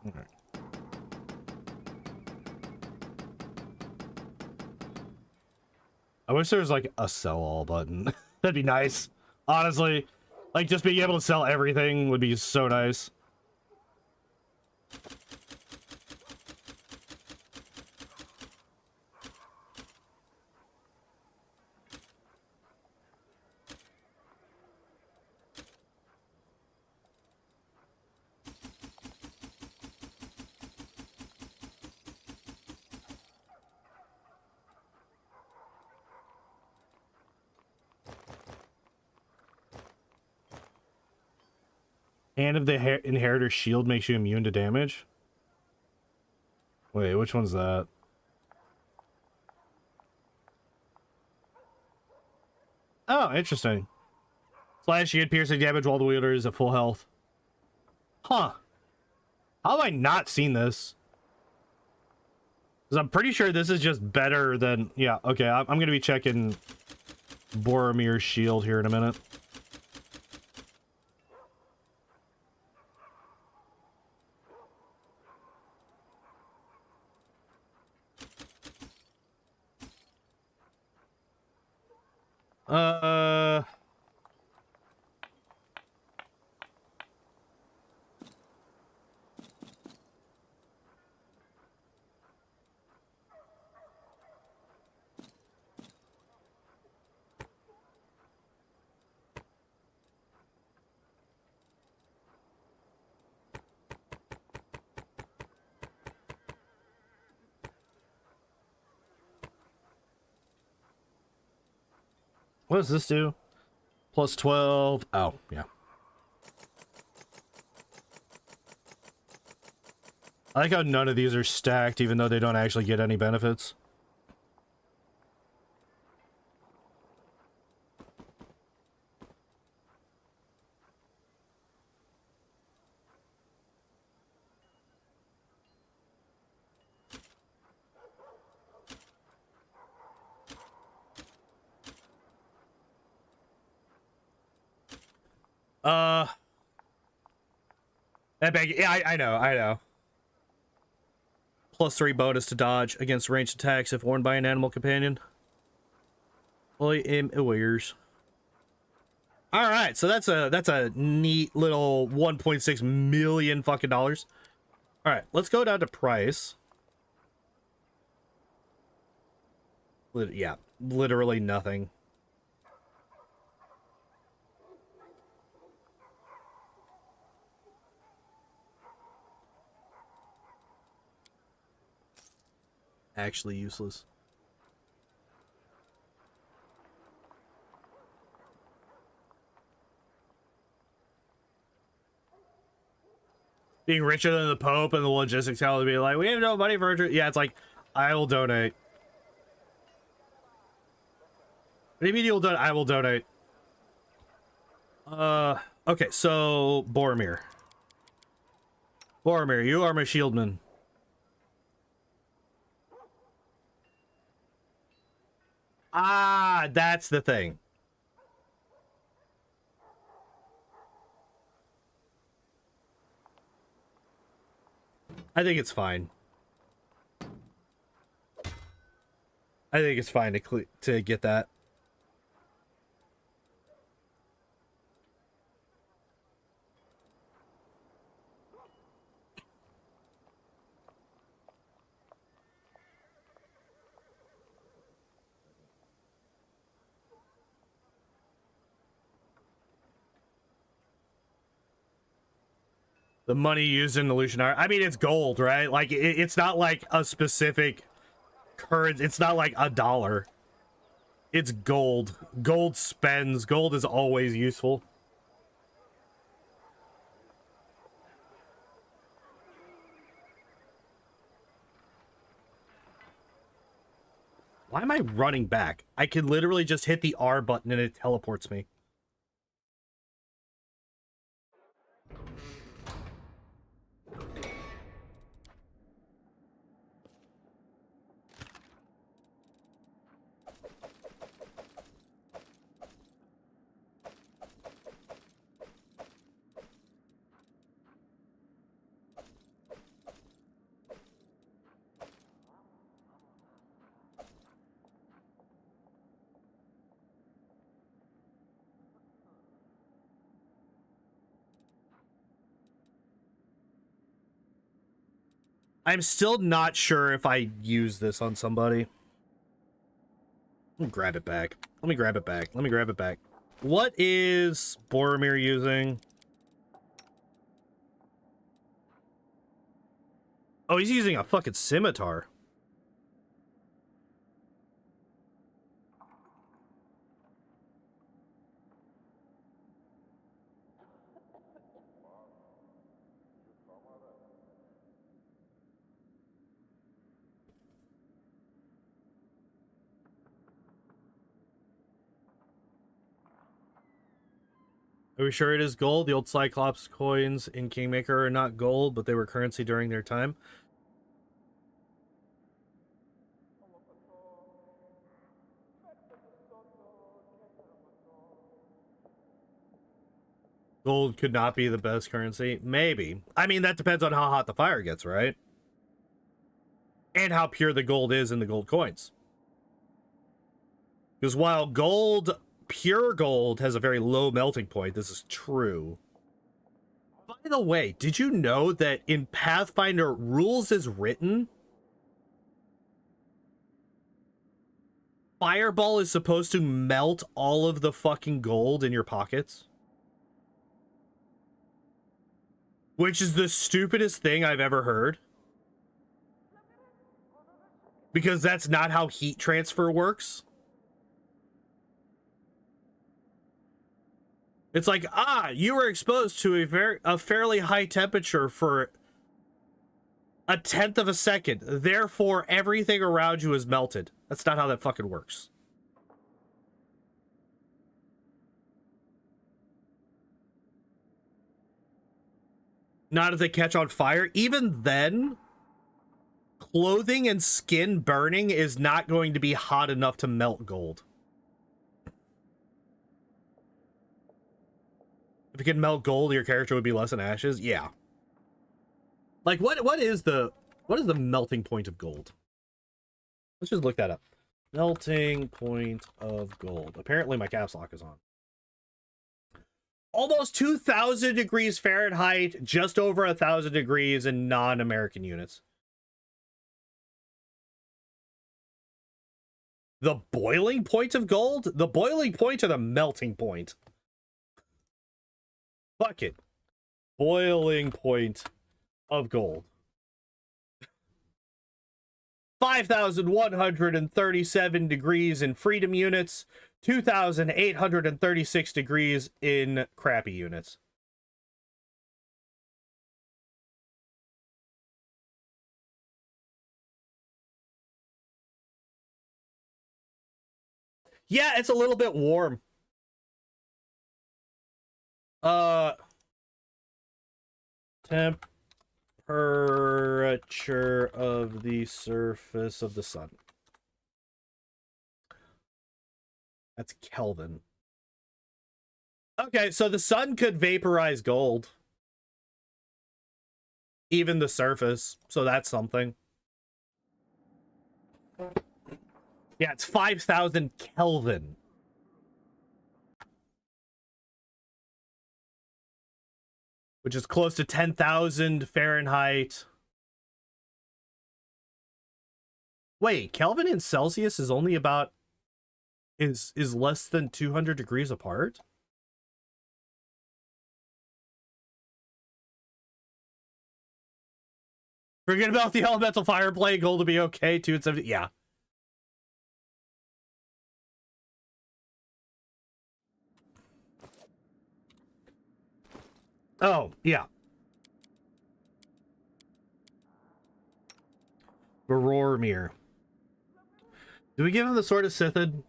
Okay. I wish there was like a sell all button. That'd be nice. Honestly, like just being able to sell everything would be so nice. Hand of the Inheritor's shield makes you immune to damage. Wait, which one's that? Oh, interesting. Slash shield piercing damage while the wielder is at full health. Huh. How have I not seen this? Because I'm pretty sure this is just better than... Yeah, okay, I'm going to be checking Boromir's shield here in a minute. What does this do? Plus 12. Oh, yeah. I like how none of these are stacked, even though they don't actually get any benefits. That bag, yeah, I know. Plus 3 bonus to dodge against ranged attacks if worn by an animal companion. I am awares. All right, so that's a neat little 1.6 million fucking dollars. All right, let's go down to price. Yeah, literally nothing. Actually useless. Being richer than the Pope and the logistics hell to be like, we have no money for it. Yeah, it's like, I will donate. What do you mean you'll donate? I will donate. Okay, so Boromir. Boromir, you are my shieldman. Ah, that's the thing. I think it's fine. I think it's fine to get that. The money used in Illusionar. I mean, it's gold, right? Like, it's not like a specific currency. It's not like $1. It's gold. Gold spends. Gold is always useful. Why am I running back? I can literally just hit the R button and it teleports me. I'm still not sure if I use this on somebody. Let me grab it back. Let me grab it back. Let me grab it back. What is Boromir using? Oh, he's using a fucking scimitar. Are we sure it is gold? The old Cyclops coins in Kingmaker are not gold, but they were currency during their time. Gold could not be the best currency. Maybe. I mean, that depends on how hot the fire gets, right? And how pure the gold is in the gold coins. Because while gold, pure gold, has a very low melting point, this is true. By the way, did you know that in Pathfinder, rules as written, Fireball is supposed to melt all of the fucking gold in your pockets? Which is the stupidest thing I've ever heard. Because that's not how heat transfer works. It's like, you were exposed to a fairly high temperature for a tenth of a second. Therefore, everything around you is melted. That's not how that fucking works. Not if they catch on fire. Even then, clothing and skin burning is not going to be hot enough to melt gold. If you could melt gold, your character would be less than ashes. Yeah. Like, what is the melting point of gold? Let's just look that up. Melting point of gold. Apparently my caps lock is on. Almost 2,000 degrees Fahrenheit, just over 1,000 degrees in non-American units. The boiling point of gold? The boiling point or the melting point? Fuck it. Boiling point of gold. 5,137 degrees in freedom units, 2,836 degrees in crappy units. Yeah, it's a little bit warm. Temperature of the surface of the sun. That's Kelvin. Okay, so the sun could vaporize gold. Even the surface. So that's something. Yeah, it's 5,000 Kelvin. Which is close to 10,000 Fahrenheit. Wait, Kelvin and Celsius is only about... is less than 200 degrees apart? Forget about the elemental fire play, gold to be okay, 270. Yeah. Oh, yeah. Barormir. Do we give him the Sword of Sithid?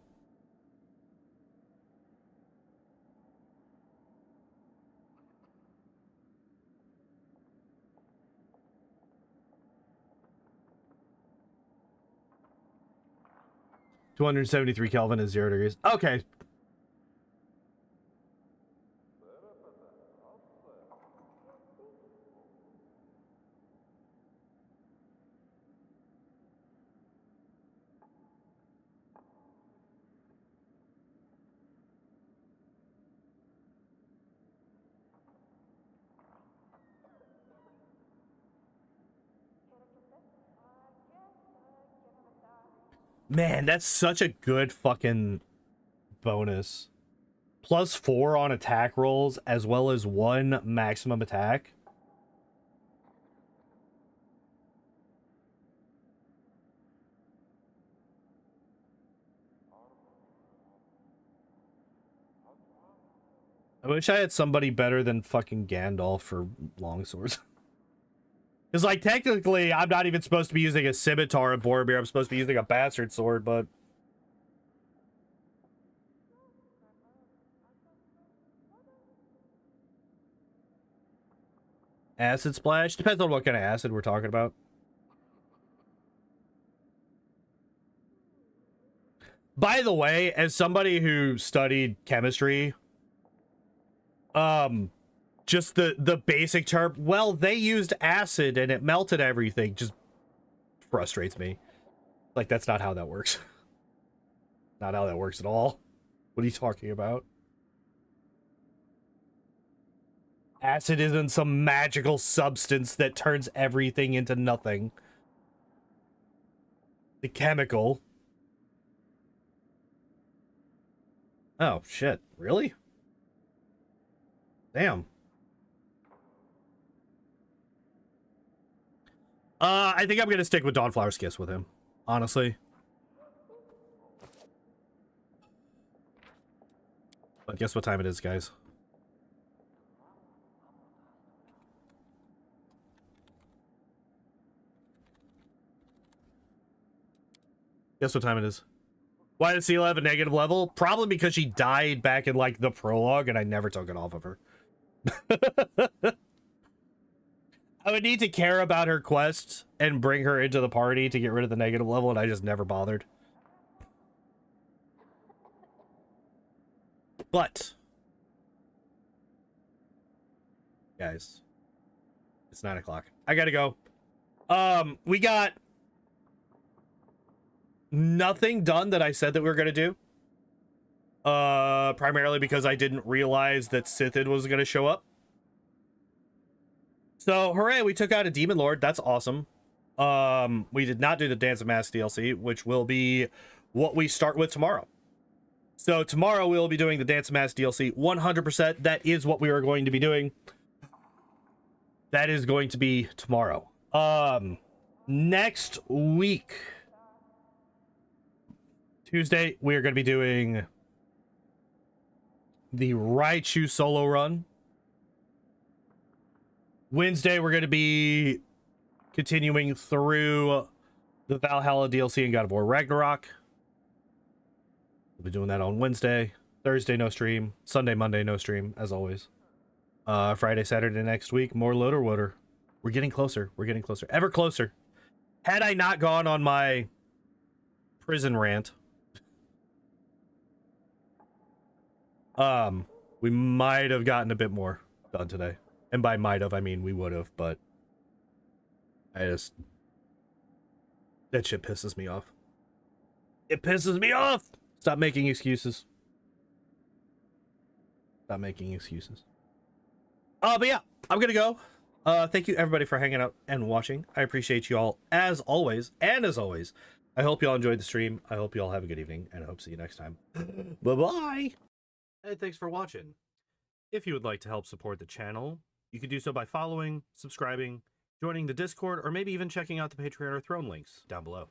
$273 Kelvin is 0 degrees. Okay. Man, that's such a good fucking bonus. +4 on attack rolls, as well as 1 maximum attack. I wish I had somebody better than fucking Gandalf for longswords. Because, like, technically, I'm not even supposed to be using a scimitar in Boromir. I'm supposed to be using a bastard sword, but... Acid splash? Depends on what kind of acid we're talking about. By the way, as somebody who studied chemistry, just the basic term, well, they used acid and it melted everything, just frustrates me. Like, that's not how that works. Not how that works at all. What are you talking about? Acid isn't some magical substance that turns everything into nothing. The chemical. Oh, shit. Really? Damn. I think I'm gonna stick with Dawnflower's Kiss with him, honestly. But guess what time it is, guys? Guess what time it is? Why did Celia have a negative level? Probably because she died back in, like, the prologue, and I never took it off of her. I would need to care about her quest and bring her into the party to get rid of the negative level, and I just never bothered. But, guys, it's 9 o'clock. I gotta go. We got nothing done that I said that we were gonna do. Primarily because I didn't realize that Sithid was gonna show up. So, hooray, we took out a Demon Lord. That's awesome. We did not do the Dance of Mask DLC, which will be what we start with tomorrow. So, tomorrow we'll be doing the Dance of Mask DLC 100%. That is what we are going to be doing. That is going to be tomorrow. Next week, Tuesday, we are going to be doing the Raichu solo run. Wednesday, we're going to be continuing through the Valhalla DLC and God of War Ragnarok. We'll be doing that on Wednesday. Thursday, no stream. Sunday, Monday, no stream, as always. Friday, Saturday next week, more LOTR. We're getting closer. We're getting closer. Ever closer. Had I not gone on my prison rant, we might have gotten a bit more done today. And by might have, I mean we would have, but that shit pisses me off. It pisses me off! Stop making excuses. Stop making excuses. But yeah, I'm gonna go. Thank you everybody for hanging out and watching. I appreciate you all as always. And as always, I hope you all enjoyed the stream. I hope you all have a good evening, and I hope to see you next time. Bye-bye! And thanks for watching. If you would like to help support the channel, you can do so by following, subscribing, joining the Discord, or maybe even checking out the Patreon or Throne links down below.